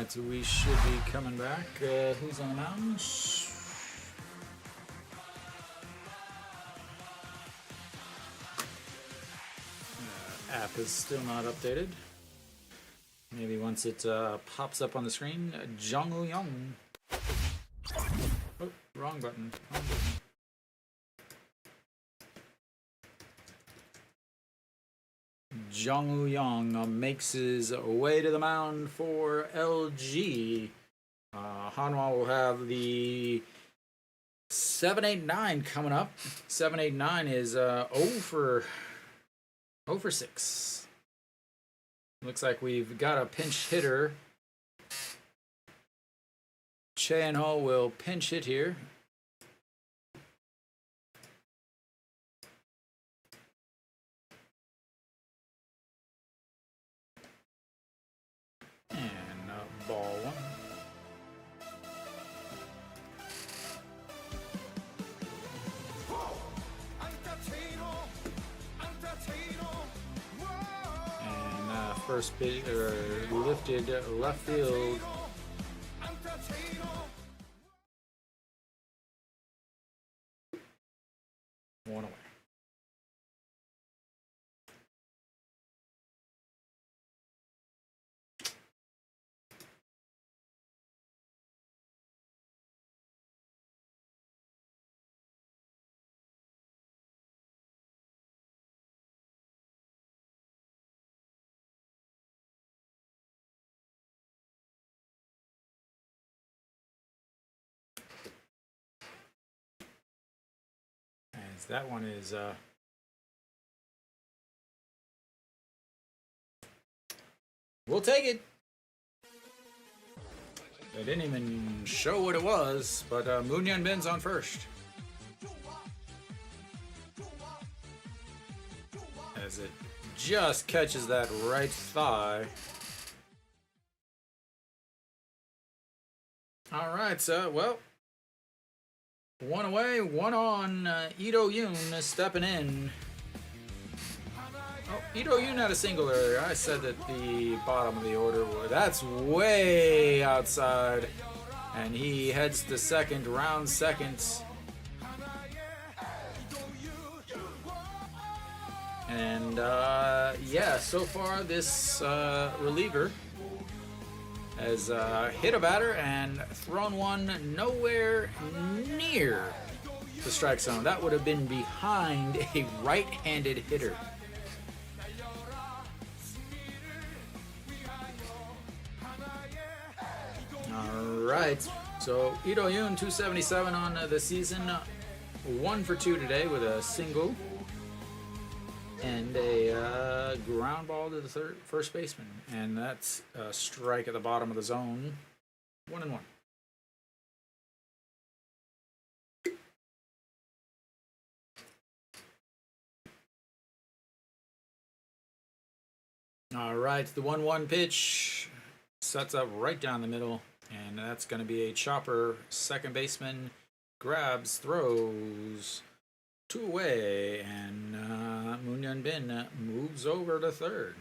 So we should be coming back. Who's on the mound? App is still not updated. Maybe once it pops up on the screen. Jung Woo-young. Oh, wrong button. Jung Woo-young makes his way to the mound for LG. Hanwha will have the 7-8-9 coming up. 7-8-9 is 0 for 6. Looks like we've got a pinch hitter. Chan-ho will pinch hit here. first pitch, lifted left field. One away. As that one is we'll take it. They didn't even show what it was, but Moon Hyun Bin's on first. As it just catches that right thigh. All right, so, well, one away, one on. Ito Yoon is stepping in. Oh, Ito Yoon had a single earlier. I said that the bottom of the order was. That's way outside. And he heads to second, round second. And, yeah, so far this reliever has hit a batter and thrown one nowhere near the strike zone. That would have been behind a right-handed hitter. All right, so Ito Yoon, 277 on the season, 1 for 2 today with a single and a ground ball to the first baseman, and that's a strike at the bottom of the zone. 1-1. All right, the 1-1 pitch sets up right down the middle, and that's going to be a chopper. Second baseman grabs, throws 2 away, and Moon Hyun Bin moves over to third.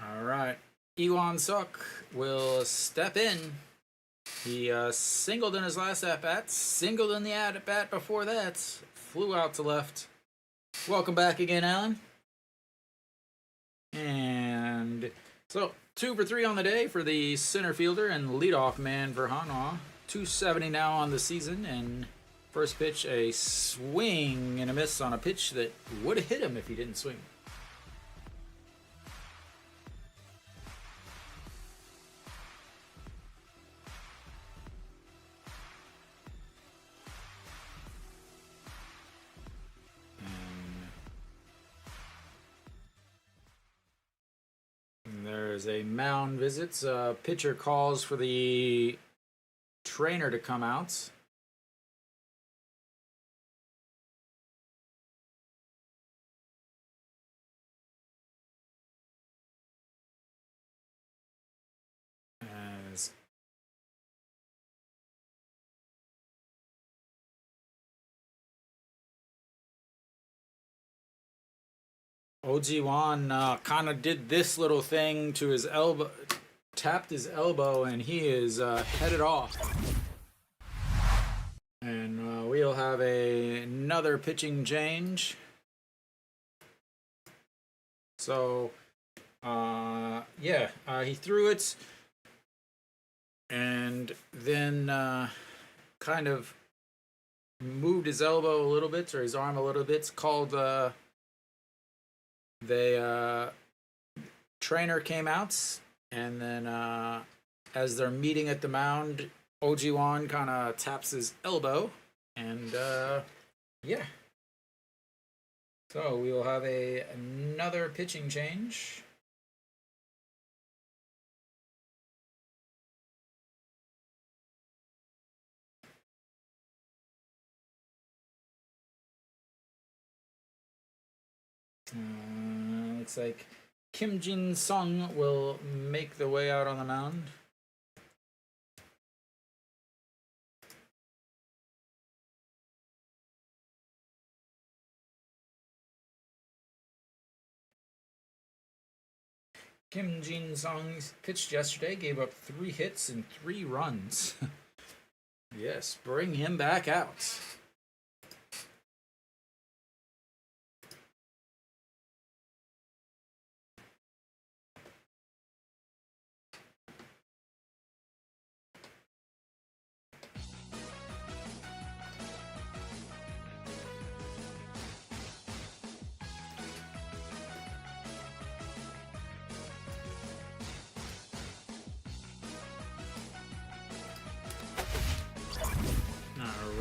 All right, Iwan Suk will step in. He singled in his last at-bat, singled in the at-bat before that, flew out to left. Welcome back again, Alan. And so 2 for 3 on the day for the center fielder and leadoff man for Hanwha. 270 now on the season, and first pitch a swing and a miss on a pitch that would have hit him if he didn't swing. There's a mound visits. Pitcher calls for the trainer to come out. As Ojiwan kind of did this little thing to his elbow, tapped his elbow, and he is headed off. And we'll have another pitching change. So, yeah, he threw it and then kind of moved his elbow a little bit, or his arm a little bit. It's called... The trainer came out, and then as they're meeting at the mound, Ojiwan kind of taps his elbow, and yeah. So we will have another pitching change. Looks like Kim Jin-sung will make the way out on the mound. Kim Jin-sung pitched yesterday, gave up 3 hits and 3 runs. Yes, bring him back out.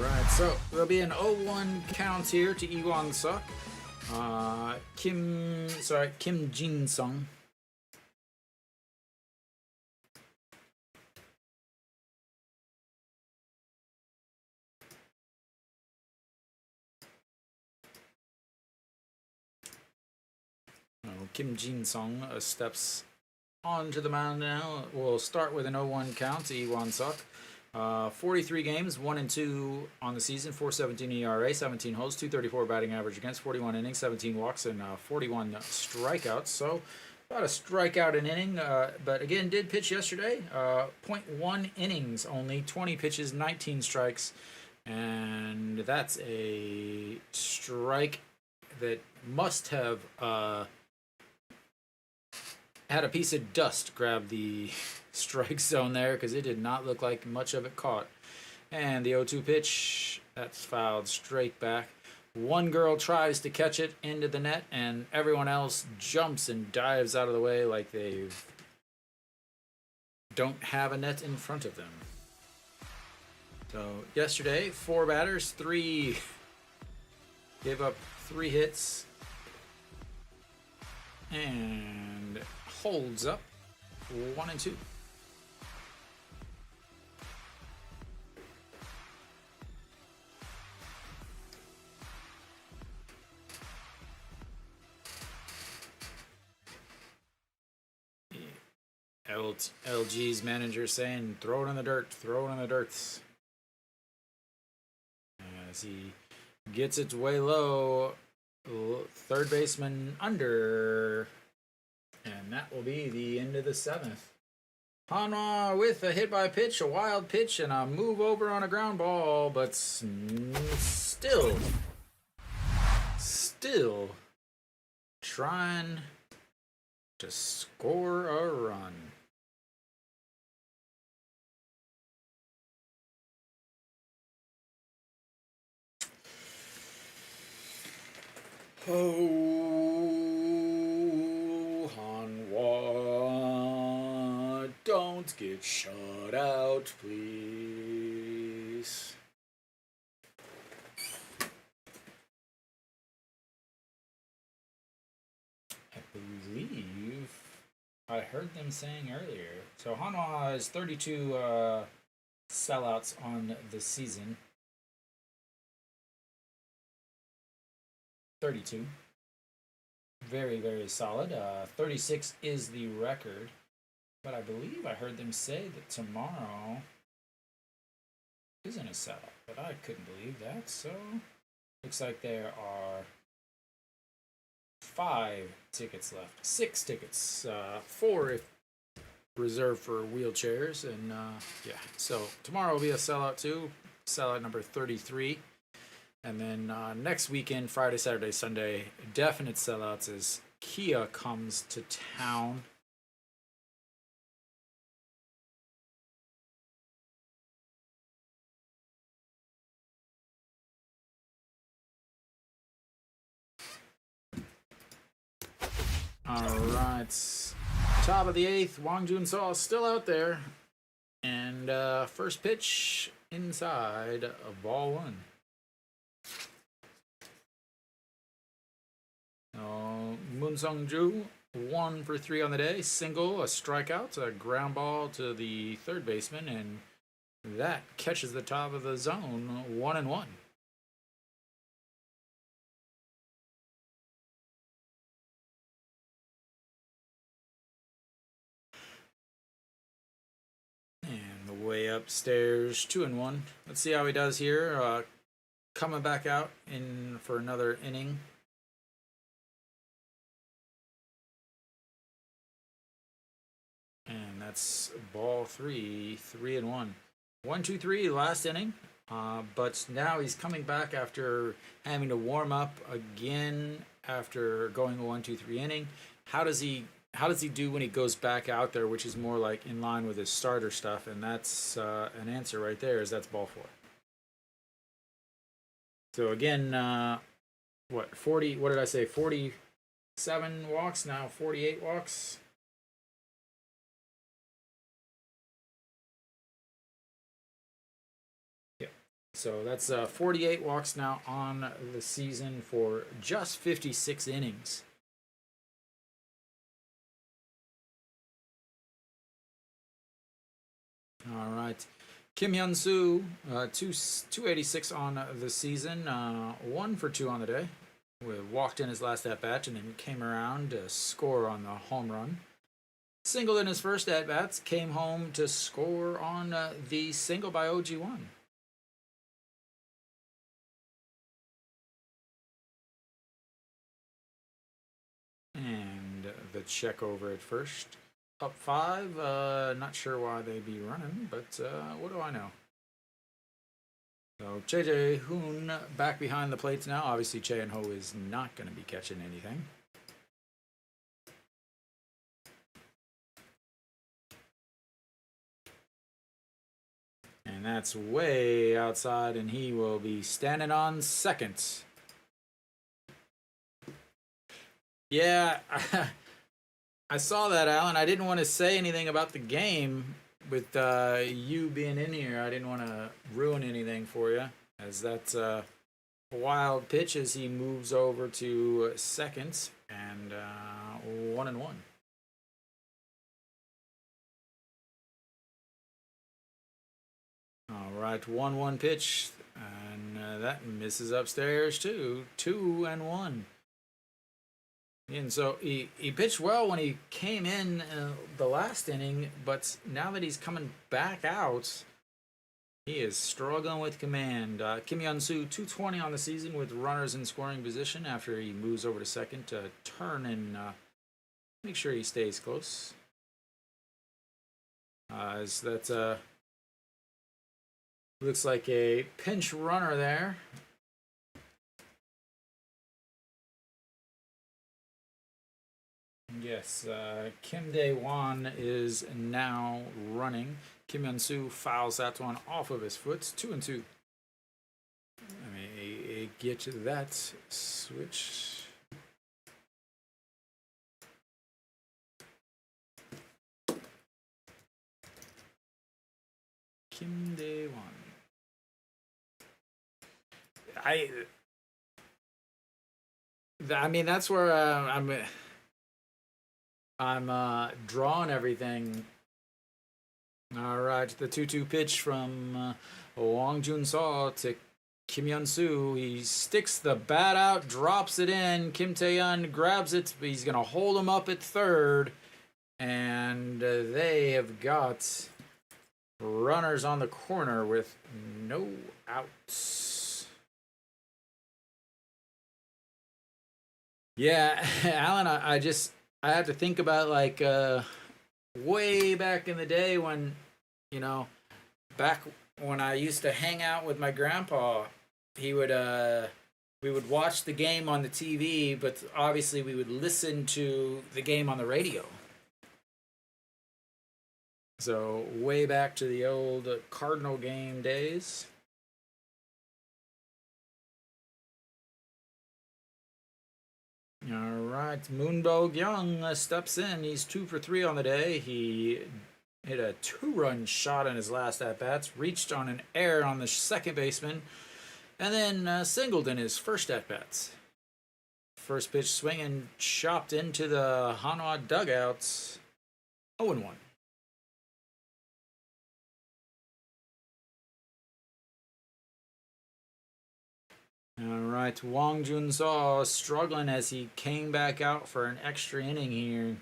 Alright, so there'll be an 0-1 count here to Lee Kwang-suk. Kim Jin-sung. Kim Jin-sung steps onto the mound now. We'll start with an 0-1 count to Lee Kwang-suk. 43 games, 1-2 on the season, 4.17 ERA, 17 holes, 234 batting average against, 41 innings, 17 walks, and 41 strikeouts. So about a strikeout an inning, but again, did pitch yesterday. 0.1 innings only, 20 pitches, 19 strikes, and that's a strike that must have had a piece of dust grab the strike zone there, because it did not look like much of it caught. And the 0-2 pitch, that's fouled straight back. One girl tries to catch it into the net, and everyone else jumps and dives out of the way like they don't have a net in front of them. So yesterday, 4 batters, 3 gave up 3 hits, and holds up 1-2. LG's manager saying, throw it in the dirt, throw it in the dirt. As he gets it way low, third baseman under, and that will be the end of the 7th. Hanwha with a hit by pitch, a wild pitch, and a move over on a ground ball, but still trying to score a run. Oh, Hanwha, don't get shut out, please. I believe I heard them saying earlier. So Hanwha has 32 sellouts on the season. 32. Very, very solid. 36 is the record. But I believe I heard them say that tomorrow isn't a sellout. But I couldn't believe that. So looks like there are 5 tickets left. 6 tickets. 4 if reserved for wheelchairs. And yeah, so tomorrow will be a sellout too. Sellout number 33. And then next weekend, Friday, Saturday, Sunday, definite sellouts as Kia comes to town. All right. Top of the 8th, Wang Jun-seo still out there. And first pitch inside of ball 1. Moon Sung-ju, 1 for 3 on the day. Single, a strikeout, a ground ball to the third baseman, and that catches the top of the zone, 1-1. And the way upstairs, 2-1. Let's see how he does here. Coming back out in for another inning. that's ball 3, 3-1. 1-2-3 last inning. But now he's coming back after having to warm up again after going a 1-2-3 inning. How does he do when he goes back out there, which is more like in line with his starter stuff? And that's an answer right there. That's ball 4. So again, what 40? What did I say? 47 walks now. 48 walks. So that's 48 walks now on the season for just 56 innings. All right. Kim Hyun-soo, 286 on the season, 1 for 2 on the day. Walked in his last at-bat and then came around to score on the home run. Singled in his first at-bats, came home to score on the single by OG1. And the check over at first. Up 5. Not sure why they'd be running, but what do I know? So JJ Hoon back behind the plates now. Obviously, Che and Ho is not going to be catching anything. And that's way outside, and he will be standing on second. Yeah, I saw that, Alan. I didn't want to say anything about the game with you being in here. I didn't want to ruin anything for you, as that's a wild pitch as he moves over to second, and 1-1. All right, 1-1 pitch, and that misses upstairs too. 2-1. And so he pitched well when he came in the last inning, but now that he's coming back out, he is struggling with command. Kim Hyun-soo, 220 on the season with runners in scoring position after he moves over to second to turn and make sure he stays close. As that looks like a pinch runner there. Yes, Kim Dae-won is now running. Kim Hyun-soo fouls that one off of his foot. 2-2. Let me get to that switch. Kim Dae-won. I mean, that's where I'm drawing everything. All right, the 2-2 pitch from Wong Jun-seo to Kim Hyun-soo. He sticks the bat out, drops it in. Kim Tae-yeon grabs it. He's going to hold him up at third. And they have got runners on the corner with no outs. Yeah, Alan, I have to think about like way back in the day when, back when I used to hang out with my grandpa. We would watch the game on the TV, but obviously we would listen to the game on the radio. So way back to the old Cardinal game days. All right, Moon Bo-kyung steps in. He's 2 for 3 on the day. He hit a 2-run shot in his last at-bats, reached on an error on the second baseman, and then singled in his first at-bats. First pitch swinging, chopped into the Hanwha dugouts. 0-1. All right, Wong Jun-seo struggling as he came back out for an extra inning here.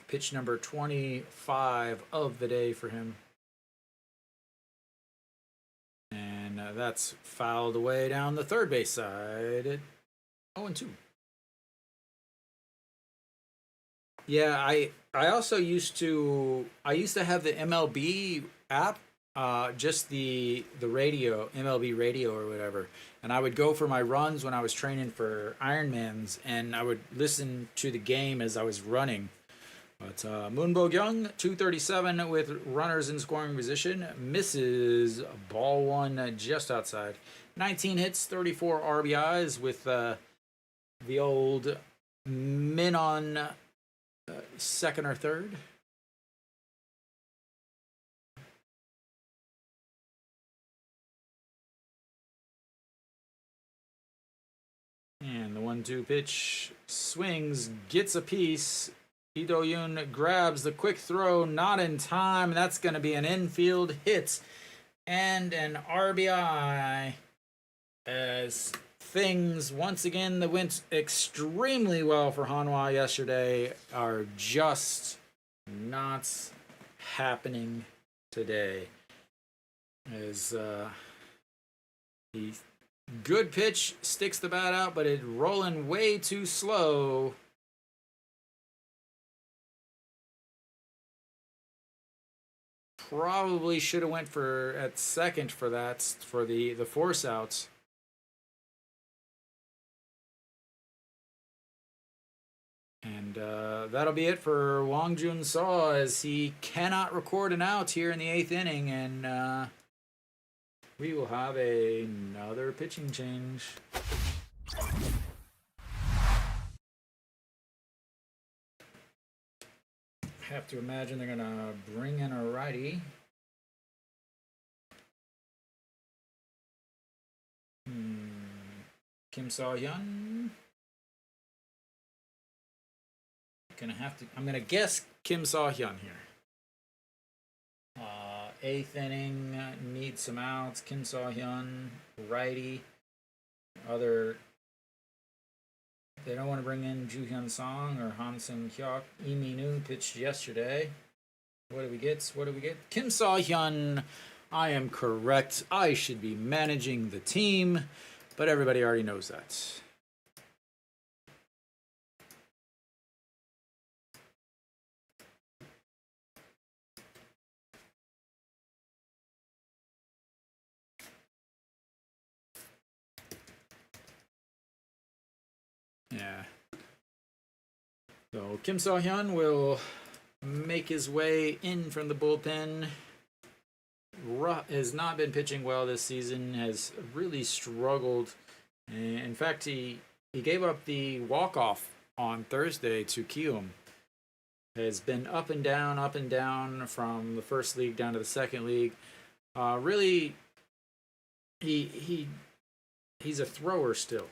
Pitch number 25 of the day for him. And that's fouled away down the third base side at 0-2. Yeah, I also used to have the MLB app, just the radio, MLB radio or whatever. And I would go for my runs when I was training for Ironmans, and I would listen to the game as I was running. But Moon Bo-kyung, 237 with runners in scoring position, misses ball one just outside. 19 hits, 34 RBIs with the old Min on second or third. And the 1-2 pitch swings, gets a piece. Lee Do-yoon grabs the quick throw, not in time. That's going to be an infield hit and an RBI, as things once again that went extremely well for Hanwha yesterday are just not happening today. As he good pitch sticks the bat out, but it's rolling way too slow. Probably should have went for at second for that, for the force outs. And that'll be it for Wang Jun Saw, as he cannot record an out here in the 8th inning, and we will have another pitching change. Have to imagine they're gonna bring in a righty. Kim So-hyun. I'm gonna guess Kim So-hyun here. 8th inning, needs some outs. Kim So-hyun, righty. They don't want to bring in Ju Hyun Song or Han Sung Hyuk. Lee Min-woo pitched yesterday. What do we get? Kim So-hyun. I am correct. I should be managing the team, but everybody already knows that. Yeah. So Kim So-hyun will make his way in from the bullpen. Has not been pitching well this season, has really struggled. In fact, he gave up the walk-off on Thursday to Kium. Has been up and down from the first league down to the second league. Really, he's a thrower still.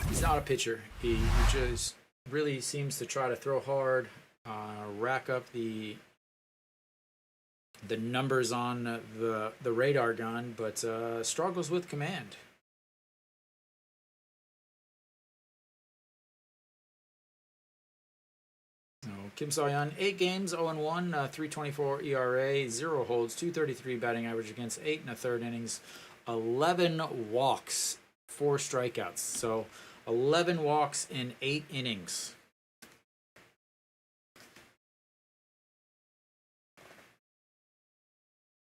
He's not a pitcher. He just really seems to try to throw hard, rack up the numbers on the radar gun, but struggles with command. So Kim So-hyun, 8 games, 0-1, 3.24 ERA, 0 holds, 2.33 batting average against 8 1/3 innings, 11 walks, 4 strikeouts. So 11 walks in 8 innings.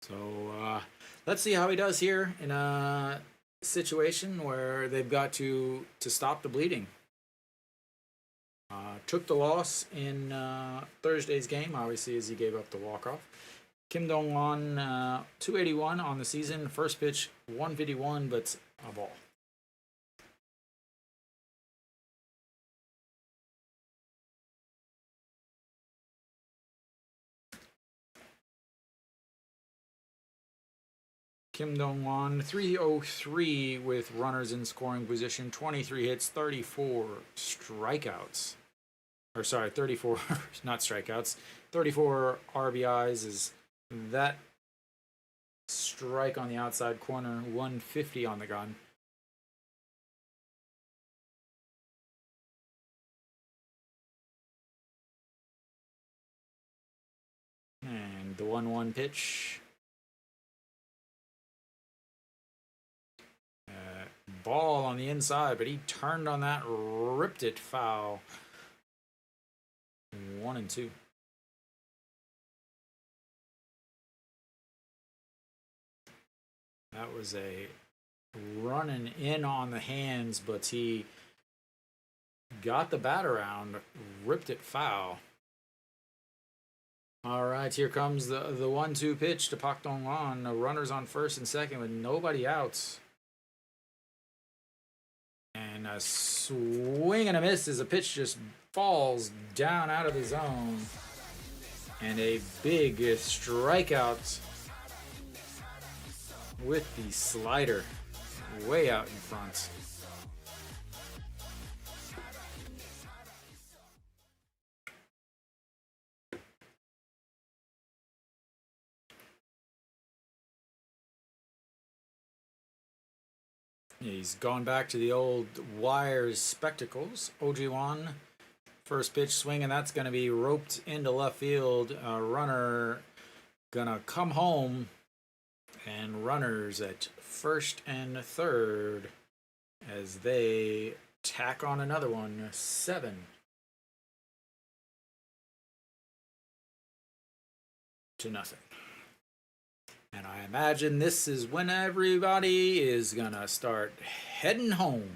So let's see how he does here in a situation where they've got to stop the bleeding. Took the loss in Thursday's game, obviously, as he gave up the walk-off. Kim Dong-won, 281 on the season. First pitch, 151, but a ball. Kim Dong-won, 303 with runners in scoring position, 23 hits, 34 strikeouts. Or sorry, 34, not strikeouts, 34 RBIs. Is that strike on the outside corner, 150 on the gun. And the 1-1 pitch. Ball on the inside, but he turned on that, ripped it foul. 1-2. That was a running in on the hands, but he got the bat around, ripped it foul. All right, here comes the 1-2 pitch to Pak Dong-hwan. Runners on first and second with nobody out. And a swing and a miss as the pitch just falls down out of the zone. And a big strikeout with the slider way out in front. He's gone back to the old wires spectacles. OG1, first pitch swing, and that's going to be roped into left field. Runner gonna come home, and runners at first and third as they tack on another one. 7-0. And I imagine this is when everybody is gonna start heading home.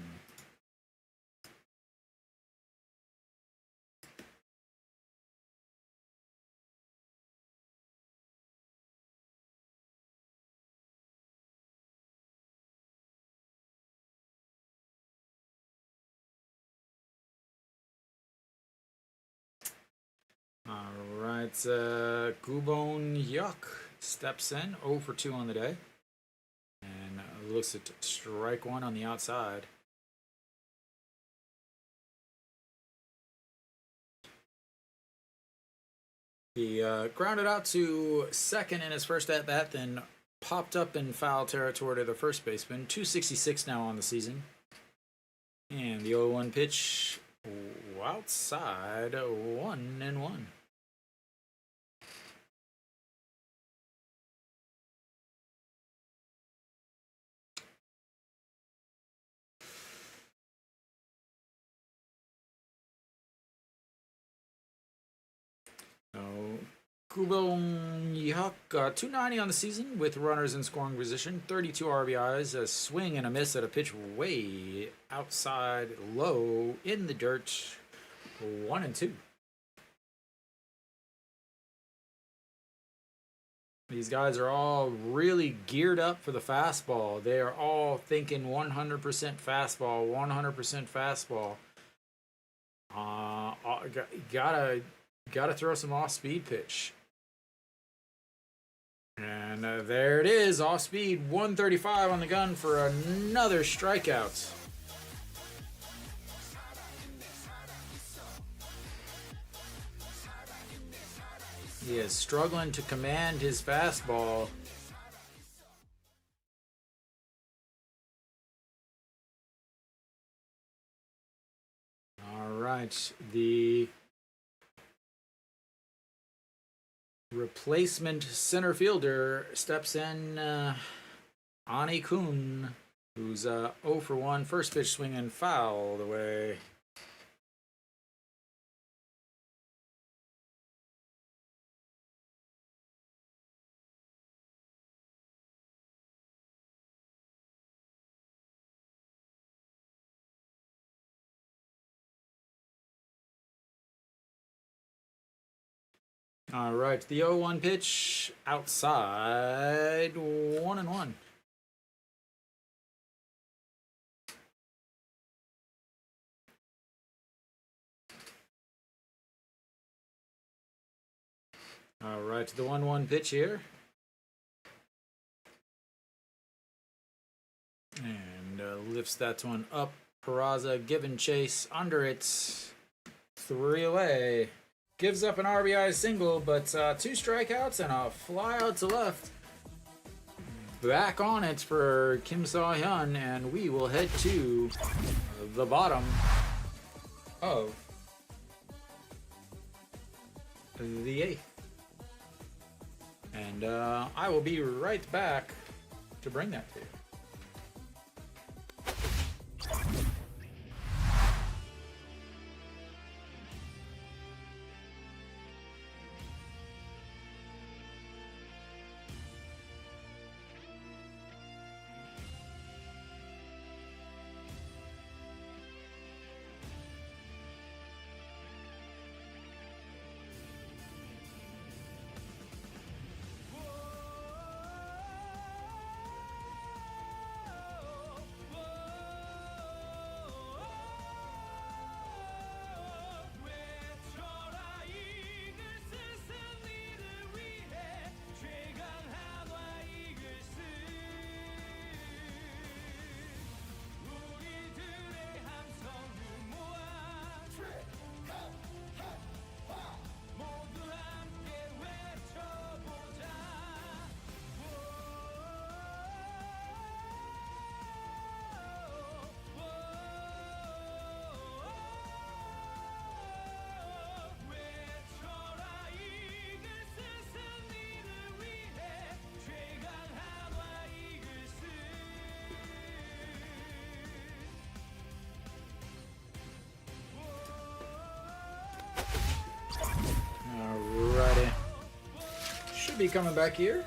All right, Gubon Yuck steps in, 0 for 2 on the day, and looks at strike one on the outside. He grounded out to second in his first at bat, then popped up in foul territory to the first baseman. 266 now on the season, and the 0-1 pitch outside, 1-1. Kubon Yuk, 290 on the season with runners in scoring position, 32 RBIs, a swing and a miss at a pitch way outside, low in the dirt, 1-2. These guys are all really geared up for the fastball. They are all thinking 100% fastball, 100% fastball. Gotta throw some off-speed pitch. And there it is, off-speed, 135 on the gun for another strikeout. He is struggling to command his fastball. All right, the replacement center fielder steps in, Ani Kun, who's 0 for 1. First pitch swing and fouled away. All right, the 0-1 pitch outside, 1-1. All right, the 1-1 pitch here. And lifts that one up. Peraza giving chase under it. 3 away. Gives up an RBI single, but 2 strikeouts and a fly out to left. Back on it for Kim Saw-hyun, and we will head to the bottom of the 8th. And I will be right back to bring that to you. should be coming back here.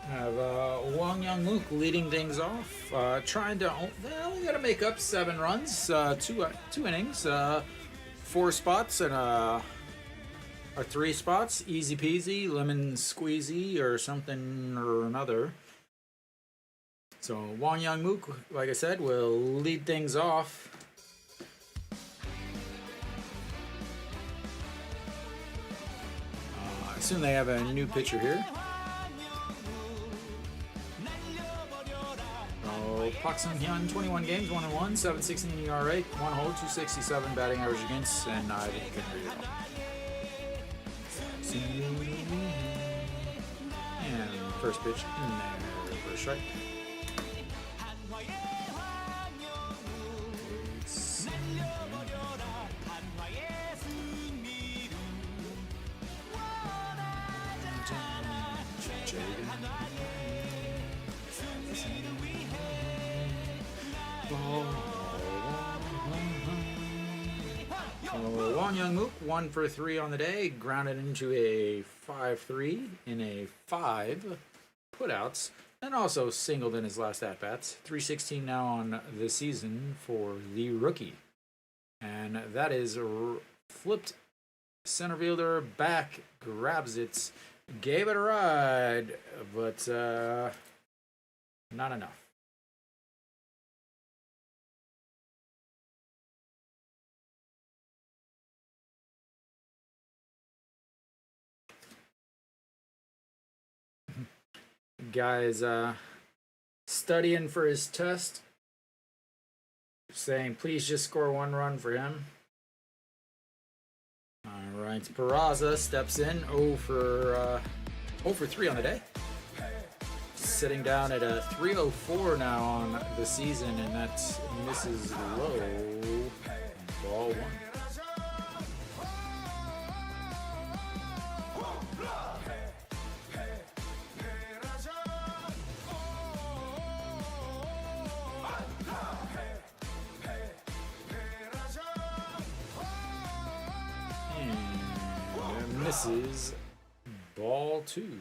Have Wang Young-mook leading things off, trying to only got to make up 7 runs, two innings, 4 spots and or 3 spots, easy peasy, lemon squeezy, or something or another. So Wang Young-mook, like I said, will lead things off. I assume they have a new pitcher here. Park Sung-hyun, 21 games, 1-1, 7.16 ERA, 1 hold, 267 batting average against, and I didn't read it all. And first pitch in there for a strike. Wang Young-mook, 1 for 3 on the day, grounded into a 5-3 in a 5 putouts, and also singled in his last at-bats. 316 now on the season for the rookie. And that is flipped center fielder back, grabs it, gave it a ride, but not enough. Guy's studying for his test, saying please just score 1 run for him. All right, Peraza steps in, 0 for 3 on the day, sitting down at a 304 now on the season, and that misses low. Ball 1. Misses ball 2.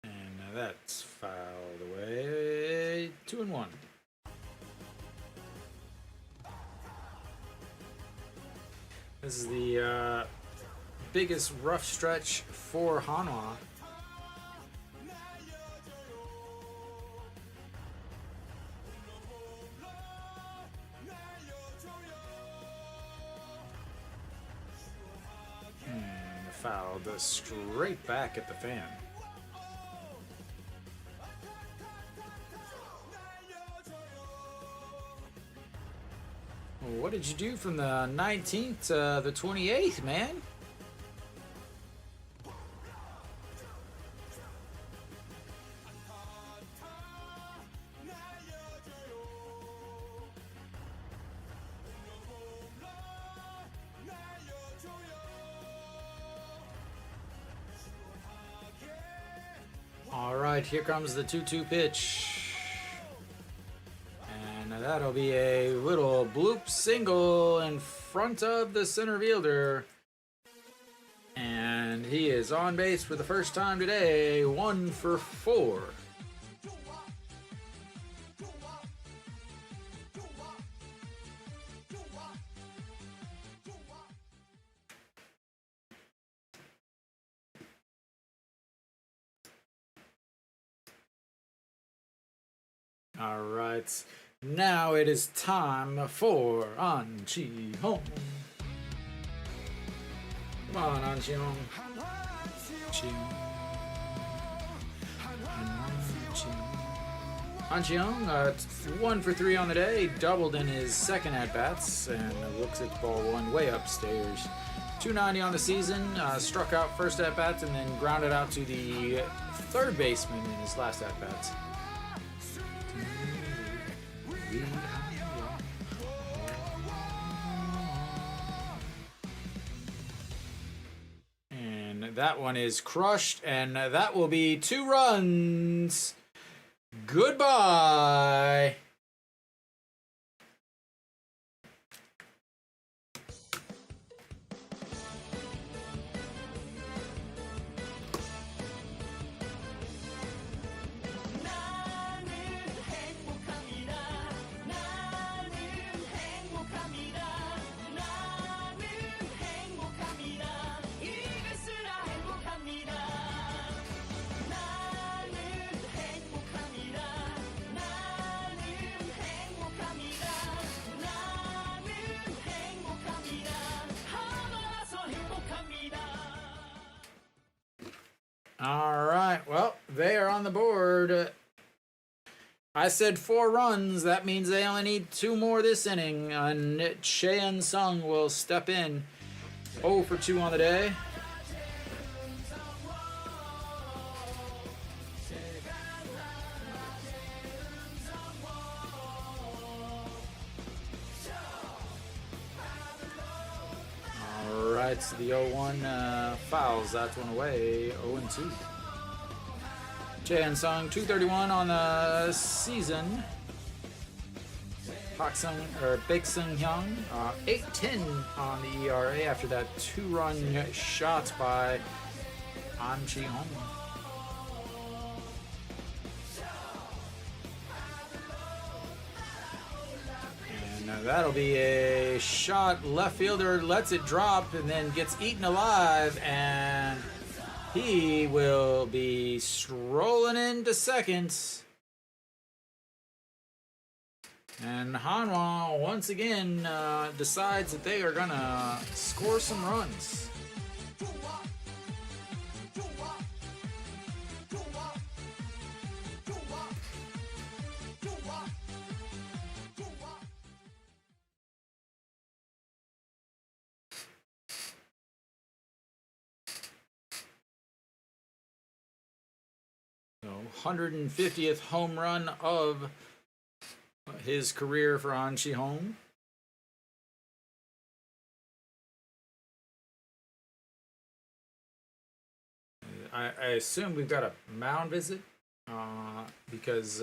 And that's fouled away. 2-1. This is the biggest rough stretch for Hanwha. Fouled straight back at the fan. What did you do from the 19th to the 28th, man? All right, here comes the 2-2 pitch. And that'll be a little bloop single in front of the center fielder. And he is on base for the first time today, 1 for 4. All right, now it is time for An Chi-hong. Come on, An Chi-hong. An Chi-hong, 1 for 3 on the day, doubled in his second at-bats, and looks at ball 1 way upstairs. 290 on the season, struck out first at-bats, and then grounded out to the third baseman in his last at-bats. And that one is crushed, and that will be 2 runs. Goodbye. All right, well, they are on the board. I said 4 runs. That means they only need 2 more this inning. And Cheyenne Sung will step in. 0 for 2 on the day. All right, so the 0-1 fouls that one away. 0-2. Cheyenne Sung, 231 on the season. Baek Sung Hyung, 8.10 on the ERA after that 2-run shot by An Chi Hong. And that'll be a shot. Left fielder lets it drop and then gets eaten alive, and he will be strolling into second. And Hanwha once again decides that they are going to score some runs. So 150th home run of his career for An Chi Hong. I assume we've got a mound visit because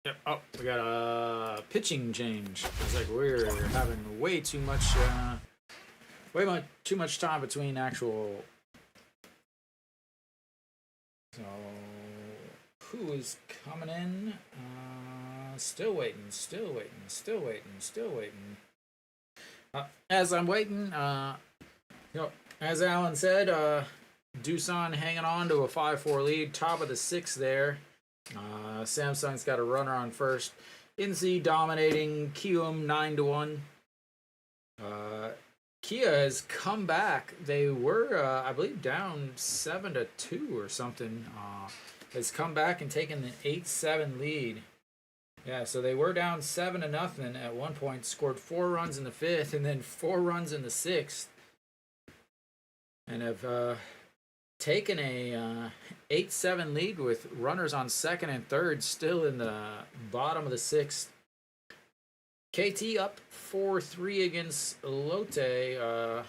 yep. Oh, we got a pitching change. It's like we're having way too much time between actual. So who is coming in? Still waiting. As I'm waiting, as Alan said, Doosan hanging on to a 5-4 lead, top of the 6th there. Samsung's got a runner on first. NC dominating Kium 9-1. Kia has come back. They were, I believe, down 7-2 or something. Has come back and taken an 8-7 lead. Yeah, so they were down 7-0 at one point. Scored 4 runs in the 5th and then 4 runs in the 6th, and have taken a 8-7 lead with runners on 2nd and 3rd, still in the bottom of the 6th. KT up 4-3 against Lotte.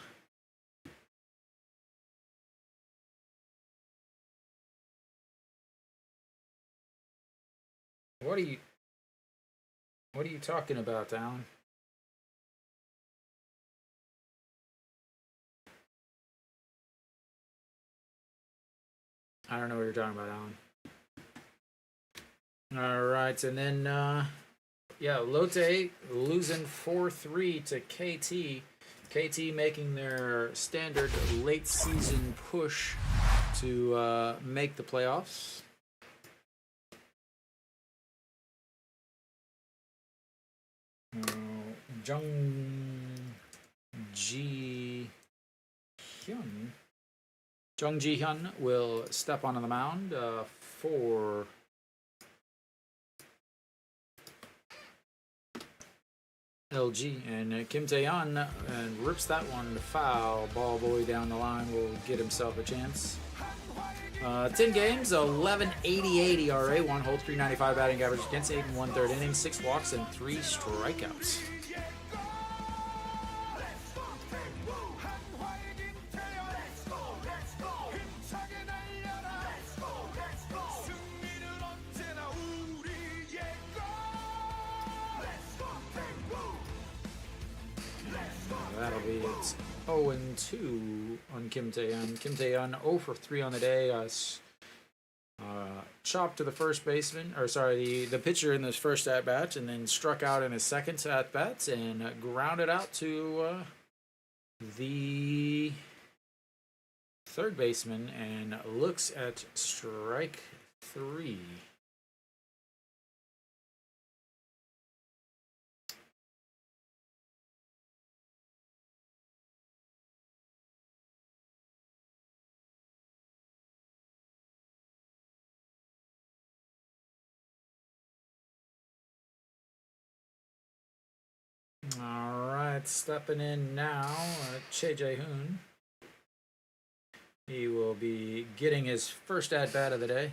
What are you talking about, Alan? I don't know what you're talking about, Alan. All right, and then Lotte losing 4-3 to KT. KT making their standard late season push to make the playoffs. Jung Ji Hyun will step onto the mound for LG, and Kim Tae-yeon rips that one to foul. Ball boy down the line will get himself a chance. 10 games, 11.88 ERA, 1 hold, 3.95 batting average against 8 1/3 innings, 6 walks, and 3 strikeouts. It's 0-2 on Kim Tae-yeon. Kim Tae-yeon 0 for 3 on the day. Chopped to the first baseman, or sorry, the pitcher in his first at bat, and then struck out in his second at bat, and grounded out to the third baseman, and looks at strike 3. All right, stepping in now, Che Jae-hoon. He will be getting his first at-bat of the day.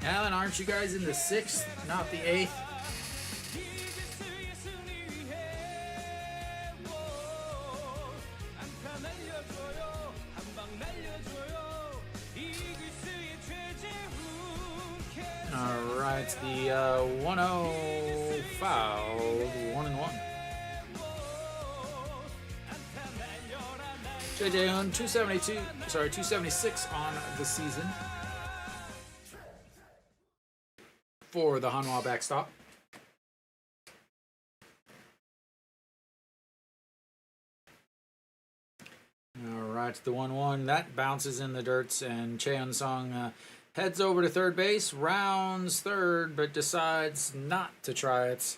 Alan, aren't you guys in the 6th, not the 8th? All right, the 1-0 foul, 1-1. Che Jae-hoon, 276 on the season for the Hanwha backstop. All right, the 1-1 that bounces in the dirt, and Cheon-sung heads over to third base, rounds third, but decides not to try it.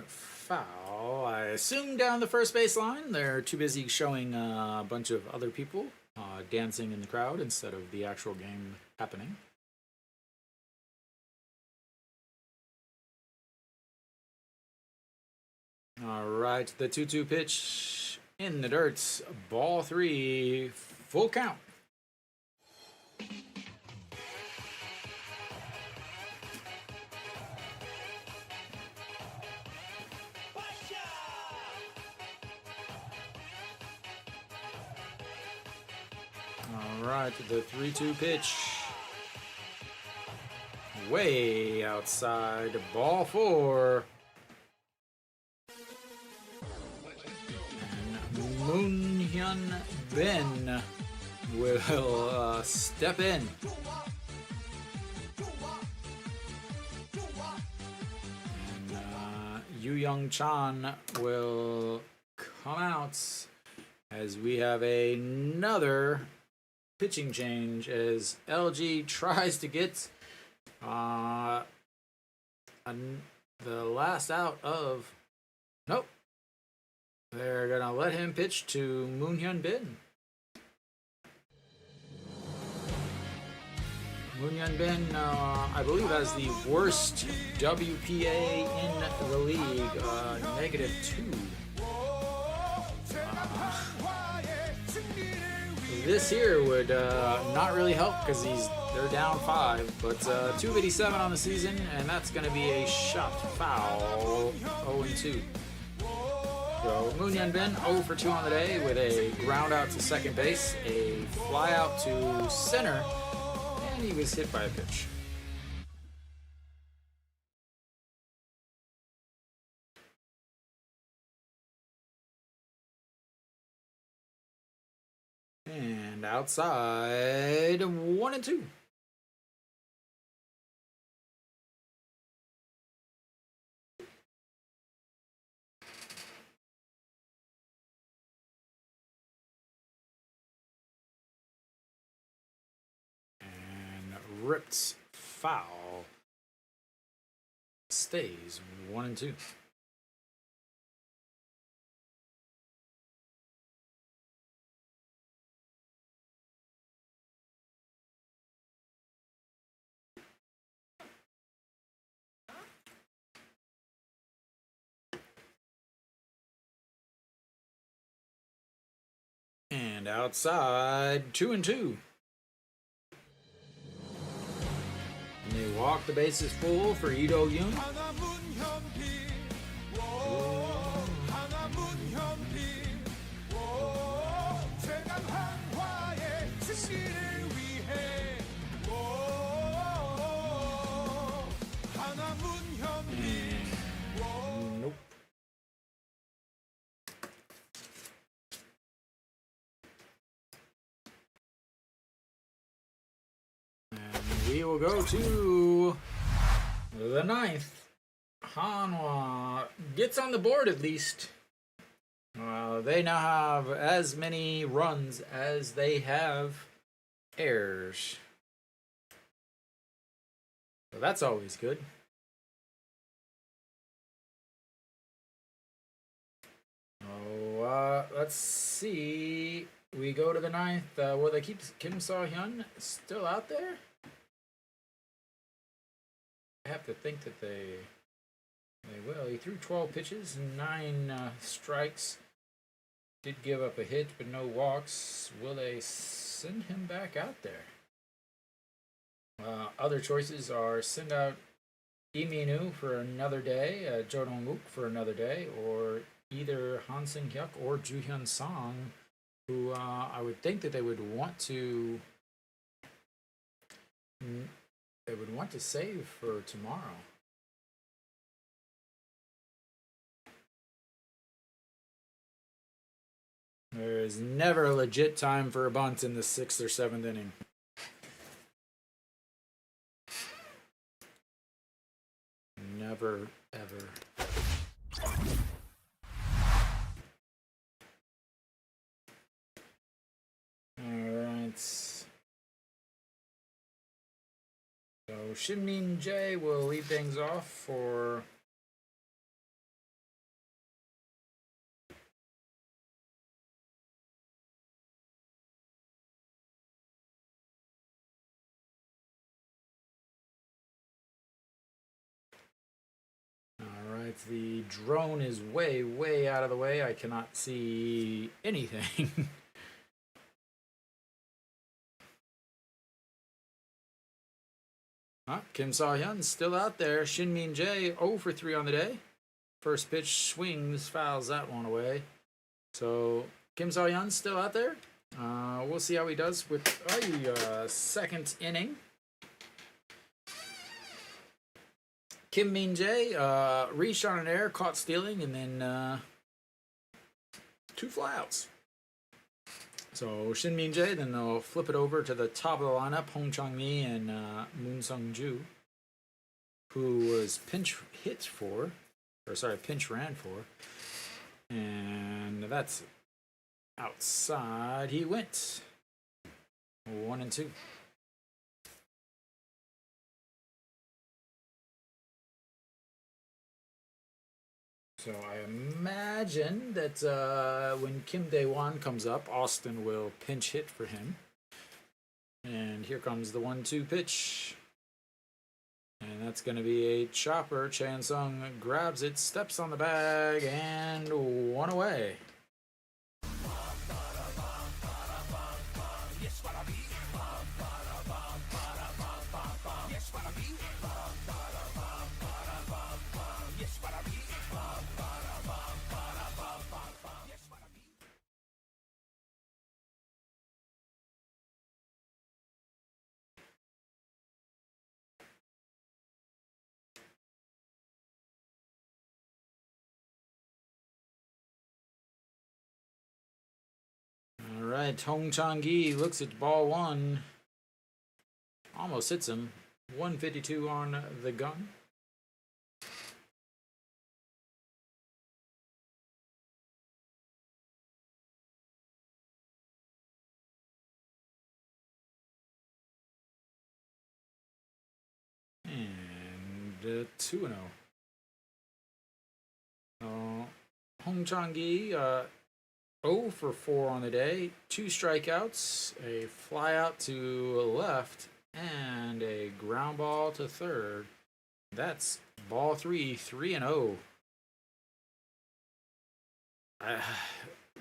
Foul, I assume, down the first base line. They're too busy showing a bunch of other people dancing in the crowd instead of the actual game happening. All right, the 2-2 pitch in the dirt. Ball 3, full count. All right, the 3-2 pitch. Way outside, ball 4. And Moon-hyun Ben will step in. And Yu Young-chan will come out as we have another pitching change as LG tries to get the last out of... Nope. They're going to let him pitch to Moon-hyun Bin. Moon-hyun Bin, I believe, has the worst WPA in the league, -2. This here would not really help because they're down 5, but 287 on the season, and that's going to be a shot foul. 0-2. So Moon-hyun Bin 0 for 2 on the day with a ground out to second base, a fly out to center, and he was hit by a pitch. And outside, 1-2. And ripped foul. Stays 1-2. And outside, 2-2. And they walk the bases full for Ito Yoon. Nope. We will go to the 9th. Hanwha gets on the board at least. They now have as many runs as they have errors. So that's always good. Let's see. We go to the 9th. Will they keep Kim So-hyun still out there? I have to think that they will. He threw 12 pitches, 9 strikes. Did give up a hit, but no walks. Will they send him back out there? Other choices are send out Lee Min-woo for another day, Jo Dong-wook for another day, or either Han Seung-hyuk or Joo Hyun-song, who I would think that they would want to save for tomorrow. There is never a legit time for a bunt in the 6th or 7th inning. Never, ever. Alright. So Shin Min-jae will lead things off for the drone is way, way out of the way. I cannot see anything. Kim So-hyun still out there. Shin Min-jae 0 for 3 on the day. First pitch swings, fouls that one away. So Kim So-hyun still out there. We'll see how he does with a 2nd inning. Kim Min-jae reached on an error, caught stealing, and then 2 flyouts. So Shin Min-jae, then they'll flip it over to the top of the lineup, Hong Chang-mi and Moon Sung-ju, who was pinch ran for. And that's outside. He went 1-2. So I imagine that when Kim Dae-won comes up, Austin will pinch hit for him. And here comes the 1-2 pitch. And that's going to be a chopper. Chan Sung grabs it, steps on the bag, and 1 away. All right, Hong Chang-gi looks at ball 1. Almost hits him. 152 on the gun. And 2-0. Hong Chang-gi 0 for 4 on the day, 2 strikeouts, a fly out to left, and a ground ball to third. That's ball 3, 3-0.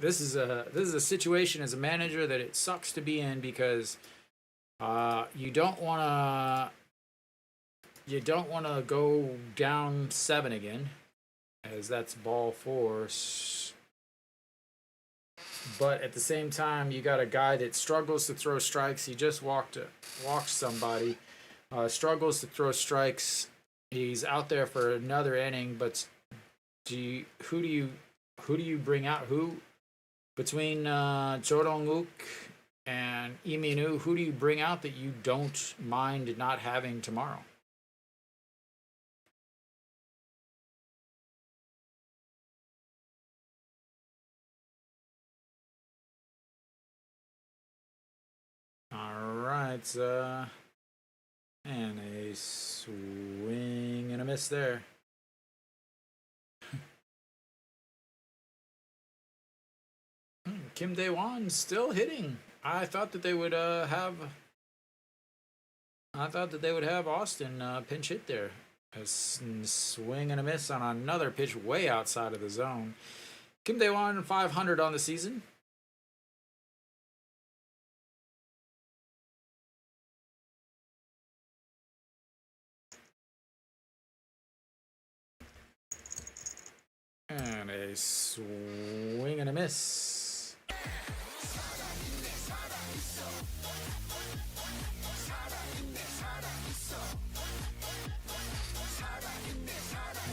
this is a situation as a manager that it sucks to be in, because you don't want to go down 7 again, as that's ball 4. But at the same time, you got a guy that struggles to throw strikes. He just walked somebody, struggles to throw strikes. He's out there for another inning, but who do you bring out? Who between Cho Dong-wook and Lee Min-woo, who do you bring out that you don't mind not having tomorrow? All right, and a swing and a miss there. Kim Dae-won still hitting. I thought that they would have Austin pinch hit there. A swing and a miss on another pitch way outside of the zone. Kim Dae-won 500 on the season. And a swing and a miss.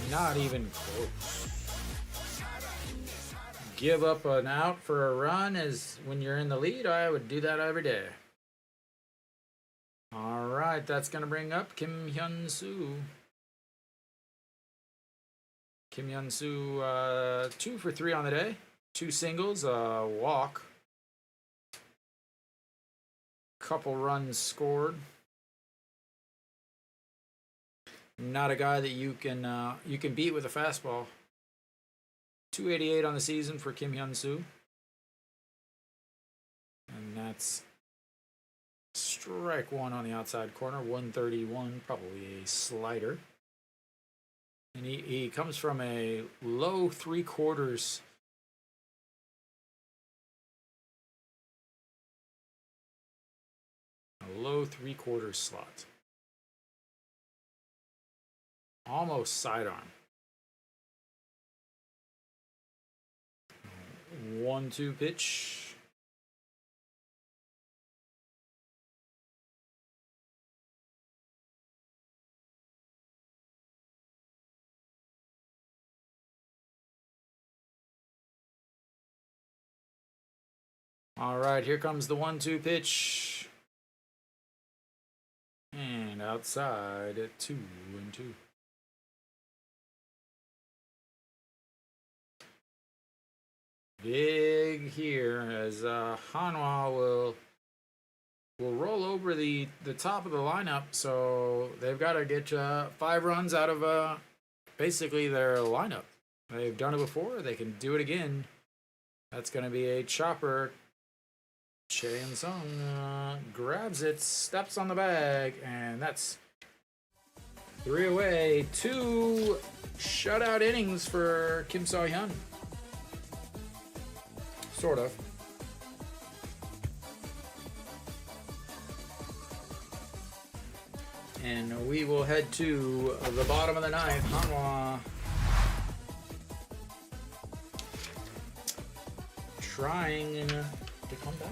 Not even close. Give up an out for a run is when you're in the lead. I would do that every day. All right, that's going to bring up Kim Hyun-soo. Kim Hyun-soo, 2 for 3 on the day. 2 singles, a walk. Couple runs scored. Not a guy that you can beat with a fastball. 288 on the season for Kim Hyun-soo. And that's strike 1 on the outside corner. 131, probably a slider. And he comes from a low 3/4. A low 3/4 slot. Almost sidearm. 1-2 pitch. All right, here comes the 1-2 pitch. And outside at 2-2. Big here as Hanwha will roll over the top of the lineup, so they've got to get 5 runs out of basically their lineup. They've done it before, they can do it again. That's going to be a chopper. Che In-sung grabs it, steps on the bag, and that's 3 away. 2 shutout innings for Kim So-hyun. Sort of. And we will head to the bottom of the 9th. Hanwha trying to come back.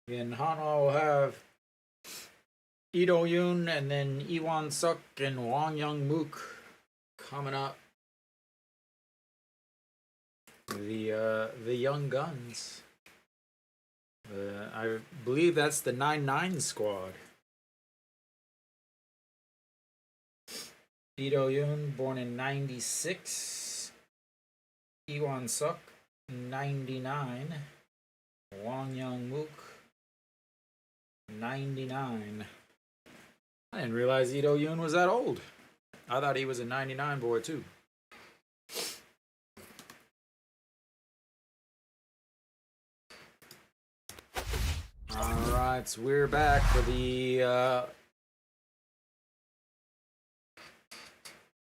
And Hanwha will have Lee Do-yoon and then Lee Won-suk and Wang Young-mook coming up. The young guns. I believe that's the 9-9 squad. Lee Do-yoon, born in '96. Lee Won-suk, 99. Wang Young Mook, 99. I didn't realize Ito Yoon was that old. I thought he was a 99 boy too. Alright, so we're back for the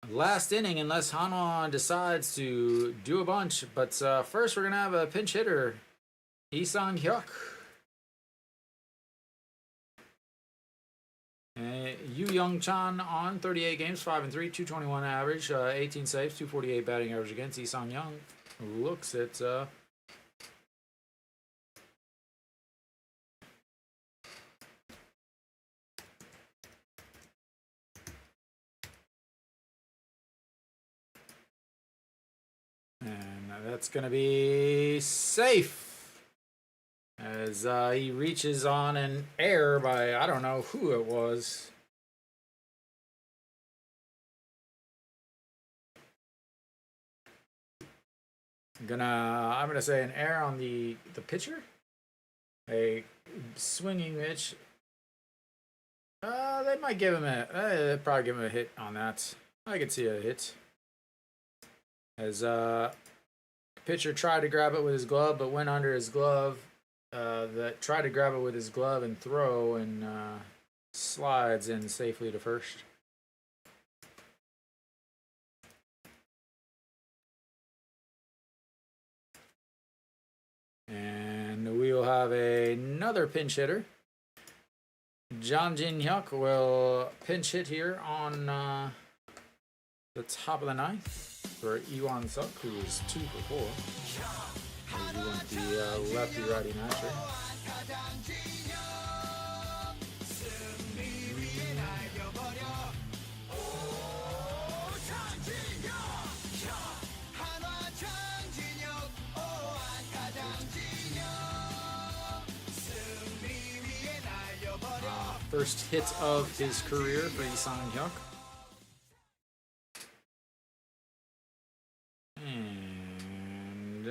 last inning, unless Hanwha decides to do a bunch. But first we're going to have a pinch hitter, Lee-Sang Hyuk. Yu Young Chan on 38 games, 5-3, 221 average, 18 saves, 248 batting average against. Lee-Sang Young looks at and that's going to be safe. As he reaches on an error by, I don't know who it was. I'm gonna say an error on the pitcher. A swinging pitch. They might give him they'd probably give him a hit on that. I could see a hit. As pitcher tried to grab it with his glove, but went under his glove. That tried to grab it with his glove and throw, and slides in safely to first. And we'll have another pinch hitter. Jang Jin Hyuk will pinch hit here on the top of the ninth for Iwan Suk, who is 2 for 4. As you want the lefty-righty matcher. First hit of his career for Lee-Sang Hyuk. And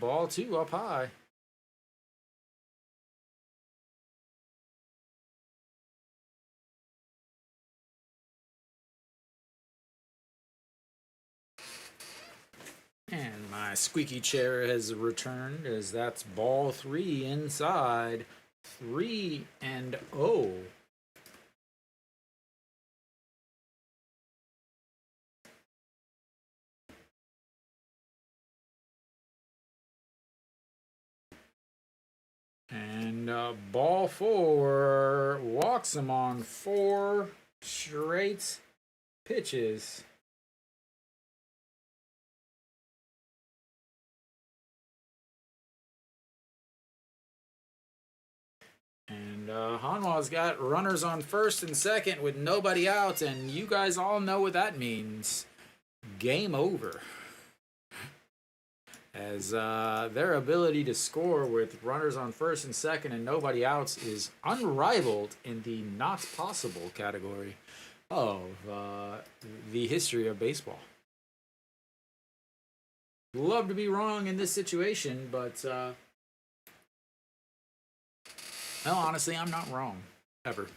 ball 2 up high. And my squeaky chair has returned, as that's ball 3 inside. 3-0. And ball 4 walks him on 4 straight pitches. And Hanwha's got runners on first and second with nobody out, and you guys all know what that means. Game over. As their ability to score with runners on first and second and nobody out is unrivaled in the not possible category of the history of baseball. Love to be wrong in this situation, but no, honestly, I'm not wrong, ever.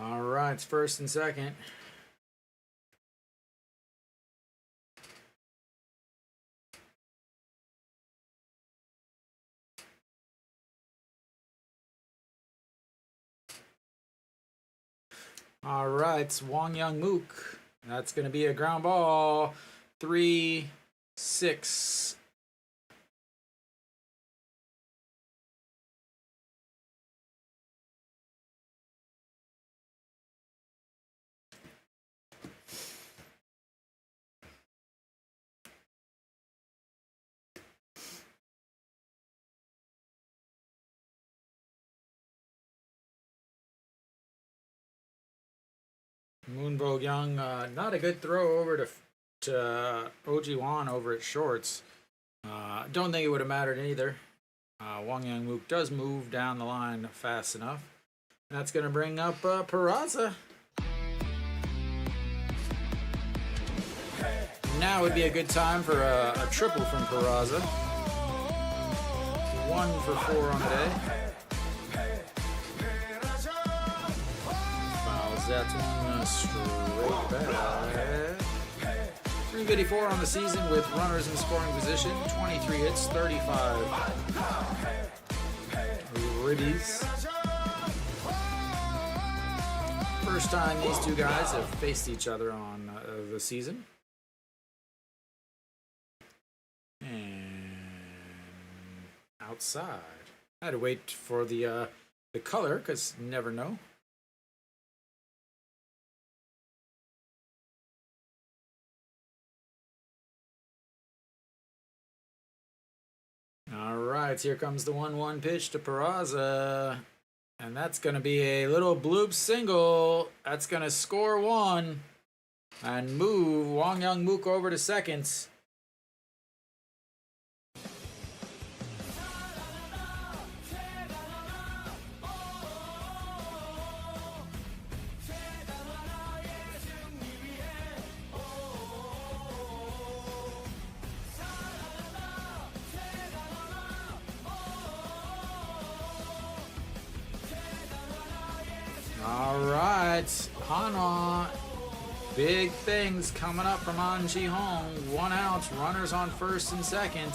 All right, it's first and second. All right, it's Wang Young Mook. That's going to be a ground ball. 3-6. Moonbo Young, not a good throw over to OG Wan over at shorts. Don't think it would have mattered either. Wang Young Mook does move down the line fast enough. That's going to bring up Peraza. now would be a good time for a triple from Peraza. 1 for 4 on the day. Fouls that one straight back. 354 on the season with runners in scoring position. 23 hits, 35 ribbies. First time these two guys have faced each other on the season. And outside. I had to wait for the color, because you never know. All right, here comes the 1-1 pitch to Peraza. And that's going to be a little bloop single. That's going to score 1 and move Wong Young Mook over to second. All right, Hanwha, big things coming up from An Ji-hong. 1 out, runners on first and second.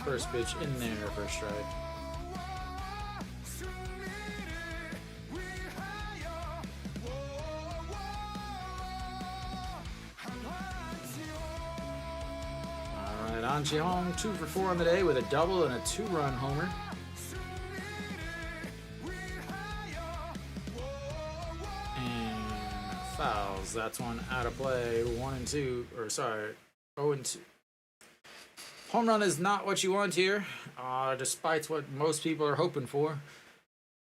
First pitch in there for a strike. All right, An Ji-hong 2 for 4 on the day with a double and a 2-run homer. And fouls. That's one out of play. 1 and 2, or sorry, 0 and 2. Home run is not what you want here, despite what most people are hoping for.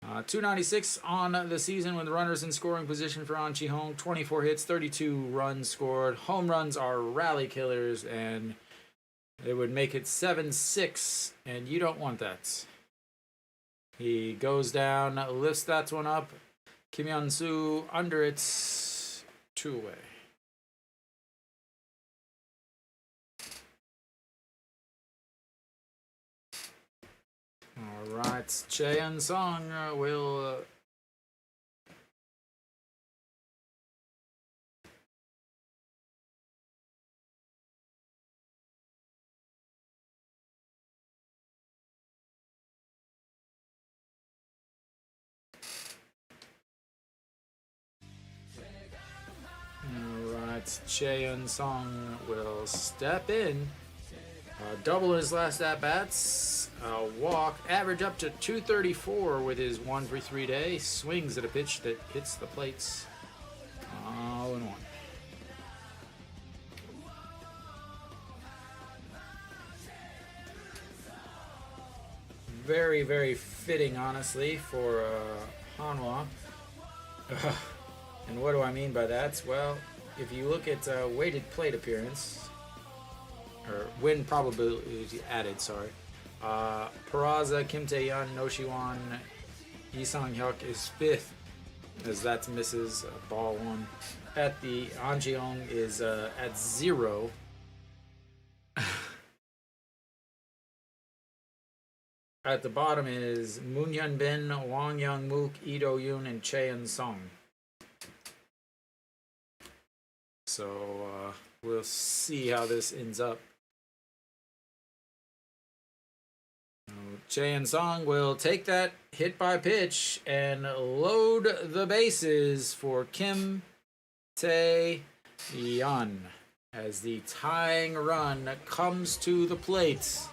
296 on the season with runners in scoring position for An Ji-hong. 24 hits, 32 runs scored. Home runs are rally killers, and it would make it 7-6, and you don't want that. He goes down, lifts that one up. Kim Hyun-soo under it, 2 away. All right, Chaeyeon Song will Chaeyeon Song will step in. Double his last at-bats. Walk. Average up to 234 with his 1 for 3 day. Swings at a pitch that hits the plates. 0-1. Very, very fitting, honestly, for Hanwha. And what do I mean by that? Well, if you look at weighted plate appearance, or win probability added, sorry. Peraza, Kim Tae-yeon, No Shi-won, Lee Sang-hyuk is 5th, as that misses ball 1. At the An Ji-hong is at 0. At the bottom is Moon Hyun-bin, Wong Young Mook, Lee Do-yoon, and Chaeyeon Song. So we'll see how this ends up. Chaeyeon Song will take that hit by pitch and load the bases for Kim Tae-yeon as the tying run comes to the plate.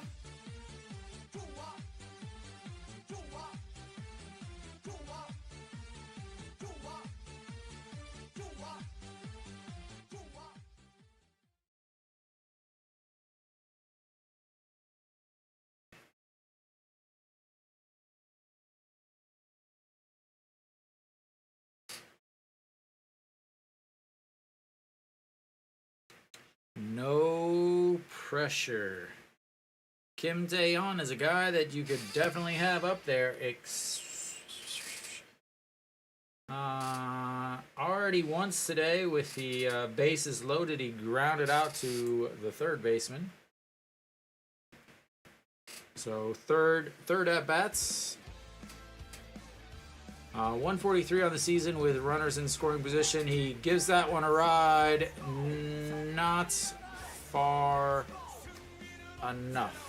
No pressure. Kim Tae-yeon is a guy that you could definitely have up there. Already once today with the bases loaded, he grounded out to the third baseman. So third at bats. 143 on the season with runners in scoring position. He gives that one a ride. Not far enough.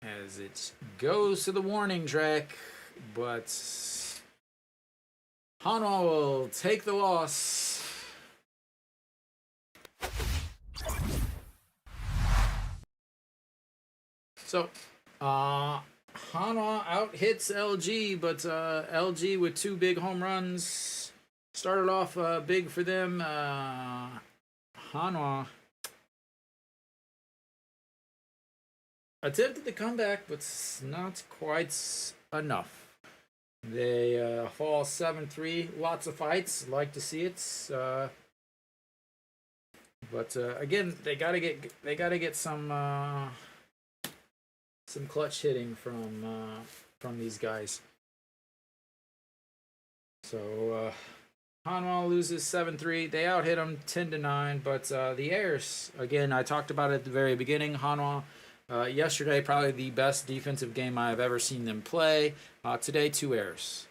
As it goes to the warning track, but Hanwha will take the loss. So, Hanwha out hits LG, but LG with 2 big home runs started off big for them. Hanwha attempted the comeback, but not quite enough. They fall 7-3. Lots of fights. Like to see it. But again, they gotta get some clutch hitting from these guys. So Hanwha loses 7-3. They out hit them 10-9. But the errors, again, I talked about it at the very beginning. Hanwha. Yesterday, probably the best defensive game I've ever seen them play. Today, 2 errors.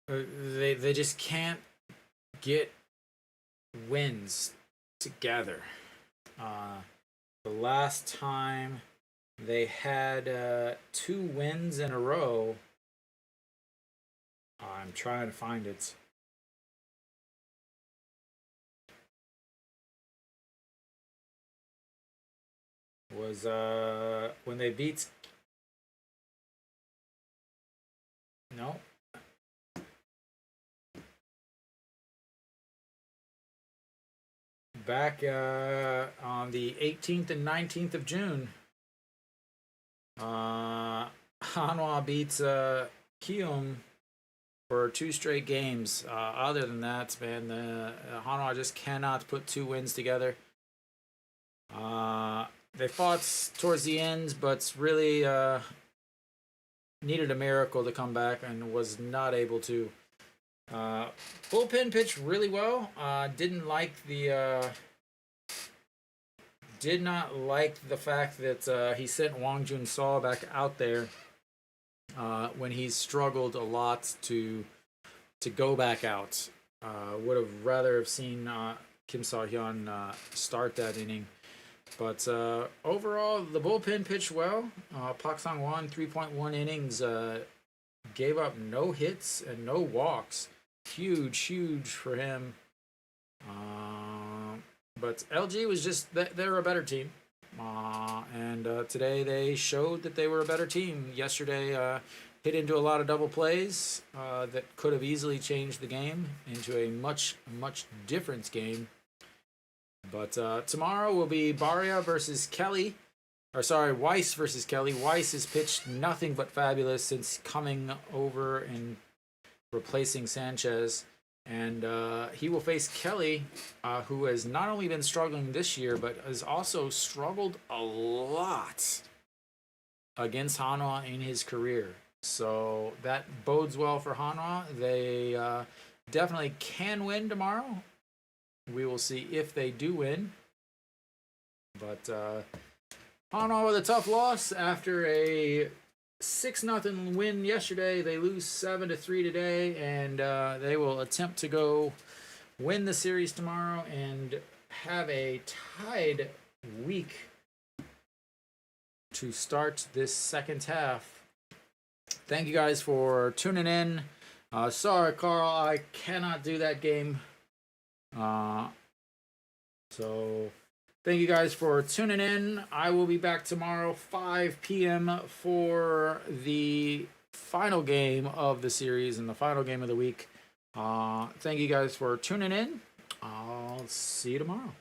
They just can't get wins together. The last time they had 2 wins in a row, I'm trying to find it. Was when they beat back on the 18th and 19th of June. Hanwha beats Kium for 2 straight games. Other than that, man, Hanwha just cannot put 2 wins together. They fought towards the end, but really needed a miracle to come back and was not able to. Bullpen pitched really well. Did not like the fact that he sent Wang Jun-Saw back out there when he's struggled a lot to go back out. Would have rather have seen Kim Seo-hyun start that inning. But overall, the bullpen pitched well. Park Sang-won, 3.1 innings, gave up no hits and no walks. Huge for him. But LG was just, they're a better team. And today they showed that they were a better team. Yesterday, hit into a lot of double plays that could have easily changed the game into a much different game. But tomorrow will be Baria versus Kelly. Weiss versus Kelly. Weiss has pitched nothing but fabulous since coming over and replacing Sanchez. And he will face Kelly, who has not only been struggling this year, but has also struggled a lot against Hanwha in his career. So that bodes well for Hanwha. They definitely can win tomorrow. We will see if they do win. But Hanwha with a tough loss after a 6-0 win yesterday. They lose 7-3 today, and they will attempt to go win the series tomorrow and have a tied week to start this second half. Thank you guys for tuning in. Sorry, Carl, I cannot do that game. So thank you guys for tuning in. I will be back tomorrow 5 p.m. for the final game of the series and the final game of the week. Thank you guys for tuning in. I'll see you tomorrow.